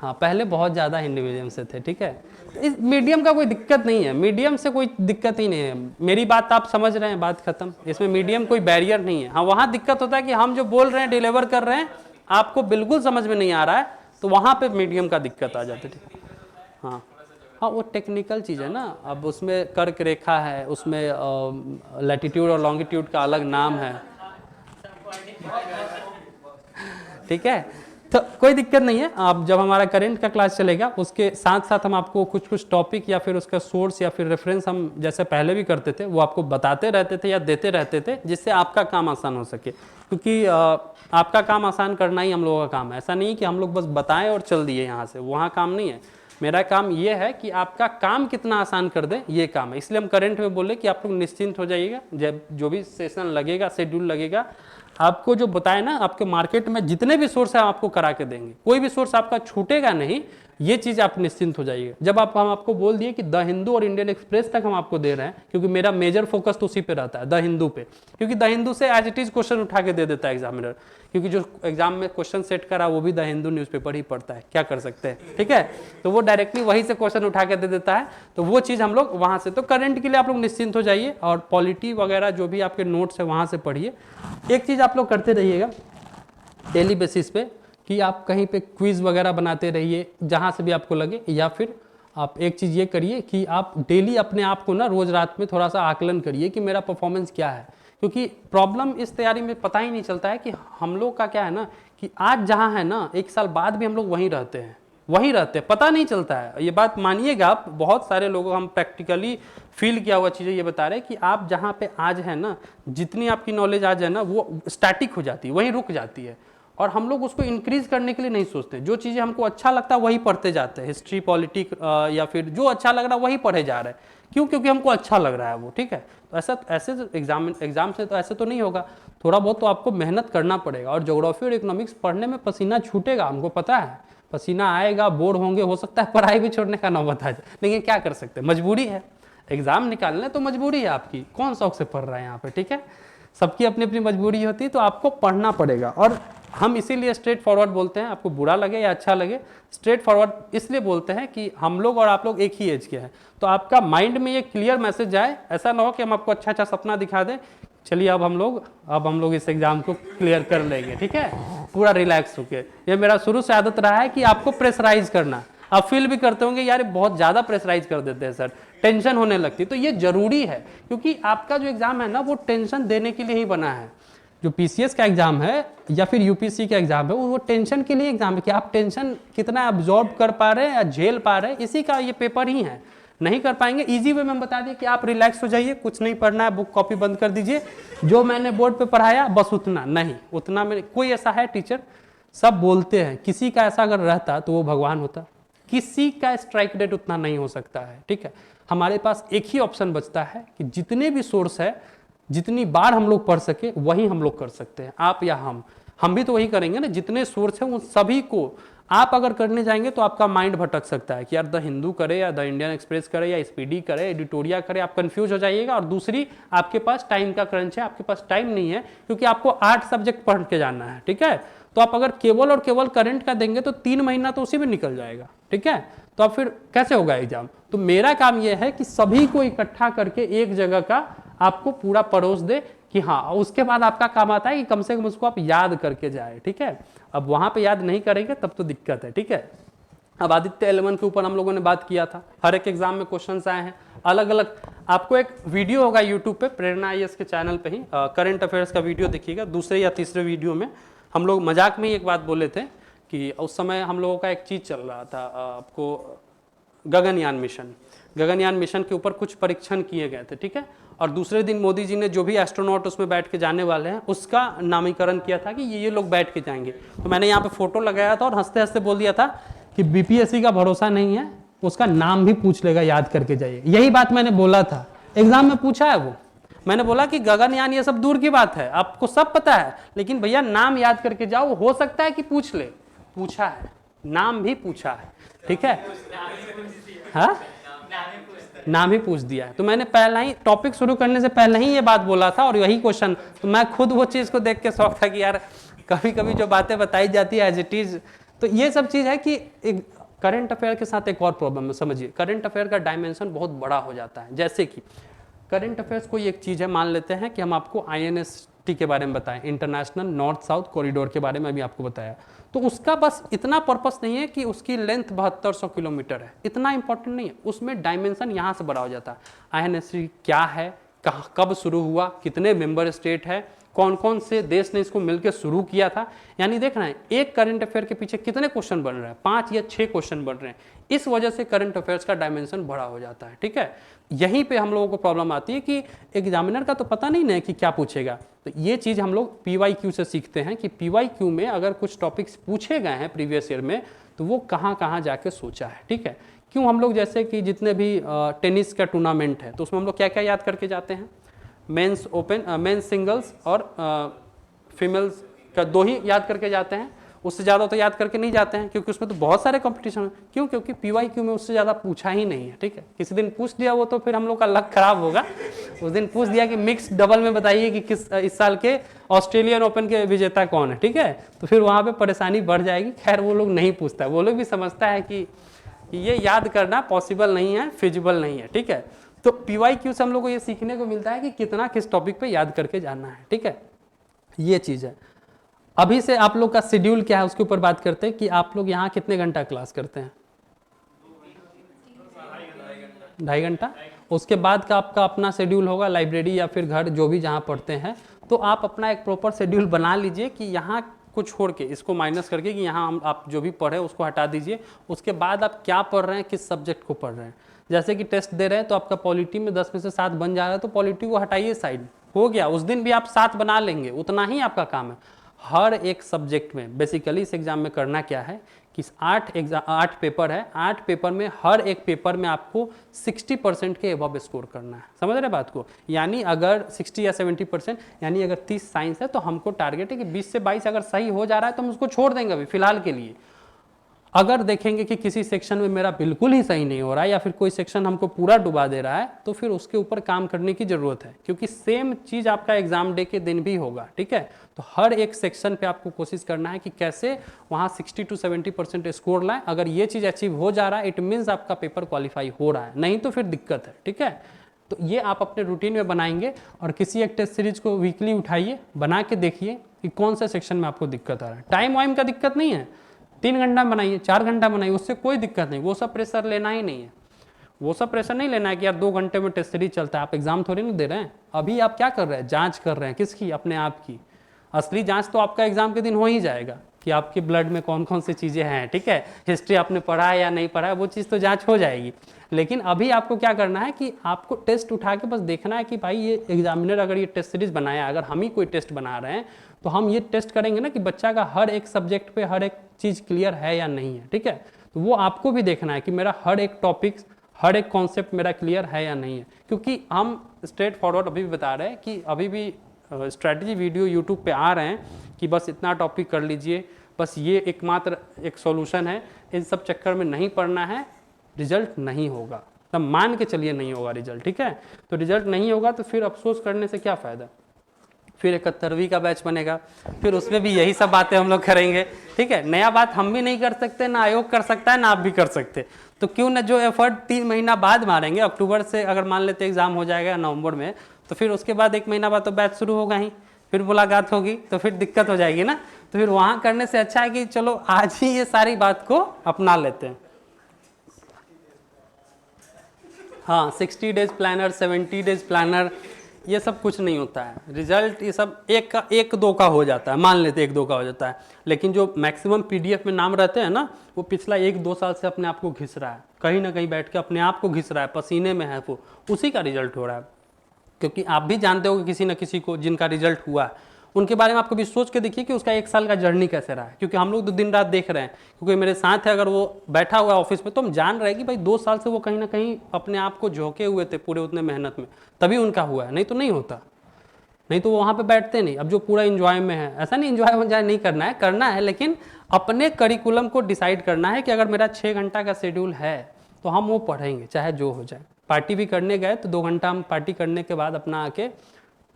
हाँ, पहले बहुत ज़्यादा हिंदी मीडियम से थे, ठीक है। तो इस मीडियम का कोई दिक्कत नहीं है, मीडियम से कोई दिक्कत ही नहीं है। मेरी बात आप समझ रहे हैं, बात खत्म। इसमें मीडियम कोई बैरियर नहीं है। हाँ, वहाँ दिक्कत होता है कि हम जो बोल रहे हैं, डिलीवर कर रहे हैं, आपको बिल्कुल समझ में नहीं आ रहा है, तो वहाँ पे मीडियम का दिक्कत आ जाती है। हाँ हाँ, वो टेक्निकल चीज़ है ना। अब उसमें कर्क रेखा है, उसमें लैटिट्यूड और लॉन्गिट्यूड का अलग नाम है, ठीक है। तो कोई दिक्कत नहीं है। आप जब हमारा करंट का क्लास चलेगा, उसके साथ साथ हम आपको कुछ कुछ टॉपिक या फिर उसका सोर्स या फिर रेफरेंस हम जैसे पहले भी करते थे, वो आपको बताते रहते थे या देते रहते थे, जिससे आपका काम आसान हो सके। क्योंकि आपका काम आसान करना ही हम लोगों का काम है। ऐसा नहीं कि हम लोग बस बताएं और चल दिए यहाँ से, वहाँ काम नहीं है। मेरा काम ये है कि आपका काम कितना आसान कर दे, ये काम है। इसलिए हम करंट में बोले कि आप लोग निश्चिंत हो जाइएगा। जब जो भी सेशन लगेगा, शेड्यूल लगेगा, आपको जो बताए ना, आपके मार्केट में जितने भी सोर्स है आपको करा के देंगे, कोई भी सोर्स आपका छूटेगा नहीं। ये चीज़ आप निश्चिंत हो जाइए। जब हम आपको बोल दिए कि द हिंदू और इंडियन एक्सप्रेस तक हम आपको दे रहे हैं, क्योंकि मेरा मेजर फोकस तो उसी पे रहता है, द हिंदू पे। क्योंकि द हिंदू से एज इट इज क्वेश्चन उठा के दे देता है एग्जामिनर, क्योंकि जो एग्जाम में क्वेश्चन सेट करा वो भी द हिंदू न्यूज़पेपर ही पढ़ता है, क्या कर सकते हैं, ठीक है। तो वो डायरेक्टली वहीं से क्वेश्चन उठा के दे देता है, तो वो चीज़ हम लोग वहाँ से। तो करंट के लिए आप लोग निश्चिंत हो जाइए, और पॉलिटी वगैरह जो भी आपके नोट्स है वहाँ से पढ़िए। एक चीज़ आप लोग करते रहिएगा डेली बेसिस पे, कि आप कहीं पे क्विज वगैरह बनाते रहिए जहाँ से भी आपको लगे, या फिर आप एक चीज़ ये करिए कि आप डेली अपने आप को ना रोज़ रात में थोड़ा सा आकलन करिए कि मेरा परफॉर्मेंस क्या है। क्योंकि प्रॉब्लम इस तैयारी में पता ही नहीं चलता है कि हम लोग का क्या है ना, कि आज जहाँ है ना, एक साल बाद भी हम लोग वहीं रहते हैं, पता नहीं चलता है। ये बात मानिएगा आप, बहुत सारे लोगों हम प्रैक्टिकली फील किया हुआ चीज़ें ये बता रहे हैं कि आप जहाँ पे आज है ना, जितनी आपकी नॉलेज आज है ना, वो स्टैटिक हो जाती है, वहीं रुक जाती है। और हम लोग उसको इंक्रीज करने के लिए नहीं सोचते। जो चीज़ें हमको अच्छा लगता है वही पढ़ते जाते हैं, हिस्ट्री, पॉलिटिक्स, या फिर जो अच्छा लग रहा है वही पढ़े जा रहे हैं। क्यों? क्योंकि हमको अच्छा लग रहा है वो, ठीक है। तो ऐसे एग्जाम से तो ऐसे तो नहीं होगा, थोड़ा बहुत तो आपको मेहनत करना पड़ेगा। और ज्योग्राफी और इकोनॉमिक्स पढ़ने में पसीना छूटेगा, हमको पता है, पसीना आएगा, बोर होंगे, हो सकता है पढ़ाई भी छोड़ने का नौबत आ जाए, लेकिन क्या कर सकते हैं, मजबूरी है। एग्जाम निकालना तो मजबूरी है आपकी, कौन शौक से पढ़ रहा है यहाँ पे, ठीक है। सबकी अपनी अपनी मजबूरी होती है, तो आपको पढ़ना पड़ेगा। और हम इसीलिए स्ट्रेट फॉरवर्ड बोलते हैं, आपको बुरा लगे या अच्छा लगे, स्ट्रेट फॉरवर्ड इसलिए बोलते हैं कि हम लोग और आप लोग एक ही एज के हैं। तो आपका माइंड में ये क्लियर मैसेज जाए, ऐसा ना हो कि हम आपको अच्छा अच्छा सपना दिखा दें, चलिए अब हम लोग इस एग्जाम को क्लियर कर लेंगे, ठीक है, पूरा रिलैक्स होके। ये मेरा शुरू से आदत रहा है कि आपको प्रेशराइज करना। आप फील भी करते होंगे यार बहुत ज़्यादा प्रेशराइज कर देते हैं सर, टेंशन होने लगती है। तो ये जरूरी है, क्योंकि आपका जो एग्जाम है ना, वो टेंशन देने के लिए ही बना है। जो पीसीएस का एग्जाम है या फिर यूपीएससी का एग्जाम है, वो टेंशन के लिए एग्जाम है, कि आप टेंशन कितना अब्जॉर्ब कर पा रहे हैं या झेल पा रहे हैं, इसी का ये पेपर ही है। नहीं कर पाएंगे, इजी वे में हम बता दें कि आप रिलैक्स हो जाइए, कुछ नहीं पढ़ना है, बुक कॉपी बंद कर दीजिए, जो मैंने बोर्ड पे पढ़ाया बस उतना नहीं, उतना में कोई ऐसा है टीचर, सब बोलते हैं, किसी का ऐसा अगर रहता तो वो भगवान होता, किसी का स्ट्राइक रेट उतना नहीं हो सकता है, ठीक है। हमारे पास एक ही ऑप्शन बचता है कि जितने भी सोर्स है, जितनी बार हम लोग पढ़ सके वही हम लोग कर सकते हैं, आप या हम भी तो वही करेंगे ना। जितने सोर्स हैं उन सभी को आप अगर करने जाएंगे तो आपका माइंड भटक सकता है कि यार द हिंदू करे या द इंडियन एक्सप्रेस करे या स्पीडी करे, एडिटोरिया करे, आप कंफ्यूज हो जाइएगा। और दूसरी, आपके पास टाइम का क्रंच है, आपके पास टाइम नहीं है, क्योंकि आपको 8 सब्जेक्ट पढ़ के जाना है, ठीक है। तो आप अगर केवल और केवल करंट का देंगे तो 3 महीना तो उसी में निकल जाएगा, ठीक है। तो अब फिर कैसे होगा एग्जाम? तो मेरा काम यह है कि सभी को इकट्ठा करके एक जगह का आपको पूरा परोस दे कि हाँ, उसके बाद आपका काम आता है कि कम से कम उसको आप याद करके जाए, ठीक है। अब वहां पे याद नहीं करेंगे तब तो दिक्कत है, ठीक है। अब आदित्य एलेवन के ऊपर हम लोगों ने बात किया था, हर एक एग्जाम में क्वेश्चंस आए हैं अलग अलग। आपको एक वीडियो होगा यूट्यूब पे, प्रेरणा आईएएस के चैनल पे ही, करंट अफेयर्स का वीडियो देखिएगा। दूसरे या तीसरे वीडियो में हम लोग मजाक में ही एक बात बोले थे कि उस समय हम लोगों का एक चीज चल रहा था, आपको गगनयान मिशन के ऊपर कुछ परीक्षण किए गए थे, ठीक है। और दूसरे दिन मोदी जी ने जो भी एस्ट्रोनॉट उसमें बैठ के जाने वाले हैं उसका नामकरण किया था कि ये लोग बैठ के जाएंगे। तो मैंने यहाँ पे फोटो लगाया था और हंसते हंसते बोल दिया था कि बीपीएससी का भरोसा नहीं है, उसका नाम भी पूछ लेगा, याद करके जाइए। यही बात मैंने बोला था, एग्जाम में पूछा है वो। मैंने बोला कि गगनयान ये सब दूर की बात है, आपको सब पता है, लेकिन भैया नाम याद करके जाओ, हो सकता है कि पूछ ले। पूछा है, नाम भी पूछा है, ठीक है। हाँ, नाम ही पूछ दिया है। तो मैंने पहला ही टॉपिक शुरू करने से पहले ही ये बात बोला था और यही क्वेश्चन, तो मैं खुद वो चीज़ को देख के शौक था कि यार कभी कभी जो बातें बताई जाती है एज इट इज। तो ये सब चीज़ है कि एक करंट अफेयर के साथ एक और प्रॉब्लम है, समझिए करंट अफेयर का डायमेंशन बहुत बड़ा हो जाता है। जैसे कि करंट अफेयर्स कोई एक चीज़ है, मान लेते हैं कि हम आपको INST के बारे में बताएं, इंटरनेशनल नॉर्थ साउथ कॉरिडोर के बारे में अभी आपको बताया, तो उसका बस इतना पर्पस नहीं है कि उसकी लेंथ 7200 किलोमीटर है, इतना इंपॉर्टेंट नहीं है, उसमें डायमेंशन यहाँ से बड़ा हो जाता है। INST क्या है, कब शुरू हुआ, कितने मेंबर स्टेट है, कौन कौन से देश ने इसको मिलकर शुरू किया था, यानी देखना है एक करंट अफेयर के पीछे कितने क्वेश्चन बन रहे हैं, 5 या 6 क्वेश्चन बन रहे हैं। इस वजह से करंट अफेयर्स का डायमेंशन बड़ा हो जाता है। ठीक है, यहीं पे हम लोगों को प्रॉब्लम आती है कि एग्जामिनर का तो पता नहीं ना कि क्या पूछेगा। तो ये चीज़ हम लोग PYQ से सीखते हैं कि PYQ में अगर कुछ टॉपिक्स पूछे गए हैं प्रीवियस ईयर में तो वो कहाँ कहाँ जाके सोचा है। ठीक है, क्यों हम लोग जैसे कि जितने भी टेनिस का टूर्नामेंट है तो उसमें हम लोग क्या क्या याद करके जाते हैं, मेंस ओपन, मेंस सिंगल्स और फीमेल्स का 2 ही याद करके जाते हैं, उससे ज़्यादा तो याद करके नहीं जाते हैं क्योंकि उसमें तो बहुत सारे कंपटीशन हैं। क्यों? क्योंकि PYQ में उससे ज़्यादा पूछा ही नहीं है। ठीक है, किसी दिन पूछ दिया वो तो फिर हम लोग का लक खराब होगा। उस दिन पूछ दिया कि मिक्स डबल में बताइए कि किस इस साल के ऑस्ट्रेलियन ओपन के विजेता कौन है, ठीक है, तो फिर वहाँ पे परेशानी बढ़ जाएगी। खैर वो लोग नहीं पूछता, वो लोग भी समझता है कि ये याद करना पॉसिबल नहीं है, फिजिबल नहीं है। ठीक है, तो PYQ से हम लोग को ये सीखने को मिलता है कि कितना किस टॉपिक पे याद करके जाना है। ठीक है, ये चीज़ है। अभी से आप लोग का शेड्यूल क्या है उसके ऊपर बात करते हैं कि आप लोग यहाँ कितने घंटा क्लास करते हैं? 2.5 घंटा। उसके बाद का आपका अपना शेड्यूल होगा, लाइब्रेरी या फिर घर जो भी जहाँ पढ़ते हैं, तो आप अपना एक प्रॉपर शेड्यूल बना लीजिए कि यहाँ को छोड़ के, इसको माइनस करके कि यहाँ हम आप जो भी पढ़े उसको हटा दीजिए। उसके बाद आप क्या पढ़ रहे हैं, किस सब्जेक्ट को पढ़ रहे हैं। जैसे कि टेस्ट दे रहे हैं तो आपका पॉलिटी में 10 में से 7 बन जा रहा है तो पॉलिटी को हटाइए साइड, हो गया। उस दिन भी आप 7 बना लेंगे, उतना ही आपका काम है। हर एक सब्जेक्ट में बेसिकली इस एग्जाम में करना क्या है कि 8 पेपर है, 8 पेपर में हर एक पेपर में आपको 60% के अबव स्कोर करना है। समझ रहे बात को? यानी अगर 60 या 70%, यानी अगर 30 साइंस है तो हमको टारगेट है कि 20 से 22 अगर सही हो जा रहा है तो हम उसको छोड़ देंगे अभी फिलहाल के लिए। अगर देखेंगे कि किसी सेक्शन में मेरा बिल्कुल ही सही नहीं हो रहा है या फिर कोई सेक्शन हमको पूरा डुबा दे रहा है तो फिर उसके ऊपर काम करने की ज़रूरत है, क्योंकि सेम चीज़ आपका एग्जाम डे के दिन भी होगा। ठीक है, तो हर एक सेक्शन पे आपको कोशिश करना है कि कैसे वहाँ 60 to 70% स्कोर लाएं। अगर ये चीज़ अचीव हो जा रहा है इट मीन्स आपका पेपर क्वालिफाई हो रहा है, नहीं तो फिर दिक्कत है। ठीक है, तो ये आप अपने रूटीन में बनाएंगे और किसी एक टेस्ट सीरीज को वीकली उठाइए, बना के देखिए कि कौन से सेक्शन में आपको दिक्कत आ रहा है। टाइम वाइम का दिक्कत नहीं है, 3 घंटा बनाइए, 4 घंटा बनाइए, उससे कोई दिक्कत नहीं। वो सब प्रेशर लेना ही नहीं है, वो सब प्रेशर नहीं लेना है कि यार 2 घंटे में टेस्ट सीरीज चलता है। आप एग्जाम थोड़ी ना दे रहे हैं, अभी आप क्या कर रहे हैं, जांच कर रहे हैं। किसकी? अपने आप की। असली जांच तो आपका एग्जाम के दिन हो ही जाएगा कि आपके ब्लड में कौन कौन सी चीज़ें हैं। ठीक है, हिस्ट्री आपने पढ़ा है या नहीं पढ़ा है वो चीज़ तो जांच हो जाएगी। लेकिन अभी आपको क्या करना है कि आपको टेस्ट उठा के बस देखना है कि भाई ये एग्जामिनर अगर ये टेस्ट सीरीज बनाया, अगर हम ही कोई टेस्ट बना रहे हैं तो हम ये टेस्ट करेंगे ना कि बच्चा का हर एक सब्जेक्ट पे हर एक चीज़ क्लियर है या नहीं है। ठीक है, तो वो आपको भी देखना है कि मेरा हर एक टॉपिक, हर एक कॉन्सेप्ट मेरा क्लियर है या नहीं है। क्योंकि हम स्ट्रेट फॉरवर्ड अभी भी बता रहे हैं कि अभी भी स्ट्रैटेजी वीडियो यूट्यूब पे आ रहे हैं कि बस इतना टॉपिक कर लीजिए, बस ये एकमात्र एक सॉल्यूशन है, इन सब चक्कर में नहीं पढ़ना है, रिजल्ट नहीं होगा। तब मान के चलिए नहीं होगा रिजल्ट। ठीक है, तो रिजल्ट नहीं होगा तो फिर अफसोस करने से क्या फ़ायदा। फिर 71वीं का बैच बनेगा, फिर उसमें भी यही सब बातें हम लोग करेंगे। ठीक है, नया बात हम भी नहीं कर सकते, ना आयोग कर सकता है, ना आप भी कर सकते। तो क्यों ना जो एफर्ट 3 महीना बाद मारेंगे, अक्टूबर से अगर मान लेते एग्जाम हो जाएगा नवंबर में, तो फिर उसके बाद 1 महीना बाद तो बैच शुरू होगा ही, फिर मुलाकात होगी तो फिर दिक्कत हो जाएगी ना। तो फिर वहाँ करने से अच्छा है कि चलो आज ही ये सारी बात को अपना लेते हैं। हाँ, 60 डेज प्लानर, 70 डेज प्लानर, ये सब कुछ नहीं होता है। रिजल्ट ये सब एक दो का हो जाता है, मान लेते 1-2 का हो जाता है, लेकिन जो मैक्सिमम PDF में नाम रहते हैं ना, वो पिछला 1-2 साल से अपने आप को घिस रहा है, कहीं ना कहीं बैठ के अपने आप को घिस रहा है, पसीने में है वो, उसी का रिजल्ट हो रहा है। क्योंकि आप भी जानते हो कि किसी न किसी को जिनका रिजल्ट हुआ है, उनके बारे में आप कभी सोच के देखिए कि उसका 1 साल का जर्नी कैसे रहा है। क्योंकि हम लोग तो दिन रात देख रहे हैं, क्योंकि मेरे साथ है, अगर वो बैठा हुआ है ऑफिस में तो हम जान रहे हैं कि भाई 2 साल से वो कहीं ना कहीं अपने आप को झोंके हुए थे पूरे उतने मेहनत में, तभी उनका हुआ है, नहीं तो नहीं होता। नहीं तो वो वहाँ पे बैठते नहीं। अब जो पूरा एंजॉय में है, ऐसा नहीं एंजॉय नहीं करना है, लेकिन अपने करिकुलम को डिसाइड करना है कि अगर मेरा 6 घंटा का शेड्यूल है तो हम वो पढ़ेंगे चाहे जो हो जाए। पार्टी भी करने गए तो 2 घंटा हम पार्टी करने के बाद अपना आके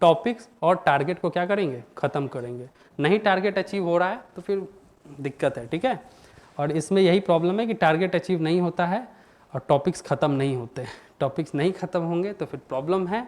टॉपिक्स और टारगेट को क्या करेंगे, ख़त्म करेंगे। नहीं टारगेट अचीव हो रहा है तो फिर दिक्कत है, ठीक है। और इसमें यही प्रॉब्लम है कि टारगेट अचीव नहीं होता है और टॉपिक्स ख़त्म नहीं होते। टॉपिक्स नहीं ख़त्म होंगे तो फिर प्रॉब्लम है,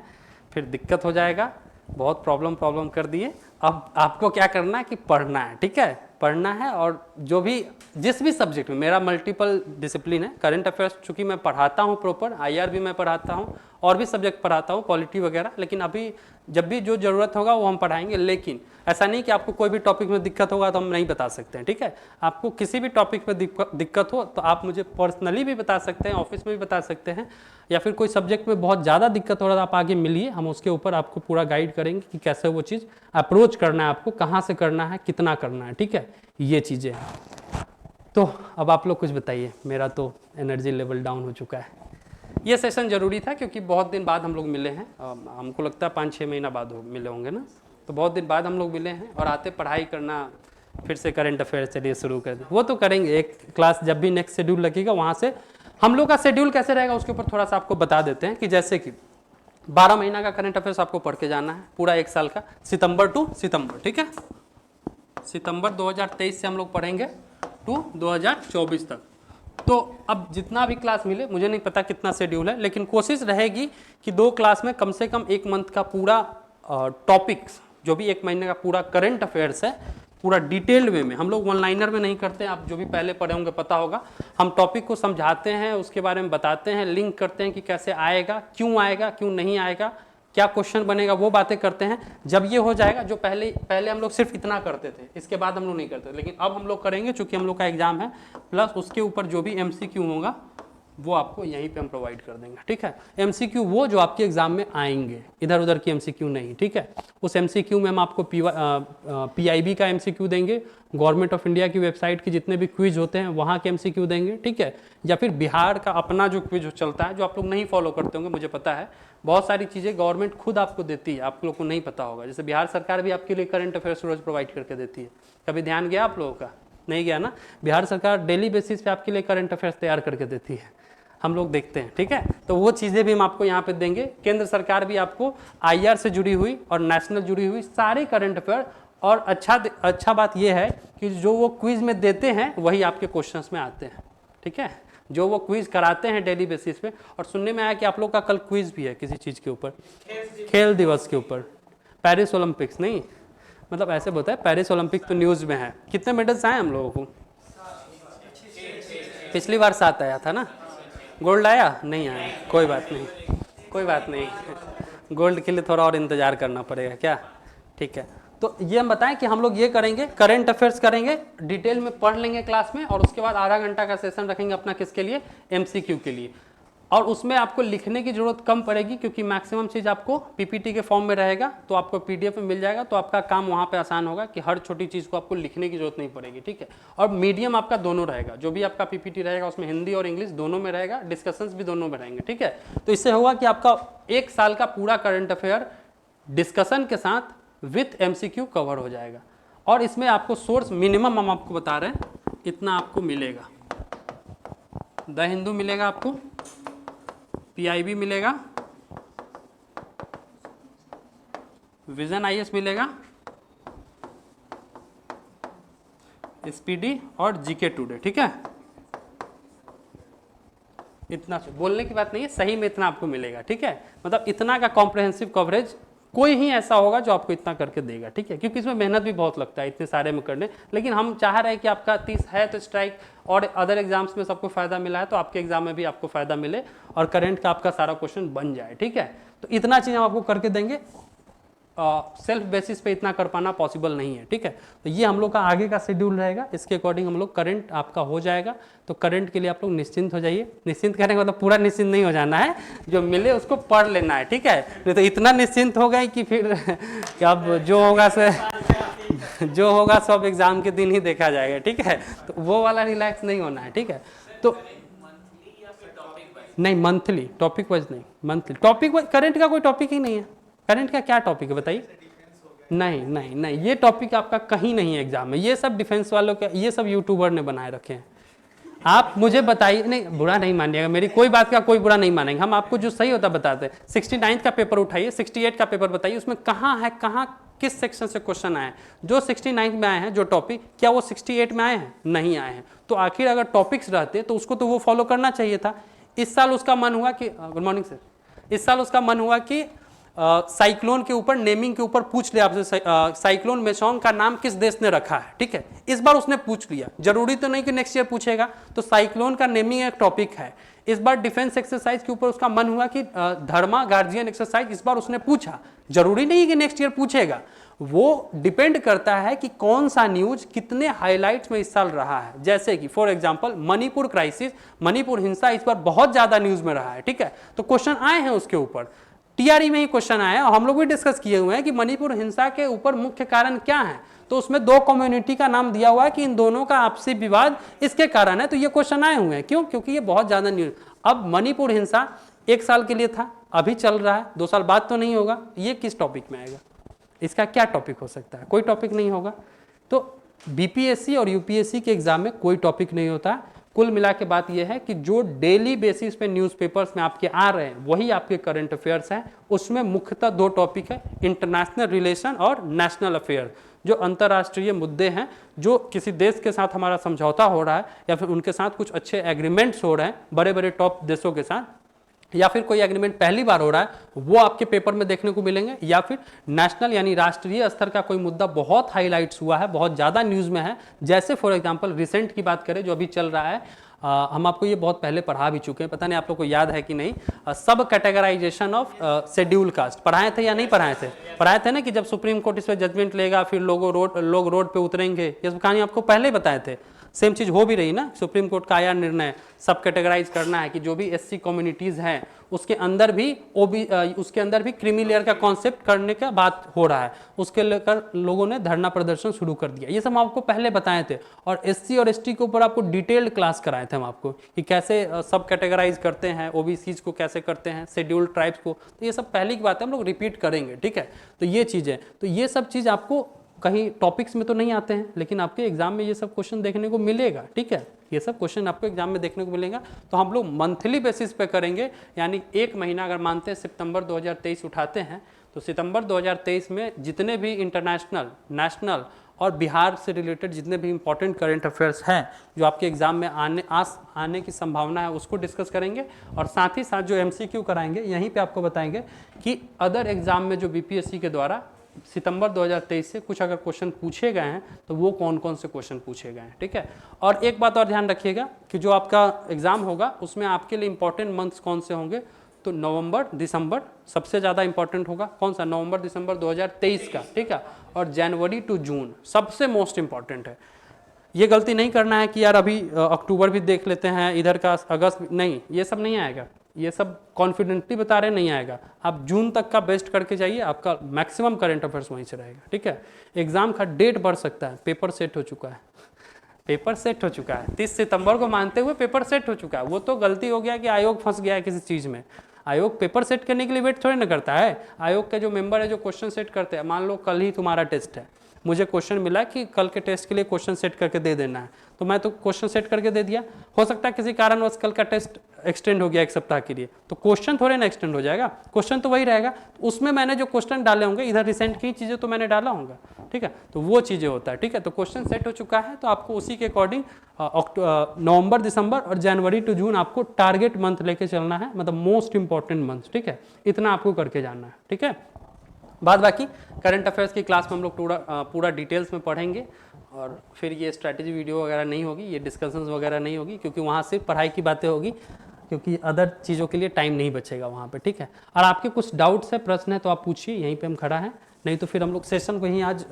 फिर दिक्कत हो जाएगा। बहुत प्रॉब्लम कर दिए। अब आपको क्या करना है कि पढ़ना है, ठीक है, पढ़ना है। और जो भी जिस भी सब्जेक्ट में, मेरा मल्टीपल डिसिप्लिन है, करंट अफेयर्स चूँकि मैं पढ़ाता हूँ प्रॉपर, IR भी मैं पढ़ाता हूँ और भी सब्जेक्ट पढ़ाता हूँ, पॉलिटी वगैरह, लेकिन अभी जब भी जो ज़रूरत होगा वो हम पढ़ाएंगे। लेकिन ऐसा नहीं कि आपको कोई भी टॉपिक में दिक्कत होगा तो हम नहीं बता सकते हैं, ठीक है। आपको किसी भी टॉपिक में दिक्कत हो तो आप मुझे पर्सनली भी बता सकते हैं, ऑफिस में भी बता सकते हैं, या फिर कोई सब्जेक्ट में बहुत ज़्यादा दिक्कत हो रहा है आप आगे मिलिए, हम उसके ऊपर आपको पूरा गाइड करेंगे कि कैसे वो चीज़ अप्रोच करना है, आपको कहाँ से करना है, कितना करना है, ठीक है, ये चीज़ें हैं। तो अब आप लोग कुछ बताइए, मेरा तो एनर्जी लेवल डाउन हो चुका है। ये सेशन ज़रूरी था क्योंकि बहुत दिन बाद हम लोग मिले हैं, हमको लगता है 5-6 महीना बाद मिले होंगे ना, तो बहुत दिन बाद हम लोग मिले हैं और आते पढ़ाई करना, फिर से करंट अफेयर चलिए शुरू कर दें, वो तो करेंगे। एक क्लास जब भी नेक्स्ट शेड्यूल लगेगा वहाँ से हम लोग का शेड्यूल कैसे रहेगा उसके ऊपर थोड़ा सा आपको बता देते हैं कि जैसे कि 12 महीना का करंट अफेयर्स आपको पढ़ के जाना है, पूरा 1 साल का, सितंबर टू सितंबर, ठीक है। सितंबर 2023 से हम लोग पढ़ेंगे टू 2024 तक। तो अब जितना भी क्लास मिले, मुझे नहीं पता कितना शेड्यूल है, लेकिन कोशिश रहेगी कि 2 क्लास में कम से कम 1 मंथ का पूरा टॉपिक्स, जो भी 1 महीने का पूरा करंट अफेयर्स है, पूरा डिटेल्ड वे में, हम लोग 1 लाइनर में नहीं करते हैं, आप जो भी पहले पढ़े होंगे पता होगा, हम टॉपिक को समझाते हैं, उसके बारे में बताते हैं, लिंक करते हैं कि कैसे आएगा, क्यों नहीं आएगा, क्या क्वेश्चन बनेगा, वो बातें करते हैं। जब ये हो जाएगा, जो पहले हम लोग सिर्फ इतना करते थे, इसके बाद हम लोग नहीं करते, लेकिन अब हम लोग करेंगे चूंकि हम लोग का एग्जाम है, प्लस उसके ऊपर जो भी MCQ होगा वो आपको यहीं पे हम प्रोवाइड कर देंगे, ठीक है। MCQ वो जो आपके एग्जाम में आएंगे, इधर उधर की MCQ नहीं, ठीक है। उस MCQ में हम आपको PIB का MCQ देंगे, गवर्नमेंट ऑफ इंडिया की वेबसाइट के जितने भी क्विज होते हैं वहाँ के MCQ देंगे, ठीक है, या फिर बिहार का अपना जो क्विज चलता है, जो आप लोग नहीं फॉलो करते होंगे, मुझे पता है, बहुत सारी चीज़ें गवर्नमेंट खुद आपको देती है, आप लोग को नहीं पता होगा। जैसे बिहार सरकार भी आपके लिए करंट अफेयर्स रोज प्रोवाइड करके देती है, कभी ध्यान गया आप लोगों का? नहीं गया ना। बिहार सरकार डेली बेसिस पे आपके लिए करंट अफेयर्स तैयार करके देती है, हम लोग देखते हैं, ठीक है। तो वो चीज़ें भी हम आपको यहाँ पे देंगे। केंद्र सरकार भी आपको IR से जुड़ी हुई और नेशनल जुड़ी हुई सारे करंट अफेयर, और अच्छा बात ये है कि जो वो क्विज में देते हैं वही आपके क्वेश्चंस में आते हैं, ठीक है, जो वो क्विज कराते हैं डेली बेसिस पे। और सुनने में आया कि आप लोग का कल क्विज भी है किसी चीज़ के ऊपर, खेल दिवस के ऊपर, पेरिस ओलंपिक्स, नहीं मतलब ऐसे बोलता है, पेरिस ओलंपिक तो न्यूज़ में है। कितने मेडल्स आए हम लोगों को? पिछली बार 7 आया था ना। गोल्ड आया? नहीं आया, कोई बात नहीं, गोल्ड के लिए थोड़ा और इंतजार करना पड़ेगा क्या, ठीक है। तो ये हम बताएं कि हम लोग ये करेंगे, करंट अफेयर्स करेंगे, डिटेल में पढ़ लेंगे क्लास में, और उसके बाद आधा घंटा का सेशन रखेंगे अपना किसके लिए, MCQ के लिए। और उसमें आपको लिखने की जरूरत कम पड़ेगी क्योंकि मैक्सिमम चीज़ आपको PPT के फॉर्म में रहेगा, तो आपको PDF में मिल जाएगा, तो आपका काम वहाँ पे आसान होगा कि हर छोटी चीज़ को आपको लिखने की जरूरत नहीं पड़ेगी, ठीक है। और मीडियम आपका दोनों रहेगा, जो भी आपका PPT रहेगा उसमें हिंदी और इंग्लिश दोनों में रहेगा, डिस्कशंस भी दोनों में रहेंगे, ठीक है। तो इससे होगा कि आपका 1 साल का पूरा करंट अफेयर डिस्कशन के साथ विथ MCQ कवर हो जाएगा। और इसमें आपको सोर्स मिनिमम हम आपको बता रहे हैं इतना आपको मिलेगा। द हिंदू मिलेगा आपको, PIB मिलेगा, विजन IS मिलेगा, SPD और GK टुडे, ठीक है। इतना बोलने की बात नहीं है, सही में इतना आपको मिलेगा, ठीक है। मतलब इतना का कॉम्प्रहेंसिव कवरेज कोई ही ऐसा होगा जो आपको इतना करके देगा, ठीक है, क्योंकि इसमें मेहनत भी बहुत लगता है इतने सारे में करने। लेकिन हम चाह रहे हैं कि आपका 30 है तो स्ट्राइक, और अदर एग्जाम्स में सबको फायदा मिला है तो आपके एग्जाम में भी आपको फायदा मिले और करंट का आपका सारा क्वेश्चन बन जाए, ठीक है। तो इतना चीज़ हम आपको करके देंगे, सेल्फ बेसिस पे इतना कर पाना पॉसिबल नहीं है, ठीक है। तो ये हम लोग का आगे का शेड्यूल रहेगा, इसके अकॉर्डिंग हम लोग करंट आपका हो जाएगा। तो करंट के लिए आप लोग निश्चिंत हो जाइए। निश्चिंत करने का मतलब पूरा निश्चिंत नहीं हो जाना है, जो मिले उसको पढ़ लेना है, ठीक है। नहीं तो इतना निश्चिंत हो गए कि फिर अब जो होगा सब एग्जाम के दिन ही देखा जाएगा, ठीक है। तो वो वाला रिलैक्स नहीं होना है, ठीक है। तो नहीं, मंथली टॉपिक वाइज नहीं, मंथली टॉपिक वाइज। करंट का कोई टॉपिक ही नहीं है। करंट का क्या टॉपिक है बताइए? नहीं, ये टॉपिक आपका कहीं नहीं है एग्जाम में। ये सब डिफेंस वालों के, ये सब यूट्यूबर ने बनाए रखे हैं। आप मुझे बताइए, नहीं बुरा नहीं मानिएगा, मेरी कोई बात का कोई बुरा नहीं मानेंगे, हम आपको जो सही होता बताते हैं। 69 का पेपर उठाइए, 68 का पेपर बताइए, उसमें कहाँ है, कहाँ किस सेक्शन से क्वेश्चन आए हैं। जो 69 में आए हैं जो टॉपिक, क्या वो 68 में आए हैं? नहीं आए हैं। तो आखिर अगर टॉपिक्स रहते तो उसको तो वो फॉलो करना चाहिए था। इस साल उसका मन हुआ कि, गुड मॉर्निंग सर, इस साल उसका मन हुआ कि साइक्लोन के ऊपर, नेमिंग के ऊपर पूछ लिया आपसे, साइक्लोन मेसोंग का नाम किस देश ने रखा है, ठीक है, इस बार उसने पूछ लिया। जरूरी तो नहीं कि नेक्स्ट ईयर पूछेगा, तो साइक्लोन का नेमिंग एक टॉपिक है। इस बार डिफेंस एक्सरसाइज के ऊपर उसका मन हुआ कि धर्मा गार्जियन एक्सरसाइज, इस बार उसने पूछा। जरूरी नहीं कि नेक्स्ट ईयर पूछेगा, वो डिपेंड करता है कि कौन सा न्यूज कितने हाइलाइट्स में इस साल रहा है। जैसे कि for example Manipur crisis, Manipur हिंसा इस बार बहुत ज्यादा न्यूज में रहा है, ठीक है, तो क्वेश्चन आए हैं उसके ऊपर, टीआरई में ही क्वेश्चन आया और हम लोग भी डिस्कस किए हुए हैं कि मणिपुर हिंसा के ऊपर मुख्य कारण क्या है। तो उसमें दो कम्युनिटी का नाम दिया हुआ है कि इन दोनों का आपसी विवाद इसके कारण है, तो ये क्वेश्चन आए हुए हैं। क्यों? क्योंकि ये बहुत ज्यादा न्यूज। अब मणिपुर हिंसा 1 साल के लिए था, अभी चल रहा है, 2 साल बाद तो नहीं होगा, ये किस टॉपिक में आएगा? इसका क्या टॉपिक हो सकता है? कोई टॉपिक नहीं होगा। तो बीपीएससी और यूपीएससी के एग्जाम में कोई टॉपिक नहीं होता। कुल मिला के बात यह है कि जो डेली बेसिस पे न्यूज़पेपर्स में आपके आ रहे हैं वही आपके करंट अफेयर्स हैं। उसमें मुख्यतः 2 टॉपिक है, इंटरनेशनल रिलेशन और नेशनल अफेयर, जो अंतर्राष्ट्रीय मुद्दे हैं, जो किसी देश के साथ हमारा समझौता हो रहा है या फिर उनके साथ कुछ अच्छे एग्रीमेंट्स हो रहे हैं बड़े बड़े टॉप देशों के साथ, या फिर कोई एग्रीमेंट पहली बार हो रहा है, वो आपके पेपर में देखने को मिलेंगे। या फिर नेशनल यानी राष्ट्रीय स्तर का कोई मुद्दा बहुत हाईलाइट्स हुआ है, बहुत ज़्यादा न्यूज़ में है, जैसे फॉर एग्जांपल रिसेंट की बात करें जो अभी चल रहा है, हम आपको ये बहुत पहले पढ़ा भी चुके हैं, पता नहीं आप लोग को याद है कि नहीं, सब कैटेगराइजेशन ऑफ शेड्यूल कास्ट पढ़ाए थे या नहीं पढ़ाए थे? पढ़ाए थे ना, कि जब सुप्रीम कोर्ट इस पर जजमेंट लेगा फिर लोग रोड पे उतरेंगे, ये सब कहानी आपको पहले ही बताए थे। सेम चीज हो भी रही ना, सुप्रीम कोर्ट का आया निर्णय, सब कैटेगराइज करना है कि जो भी एससी कम्युनिटीज हैं उसके अंदर भी क्रीमी लेयर का कॉन्सेप्ट करने का बात हो रहा है। उसके लेकर लोगों ने धरना प्रदर्शन शुरू कर दिया। ये सब हम आपको पहले बताए थे, और एससी और एसटी के ऊपर आपको डिटेल्ड क्लास कराए थे हम आपको कि कैसे सब कैटेगराइज करते हैं, ओबीसीज को कैसे करते हैं, शेड्यूल्ड ट्राइब्स को। तो ये सब पहले की बात है, हम लोग रिपीट करेंगे, ठीक है। तो ये चीज़ें, तो ये सब चीज़ आपको कहीं टॉपिक्स में तो नहीं आते हैं, लेकिन आपके एग्जाम में ये सब क्वेश्चन देखने को मिलेगा, ठीक है। ये सब क्वेश्चन आपको एग्जाम में देखने को मिलेगा। तो हम लोग मंथली बेसिस पे करेंगे, यानी 1 महीना अगर मानते हैं सितंबर 2023 उठाते हैं, तो सितंबर 2023 में जितने भी इंटरनेशनल, नेशनल और बिहार से रिलेटेड जितने भी इंपॉर्टेंट करंट अफेयर्स हैं जो आपके एग्जाम में आने की संभावना है, उसको डिस्कस करेंगे। और साथ ही साथ जो एमसीक्यू कराएंगे, यहीं पे आपको बताएंगे कि अदर एग्जाम में जो बीपीएससी के द्वारा सितंबर 2023 से कुछ अगर क्वेश्चन पूछे गए हैं तो वो कौन कौन से क्वेश्चन पूछे गए हैं, ठीक है। और एक बात और ध्यान रखिएगा कि जो आपका एग्जाम होगा उसमें आपके लिए इंपॉर्टेंट मंथ्स कौन से होंगे, तो नवंबर दिसंबर सबसे ज़्यादा इंपॉर्टेंट होगा। कौन सा? नवंबर दिसंबर 2023 का, ठीक है। और जनवरी टू जून सबसे मोस्ट इंपॉर्टेंट है। ये गलती नहीं करना है कि यार अभी अक्टूबर भी देख लेते हैं, इधर का अगस्त, नहीं, ये सब नहीं आएगा। ये सब कॉन्फिडेंटली बता रहे नहीं आएगा। आप जून तक का बेस्ट करके जाइए, आपका मैक्सिमम करंट अफेयर्स वहीं से रहेगा, ठीक है। एग्जाम का डेट बढ़ सकता है, पेपर सेट हो चुका है, पेपर सेट हो चुका है 30 सितंबर को मानते हुए पेपर सेट हो चुका है। वो तो गलती हो गया कि आयोग फंस गया है किसी चीज़ में। आयोग पेपर सेट करने के लिए वेट थोड़ी ना करता है। आयोग के जो मेंबर है जो क्वेश्चन सेट करते हैं, मान लो कल ही तुम्हारा टेस्ट है, मुझे क्वेश्चन मिला कि कल के टेस्ट के लिए क्वेश्चन सेट करके दे देना है, तो मैं तो क्वेश्चन सेट करके दे दिया। हो सकता है किसी कारणवश कल का टेस्ट एक्सटेंड हो गया 1 सप्ताह के लिए, तो क्वेश्चन थोड़े ना एक्सटेंड हो जाएगा, क्वेश्चन तो वही रहेगा। उसमें मैंने जो क्वेश्चन डाले होंगे, इधर रिसेंट की चीज़ें तो मैंने डाला होगा, ठीक है, तो वो चीज़ें होता है, ठीक है। तो क्वेश्चन सेट हो चुका है, तो आपको उसी के अकॉर्डिंग नवंबर दिसंबर और जनवरी टू जून आपको टारगेट मंथ लेके चलना है, मतलब मोस्ट इंपॉर्टेंट मंथ, ठीक है। इतना आपको करके जाना है, ठीक है। बाद बाकी करंट अफेयर्स की क्लास में हम लोग पूरा डिटेल्स में पढ़ेंगे, और फिर ये स्ट्रैटेजी वीडियो वगैरह नहीं होगी, ये डिस्कशंस वगैरह नहीं होगी, क्योंकि वहाँ सिर्फ पढ़ाई की बातें होगी, क्योंकि अदर चीज़ों के लिए टाइम नहीं बचेगा वहाँ पे, ठीक है। और आपके कुछ डाउट्स है, प्रश्न है, तो आप पूछिए, यहीं पे हम खड़ा हैं। नहीं तो फिर हम लोग सेशन को ही आज,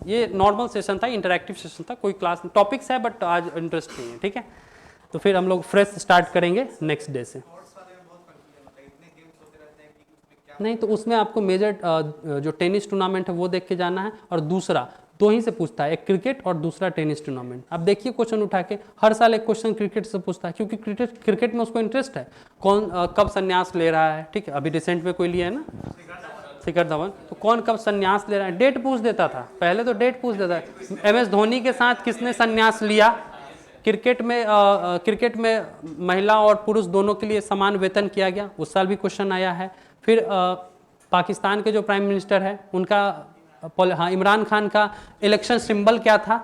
ये नॉर्मल सेशन था, इंटरैक्टिव सेशन था, कोई क्लास टॉपिक्स है बट आज इंटरेस्ट नहीं है, ठीक है। तो फिर हम लोग फ्रेश स्टार्ट करेंगे नेक्स्ट डे से। नहीं तो उसमें आपको मेजर जो टेनिस टूर्नामेंट है वो देख के जाना है, और दूसरा 2 ही से पूछता है, एक क्रिकेट और दूसरा टेनिस टूर्नामेंट। अब देखिए क्वेश्चन उठा के हर साल एक क्वेश्चन क्रिकेट से पूछता है, क्योंकि क्रिकेट में उसको इंटरेस्ट है। कौन कब संन्यास ले रहा है, ठीक है, अभी रिसेंट में कोई लिया है ना, शिखर धवन, तो कौन कब संन्यास ले रहा है, डेट पूछ देता था, पहले तो डेट पूछ देता है। MS धोनी के साथ किसने संन्यास लिया, क्रिकेट में महिला और पुरुष दोनों के लिए समान वेतन किया गया, उस साल भी क्वेश्चन आया है। फिर पाकिस्तान के जो प्राइम मिनिस्टर है उनका हाँ इमरान खान का इलेक्शन सिंबल क्या था,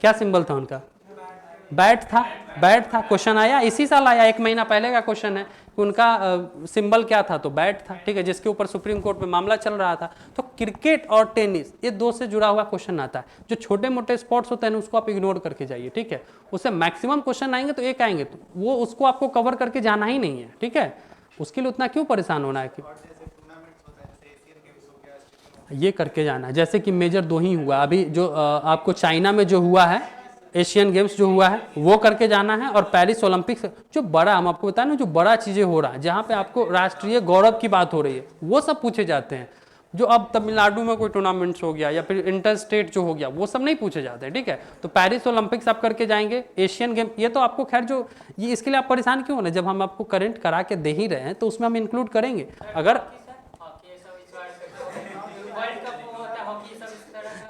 क्या सिंबल था उनका? बैट था, बैट था, क्वेश्चन आया इसी साल आया, 1 महीना पहले का क्वेश्चन है कि उनका सिंबल क्या था, तो बैट था, ठीक है, जिसके ऊपर सुप्रीम कोर्ट में मामला चल रहा था। तो क्रिकेट और टेनिस ये दो से जुड़ा हुआ क्वेश्चन आता है। जो छोटे मोटे स्पोर्ट्स होते हैं ना उसको आप इग्नोर करके जाइए, ठीक है, उससे मैक्सिमम क्वेश्चन आएंगे तो एक आएंगे, तो वो उसको आपको कवर करके जाना ही नहीं है, ठीक है, उसके लिए उतना क्यों परेशान होना है कि ये करके जाना है। जैसे कि मेजर 2 ही हुआ अभी, जो आपको चाइना में जो हुआ है एशियन गेम्स जो हुआ है वो करके जाना है, और पेरिस ओलंपिक्स जो बड़ा, हम आपको बताएं ना, जो बड़ा चीजें हो रहा है जहाँ पे आपको राष्ट्रीय गौरव की बात हो रही है वो सब पूछे जाते हैं। जो अब तमिलनाडु में कोई टूर्नामेंट्स हो गया या फिर इंटर स्टेट जो हो गया वो सब नहीं पूछे जाते हैं, ठीक है। तो पेरिस ओलंपिक्स आप करके जाएंगे, एशियन गेम, ये तो आपको खैर जो ये इसके लिए आप परेशान क्यों होना, जब हम आपको करंट करा के दे ही रहे हैं तो उसमें हम इंक्लूड करेंगे। अगर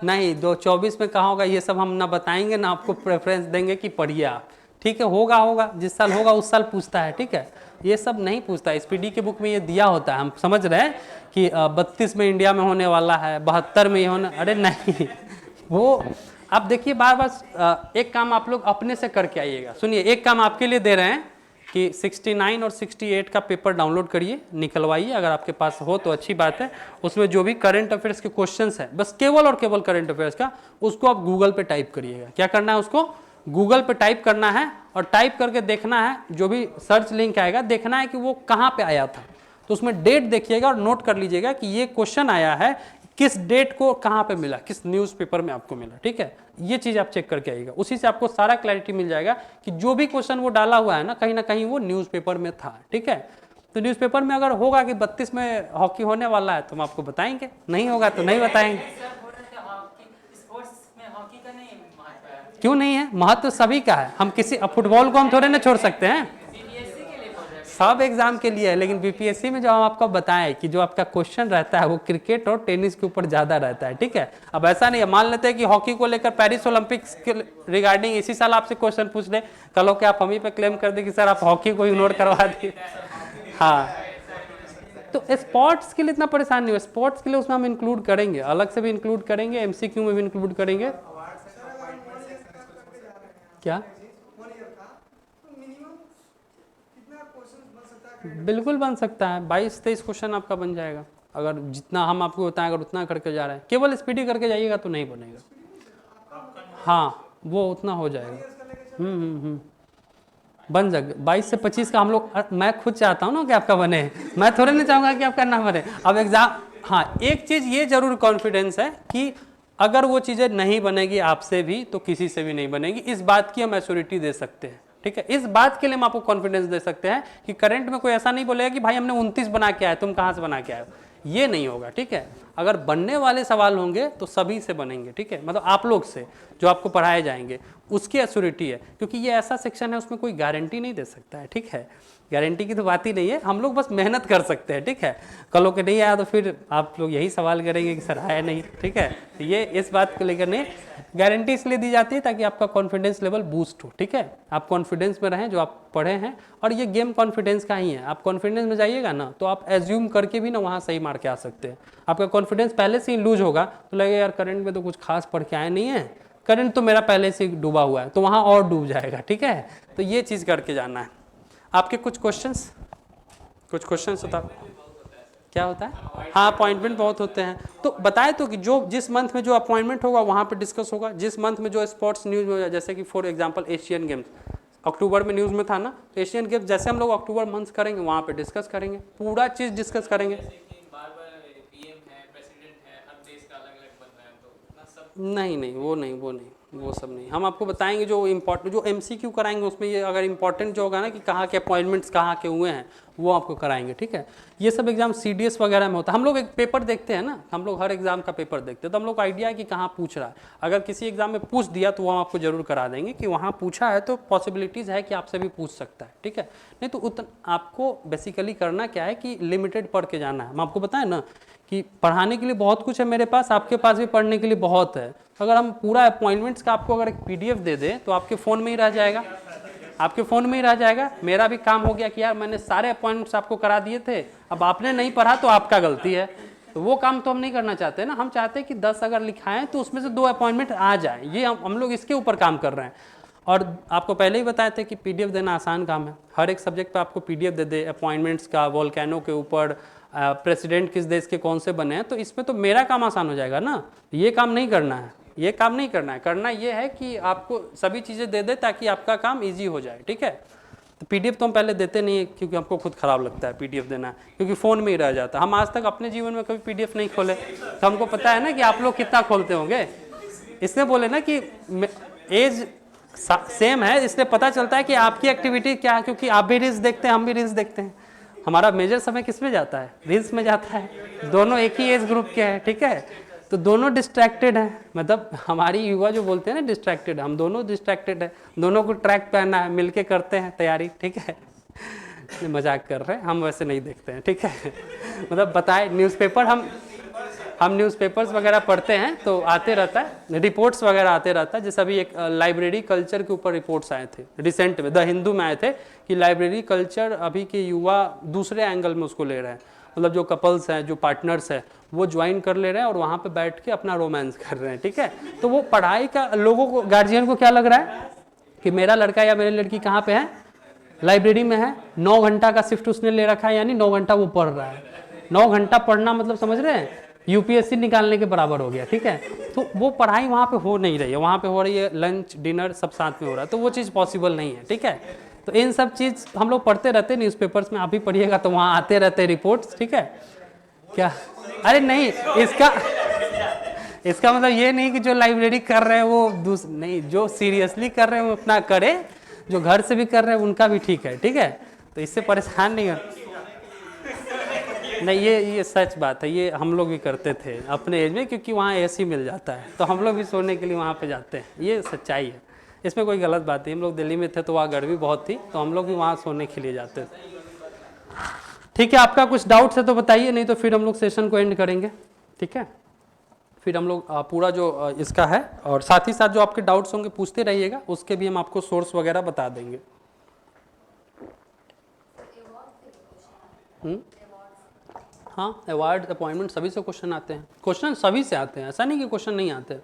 नहीं 2024 में कहा होगा ये सब हम ना बताएंगे ना आपको प्रेफरेंस देंगे कि पढ़िए आप, ठीक है, होगा जिस साल होगा उस साल पूछता है, ठीक है, ये सब नहीं पूछता। एसपीडी की बुक में ये दिया होता है, हम समझ रहे हैं कि 32 में इंडिया में होने वाला है, 72 में ये होने, अरे नहीं वो आप देखिए बार बार एक काम आप लोग अपने से करके आइएगा। सुनिए एक काम आपके लिए दे रहे हैं कि 69 और 68 का पेपर डाउनलोड करिए, निकलवाइए, अगर आपके पास हो तो अच्छी बात है। उसमें जो भी करंट अफेयर्स के क्वेश्चंस हैं, बस केवल और केवल करंट अफेयर्स का, उसको आप गूगल पे टाइप करिएगा। क्या करना है, उसको गूगल पे टाइप करना है और टाइप करके देखना है, जो भी सर्च लिंक आएगा देखना है कि वो कहाँ पे आया था, तो उसमें डेट देखिएगा और नोट कर लीजिएगा कि ये क्वेश्चन आया है, किस डेट को कहाँ पे मिला, किस न्यूज़पेपर में आपको मिला, ठीक है, ये चीज़ आप चेक करके आइएगा। उसी से आपको सारा क्लैरिटी मिल जाएगा कि जो भी क्वेश्चन वो डाला हुआ है ना कहीं वो न्यूज़पेपर में था, ठीक है। तो न्यूज़पेपर में अगर होगा कि 32 में हॉकी होने वाला है तो हम आपको बताएंगे, नहीं होगा तो नहीं बताएंगे। क्यों नहीं है, महत्व सभी का है, हम किसी फुटबॉल को हम थोड़े ना छोड़ सकते हैं, सब एग्जाम के लिए है, लेकिन बीपीएससी में जो हम आपको बताएं कि जो आपका क्वेश्चन रहता है वो क्रिकेट और टेनिस के ऊपर ज्यादा रहता है, ठीक है। अब ऐसा नहीं है, मान लेते हैं कि हॉकी को लेकर पेरिस ओलंपिक्स के रिगार्डिंग इसी साल आपसे क्वेश्चन पूछ ले, कल के आप हम ही पे क्लेम कर दे कि सर आप हॉकी को इग्नोर करवा दिए। हाँ, तो स्पोर्ट्स के लिए इतना परेशान नहीं हो, स्पोर्ट्स के लिए उसमें हम इंक्लूड करेंगे, अलग से भी इंक्लूड करेंगे, एमसीक्यू में भी इंक्लूड करेंगे। क्या बिल्कुल बन सकता है, 22-23 क्वेश्चन आपका बन जाएगा, अगर जितना हम आपको बताएं अगर उतना करके जा रहे हैं। केवल स्पीडी करके जाइएगा तो नहीं बनेगा, हाँ वो उतना हो जाएगा। बन जाएगा 22 से 25 का हम लोग, मैं खुद चाहता हूँ ना कि आपका बने, मैं थोड़े नहीं चाहूँगा कि आपका ना बने। अब एग्जाम, हाँ एक चीज़ ये जरूर कॉन्फिडेंस है कि अगर वो चीज़ें नहीं बनेगी आपसे भी तो किसी से भी नहीं बनेगी, इस बात की हम एश्योरिटी दे सकते हैं, ठीक है। इस बात के लिए हम आपको कॉन्फिडेंस दे सकते हैं कि करंट में कोई ऐसा नहीं बोलेगा कि भाई हमने 29 बना के आए, तुम कहाँ से बना के आए, ये नहीं होगा, ठीक है। अगर बनने वाले सवाल होंगे तो सभी से बनेंगे, ठीक है, मतलब आप लोग से जो आपको पढ़ाए जाएंगे उसकी एश्योरिटी है, क्योंकि ये ऐसा सेक्शन है उसमें कोई गारंटी नहीं दे सकता है, ठीक है, गारंटी की तो बात ही नहीं है, हम लोग बस मेहनत कर सकते हैं, ठीक है। कल को नहीं आया तो फिर आप लोग यही सवाल करेंगे कि सर आया नहीं, ठीक है, तो ये इस बात को लेकर नहीं, गारंटी इसलिए दी जाती है ताकि आपका कॉन्फिडेंस लेवल बूस्ट हो, ठीक है, आप कॉन्फिडेंस में रहें जो आप पढ़े हैं, और ये गेम कॉन्फिडेंस का ही है। आप कॉन्फिडेंस में जाइएगा ना तो आप एज्यूम करके भी ना वहाँ सही मार के आ सकते हैं। आपका कॉन्फिडेंस पहले से ही लूज होगा तो लगेगा यार करंट में तो कुछ खास पढ़ के आए नहीं है, करंट तो मेरा पहले से डूबा हुआ है, तो वहाँ और डूब जाएगा, ठीक है। तो ये चीज़ करके जाना है। आपके कुछ क्वेश्चंस होता क्या होता है, हाँ अपॉइंटमेंट बहुत होते हैं, तो बताए तो कि जो जिस मंथ में जो अपॉइंटमेंट होगा वहाँ पे डिस्कस होगा, जिस मंथ में जो स्पोर्ट्स न्यूज़ में हो, जैसे कि फॉर एग्जांपल एशियन गेम्स अक्टूबर में न्यूज़ में था ना, तो एशियन गेम्स जैसे हम लोग अक्टूबर मंथ करेंगे वहाँ पे डिस्कस करेंगे, पूरा चीज़ डिस्कस करेंगे। नहीं वो सब नहीं, हम आपको बताएंगे जो इम्पोर्टेंट, जो एमसीक्यू कराएंगे उसमें ये अगर इंपॉर्टेंट जो होगा ना कि कहाँ के अपॉइंटमेंट्स कहाँ के हुए हैं वो आपको कराएंगे, ठीक है। ये सब एग्जाम सीडीएस वगैरह में होता है, हम लोग एक पेपर देखते हैं ना, हम लोग हर एग्जाम का पेपर देखते हैं, तो हम लोग को आइडिया है कि कहाँ पूछ रहा है। अगर किसी एग्जाम में पूछ दिया तो वो हम आपको जरूर करा देंगे कि वहाँ पूछा है, तो पॉसिबिलिटीज़ है कि आपसे भी पूछ सकता है, ठीक है। नहीं तो उतना आपको बेसिकली करना क्या है कि लिमिटेड पढ़ के जाना है। हम आपको बताएं ना कि पढ़ाने के लिए बहुत कुछ है मेरे पास, आपके पास भी पढ़ने के लिए बहुत है। अगर हम पूरा अपॉइंटमेंट्स का आपको अगर एक PDF दे दें तो आपके फ़ोन में ही रह जाएगा, आपके फ़ोन में ही रह जाएगा। मेरा भी काम हो गया कि यार मैंने सारे अपॉइंटमेंट्स आपको करा दिए थे, अब आपने नहीं पढ़ा तो आपका गलती है। तो वो काम तो हम नहीं करना चाहते ना, हम चाहते हैं कि 10 अगर लिखाएं तो उसमें से 2 अपॉइंटमेंट आ जाए। ये हम लोग इसके ऊपर काम कर रहे हैं। और आपको पहले ही बताए थे कि PDF देना आसान काम है, हर एक सब्जेक्ट पे आपको PDF दे दे, अपॉइंटमेंट्स का, वोल्केनो के ऊपर, प्रेसिडेंट किस देश के कौन से बने हैं, तो इसमें तो मेरा काम आसान हो जाएगा ना। ये काम नहीं करना है, ये काम नहीं करना है, करना ये है कि आपको सभी चीज़ें दे दे ताकि आपका काम ईजी हो जाए, ठीक है। तो PDF तो हम पहले देते नहीं है क्योंकि हमको खुद ख़राब लगता है PDF देना, क्योंकि फ़ोन में ही रह जाता है। हम आज तक अपने जीवन में कभी PDF नहीं खोले, तो हमको पता है ना कि आप लोग कितना खोलते होंगे। इसने बोले ना कि एज सेम है, इसलिए पता चलता है कि आपकी एक्टिविटी क्या है, क्योंकि आप भी रील्स देखते हैं, हम भी रील्स देखते हैं। हमारा मेजर समय किस में जाता है? रील्स में जाता है। दोनों एक ही एज ग्रुप के हैं, ठीक है, तो दोनों डिस्ट्रैक्टेड हैं। मतलब हमारी युवा जो बोलते हैं ना डिस्ट्रैक्टेड, हम दोनों डिस्ट्रैक्टेड है, दोनों को ट्रैक पहनना है, मिलके करते हैं तैयारी, ठीक है। मजाक कर रहे हैं, हम वैसे नहीं देखते हैं, ठीक है। मतलब बताए न्यूज़पेपर, हम न्यूज़पेपर्स वगैरह पढ़ते हैं तो आते रहता है, रिपोर्ट्स वगैरह आते रहता है। जैसे अभी एक लाइब्रेरी कल्चर के ऊपर रिपोर्ट्स आए थे रिसेंट में, द हिंदू में आए थे कि लाइब्रेरी कल्चर अभी के युवा दूसरे एंगल में उसको ले रहे हैं। मतलब जो कपल्स हैं, जो पार्टनर्स हैं, वो ज्वाइन कर ले रहे हैं और वहाँ पे बैठ के अपना रोमांस कर रहे हैं, ठीक है। तो वो पढ़ाई का लोगों को, गार्जियन को क्या लग रहा है कि मेरा लड़का या मेरी लड़की कहाँ पे है? लाइब्रेरी में है। 9 घंटा का शिफ्ट उसने ले रखा है, यानी 9 घंटा वो पढ़ रहा है। 9 घंटा पढ़ना मतलब समझ रहे हैं, UPSC निकालने के बराबर हो गया, ठीक है। तो वो पढ़ाई वहाँ पे हो नहीं रही है, वहाँ पे हो रही है लंच डिनर सब साथ में हो रहा है, तो वो चीज़ पॉसिबल नहीं है, ठीक है। तो इन सब चीज़ हम लोग पढ़ते रहते हैं न्यूज़पेपर्स में, आप भी पढ़िएगा तो वहाँ आते रहते हैं रिपोर्ट्स, ठीक है। क्या? अरे नहीं, इसका मतलब ये नहीं कि जो लाइब्रेरी कर रहे हैं वो नहीं, जो सीरियसली कर रहे हैं वो अपना करे, जो घर से भी कर रहे हैं उनका भी ठीक है। तो इससे परेशान नहीं हो। नहीं, ये सच बात है, ये हम लोग भी करते थे अपने एज में, क्योंकि वहाँ AC मिल जाता है तो हम लोग भी सोने के लिए वहाँ पे जाते हैं, ये सच्चाई है, इसमें कोई गलत बात नहीं। हम लोग दिल्ली में थे तो वहाँ गर्मी बहुत थी, तो हम लोग भी वहाँ सोने के लिए जाते थे, ठीक है। आपका कुछ डाउट्स है तो बताइए, नहीं तो फिर हम लोग सेशन को एंड करेंगे, ठीक है। फिर हम लोग पूरा जो इसका है, और साथ ही साथ जो आपके डाउट्स होंगे पूछते रहिएगा, उसके भी हम आपको सोर्स वगैरह बता देंगे। हाँ, अवार्ड अपॉइंटमेंट सभी से क्वेश्चन आते हैं, क्वेश्चन सभी से आते हैं, ऐसा नहीं कि क्वेश्चन नहीं आते।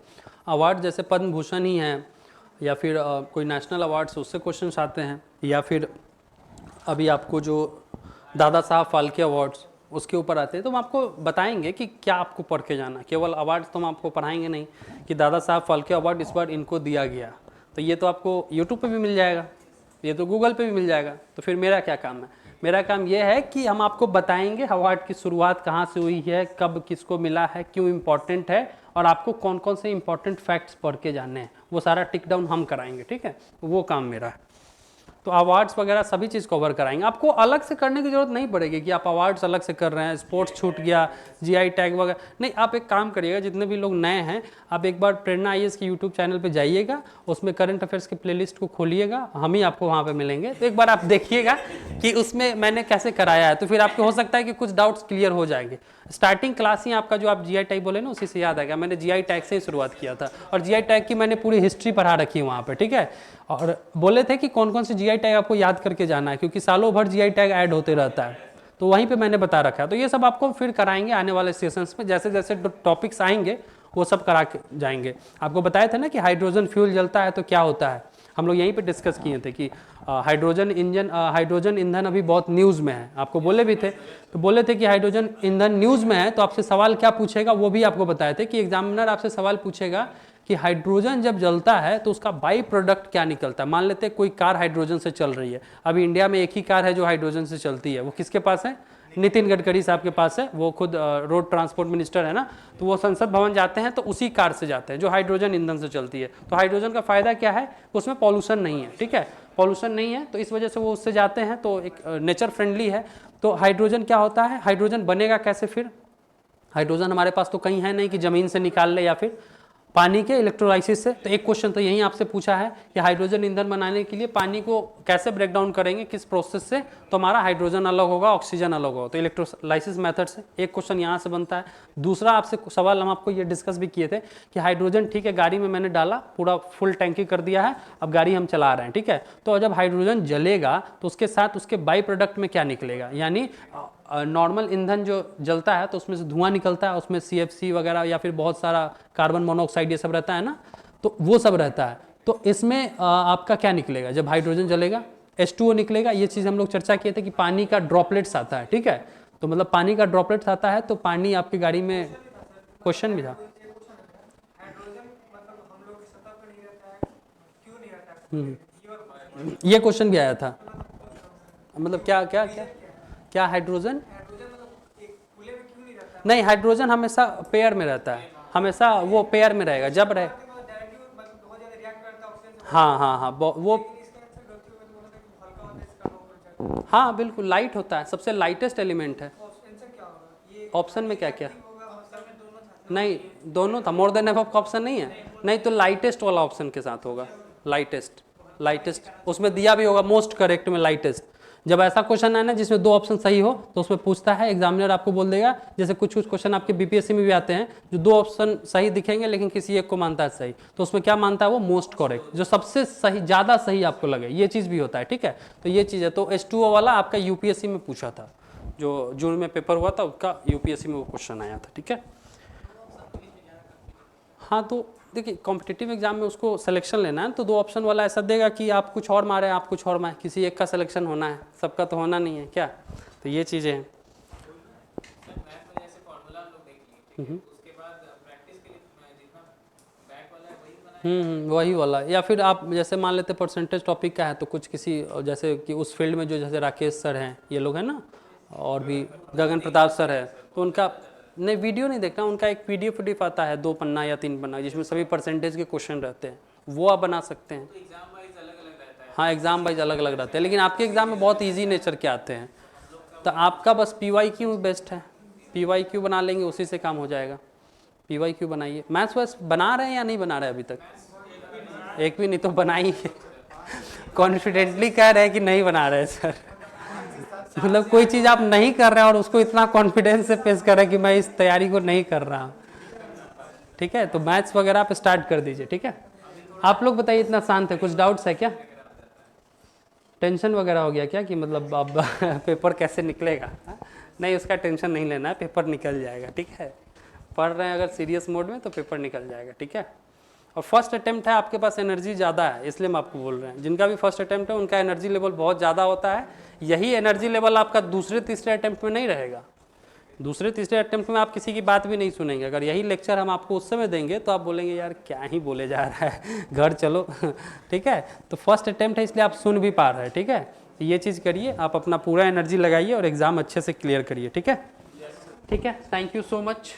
अवार्ड जैसे पद्म भूषण ही है, या फिर कोई नेशनल अवार्ड्स उससे क्वेश्चन आते हैं, या फिर अभी आपको जो दादा साहब फाल्के अवार्ड्स उसके ऊपर आते हैं, तो हम आपको बताएंगे कि क्या आपको पढ़ के जाना। केवल अवार्ड्स तो हम आपको पढ़ाएंगे नहीं कि दादा साहब फाल्के अवार्ड इस बार इनको दिया गया, तो ये तो आपको यूट्यूब पे भी मिल जाएगा, ये तो गूगल पे भी मिल जाएगा। तो फिर मेरा क्या काम है? मेरा काम ये है कि हम आपको बताएंगे अवार्ड की शुरुआत कहाँ से हुई है, कब किसको मिला है, क्यों इम्पोर्टेंट है, और आपको कौन कौन से इंपॉर्टेंट फैक्ट्स पढ़ के जानने हैं, वो सारा टिक डाउन हम कराएंगे, ठीक है। वो काम मेरा है। तो अवार्ड्स वगैरह सभी चीज़ कवर कराएंगे, आपको अलग से करने की जरूरत नहीं पड़ेगी कि आप अवार्ड्स अलग से कर रहे हैं, स्पोर्ट्स छूट गया, GI टैग वगैरह नहीं। आप एक काम करिएगा, जितने भी लोग नए हैं, आप एक बार प्रेरणा IAS की यूट्यूब चैनल पे जाइएगा, उसमें करंट अफेयर्स की प्लेलिस्ट को खोलिएगा, हम ही आपको वहाँ पे मिलेंगे। तो एक बार आप देखिएगा कि उसमें मैंने कैसे कराया है, तो फिर आपको हो सकता है कि कुछ डाउट्स क्लियर हो जाएंगे। स्टार्टिंग क्लास ही आपका जो आप GI टैग बोले ना, उसी से याद आ गया, मैंने GI टैग से ही शुरुआत किया था, और GI टैग की मैंने पूरी हिस्ट्री पढ़ा रखी है वहाँ पर, ठीक है। और बोले थे कि कौन कौन से GI टैग आपको याद करके जाना है, क्योंकि सालों भर GI टैग ऐड होते रहता है, तो वहीं पे मैंने बता रखा है। तो ये सब आपको फिर कराएंगे आने वाले सेशंस में, जैसे जैसे टॉपिक्स आएंगे वो सब करा के जाएंगे। आपको बताया था ना कि हाइड्रोजन फ्यूल जलता है तो क्या होता है, हम लोग यहीं पे डिस्कस किए थे कि हाइड्रोजन ईंधन अभी बहुत न्यूज़ में है, आपको बोले भी थे। तो बोले थे कि हाइड्रोजन ईंधन न्यूज़ में है, तो आपसे सवाल क्या पूछेगा वो भी आपको बताए थे कि एग्जामिनर आपसे सवाल पूछेगा कि हाइड्रोजन जब जलता है तो उसका बाई प्रोडक्ट क्या निकलता है। मान लेते हैं कोई कार हाइड्रोजन से चल रही है, अभी इंडिया में एक ही कार है जो हाइड्रोजन से चलती है, वो किसके पास है? नितिन गडकरी साहब के पास है, वो खुद रोड ट्रांसपोर्ट मिनिस्टर है ना। तो वो संसद भवन जाते हैं तो उसी कार से जाते हैं जो हाइड्रोजन ईंधन से चलती है। तो हाइड्रोजन का फायदा क्या है? उसमें पॉल्यूशन नहीं है, ठीक है, पॉल्यूशन नहीं है, तो इस वजह से वो उससे जाते हैं, तो एक नेचर फ्रेंडली है। तो हाइड्रोजन क्या होता है, हाइड्रोजन बनेगा कैसे? फिर हाइड्रोजन हमारे पास तो कहीं है नहीं कि ज़मीन से निकाल ले या फिर पानी के इलेक्ट्रोलाइसिस से। तो एक क्वेश्चन तो यही आपसे पूछा है कि हाइड्रोजन ईंधन बनाने के लिए पानी को कैसे ब्रेक डाउन करेंगे, किस प्रोसेस से, तो हमारा हाइड्रोजन अलग होगा, ऑक्सीजन अलग होगा, तो इलेक्ट्रोलाइसिस मेथड से। एक क्वेश्चन यहाँ से बनता है। दूसरा आपसे सवाल हम आपको ये डिस्कस भी किए थे कि हाइड्रोजन ठीक है गाड़ी में मैंने डाला, पूरा फुल टैंकी कर दिया है, अब गाड़ी हम चला रहे हैं, ठीक है, तो जब हाइड्रोजन जलेगा तो उसके साथ उसके बाई प्रोडक्ट में क्या निकलेगा, यानी नॉर्मल ईंधन जो जलता है तो उसमें से धुआं निकलता है, उसमें CFC वगैरह या फिर बहुत सारा कार्बन मोनोऑक्साइड ये सब रहता है ना, तो वो सब रहता है। तो इसमें आपका क्या निकलेगा जब हाइड्रोजन जलेगा, H2O निकलेगा। ये चीज़ हम लोग चर्चा किए थे कि पानी का ड्रॉपलेट्स आता है, ठीक है, तो मतलब पानी का ड्रॉपलेट्स आता है तो पानी आपकी गाड़ी में, क्वेश्चन भी था। ये क्वेश्चन भी आया था, मतलब क्या क्या क्या क्या हाइड्रोजन नहीं, हाइड्रोजन हमेशा पेयर में रहता है, हमेशा वो पेयर में रहेगा जब रहे। हाँ हाँ हाँ वो हाँ बिल्कुल लाइट होता है, सबसे लाइटेस्ट एलिमेंट है। ऑप्शन में क्या क्या नहीं, दोनों था, मोर देन एबव का ऑप्शन नहीं है, नहीं तो लाइटेस्ट वाला ऑप्शन के साथ होगा, लाइटेस्ट उसमें दिया भी होगा मोस्ट करेक्ट में लाइटेस्ट। जब ऐसा क्वेश्चन है ना जिसमें दो ऑप्शन सही हो तो उसमें पूछता है, एग्जामिनर आपको बोल देगा, जैसे कुछ क्वेश्चन आपके BPSC में भी आते हैं जो दो ऑप्शन सही दिखेंगे लेकिन किसी एक को मानता है सही, तो उसमें क्या मानता है वो मोस्ट करेक्ट, जो सबसे सही ज़्यादा सही आपको लगे, ये चीज़ भी होता है, ठीक है। तो ये चीज़ है। तो H2O वाला आपका UPSC में पूछा था, जो जून में पेपर हुआ था उसका UPSC में वो क्वेश्चन आया था, ठीक है। हाँ तो देखिए कॉम्पिटिटिव एग्जाम में उसको सिलेक्शन लेना है तो दो ऑप्शन वाला ऐसा देगा कि आप कुछ और मारे, आप कुछ और मारे, किसी एक का सिलेक्शन होना है, सबका तो होना नहीं है क्या, तो ये चीज़ें हैं। वही वाला, या फिर आप जैसे मान लेते परसेंटेज टॉपिक का है तो कुछ किसी जैसे कि उस फील्ड में जो जैसे राकेश सर हैं, ये लोग हैं ना, और भी गगन प्रताप सर है, तो उनका नहीं वीडियो नहीं देखना, उनका एक PDF आता है 2 पन्ना या 3 पन्ना जिसमें सभी परसेंटेज के क्वेश्चन रहते हैं, वो आप बना सकते हैं। हाँ एग्जाम वाइज अलग अलग रहते हैं, लेकिन आपके एग्जाम में बहुत ईजी नेचर के आते हैं, तो आपका बस PYQ बेस्ट है, PYQ बना लेंगे उसी से काम हो जाएगा। PYQ बनाइए। मैथ्स वैस बना रहे हैं या नहीं बना रहे अभी तक? एक भी नहीं तो बनाइए। कॉन्फिडेंटली कह रहे हैं कि नहीं बना रहे सर, मतलब कोई चीज़ आप नहीं कर रहे हैं और उसको इतना कॉन्फिडेंस से पेश कर रहे हैं कि मैं इस तैयारी को नहीं कर रहा, ठीक है। तो मैथ्स वगैरह आप स्टार्ट कर दीजिए, ठीक है। आप लोग बताइए, इतना शांत है, कुछ डाउट्स है क्या, टेंशन वगैरह हो गया क्या कि मतलब अब पेपर कैसे निकलेगा? नहीं उसका टेंशन नहीं लेना है, पेपर निकल जाएगा, ठीक है। पढ़ रहे हैं अगर सीरियस मोड में तो पेपर निकल जाएगा, ठीक है। और फर्स्ट अटेम्प्ट है, आपके पास एनर्जी ज़्यादा है इसलिए हम आपको बोल रहे हैं, जिनका भी फर्स्ट अटेम्प्ट है उनका एनर्जी लेवल बहुत ज़्यादा होता है, यही एनर्जी लेवल आपका दूसरे तीसरे अटेम्प्ट में नहीं रहेगा। दूसरे तीसरे अटेम्प्ट में आप किसी की बात भी नहीं सुनेंगे, अगर यही लेक्चर हम आपको उस समय देंगे तो आप बोलेंगे यार क्या ही बोले जा रहा है, घर चलो ठीक है। तो फर्स्ट अटेम्प्ट है इसलिए आप सुन भी पा रहे हैं, ठीक है। तो ये चीज़ करिए, आप अपना पूरा एनर्जी लगाइए और एग्ज़ाम अच्छे से क्लियर करिए, ठीक है। ठीक है, थैंक यू सो मच।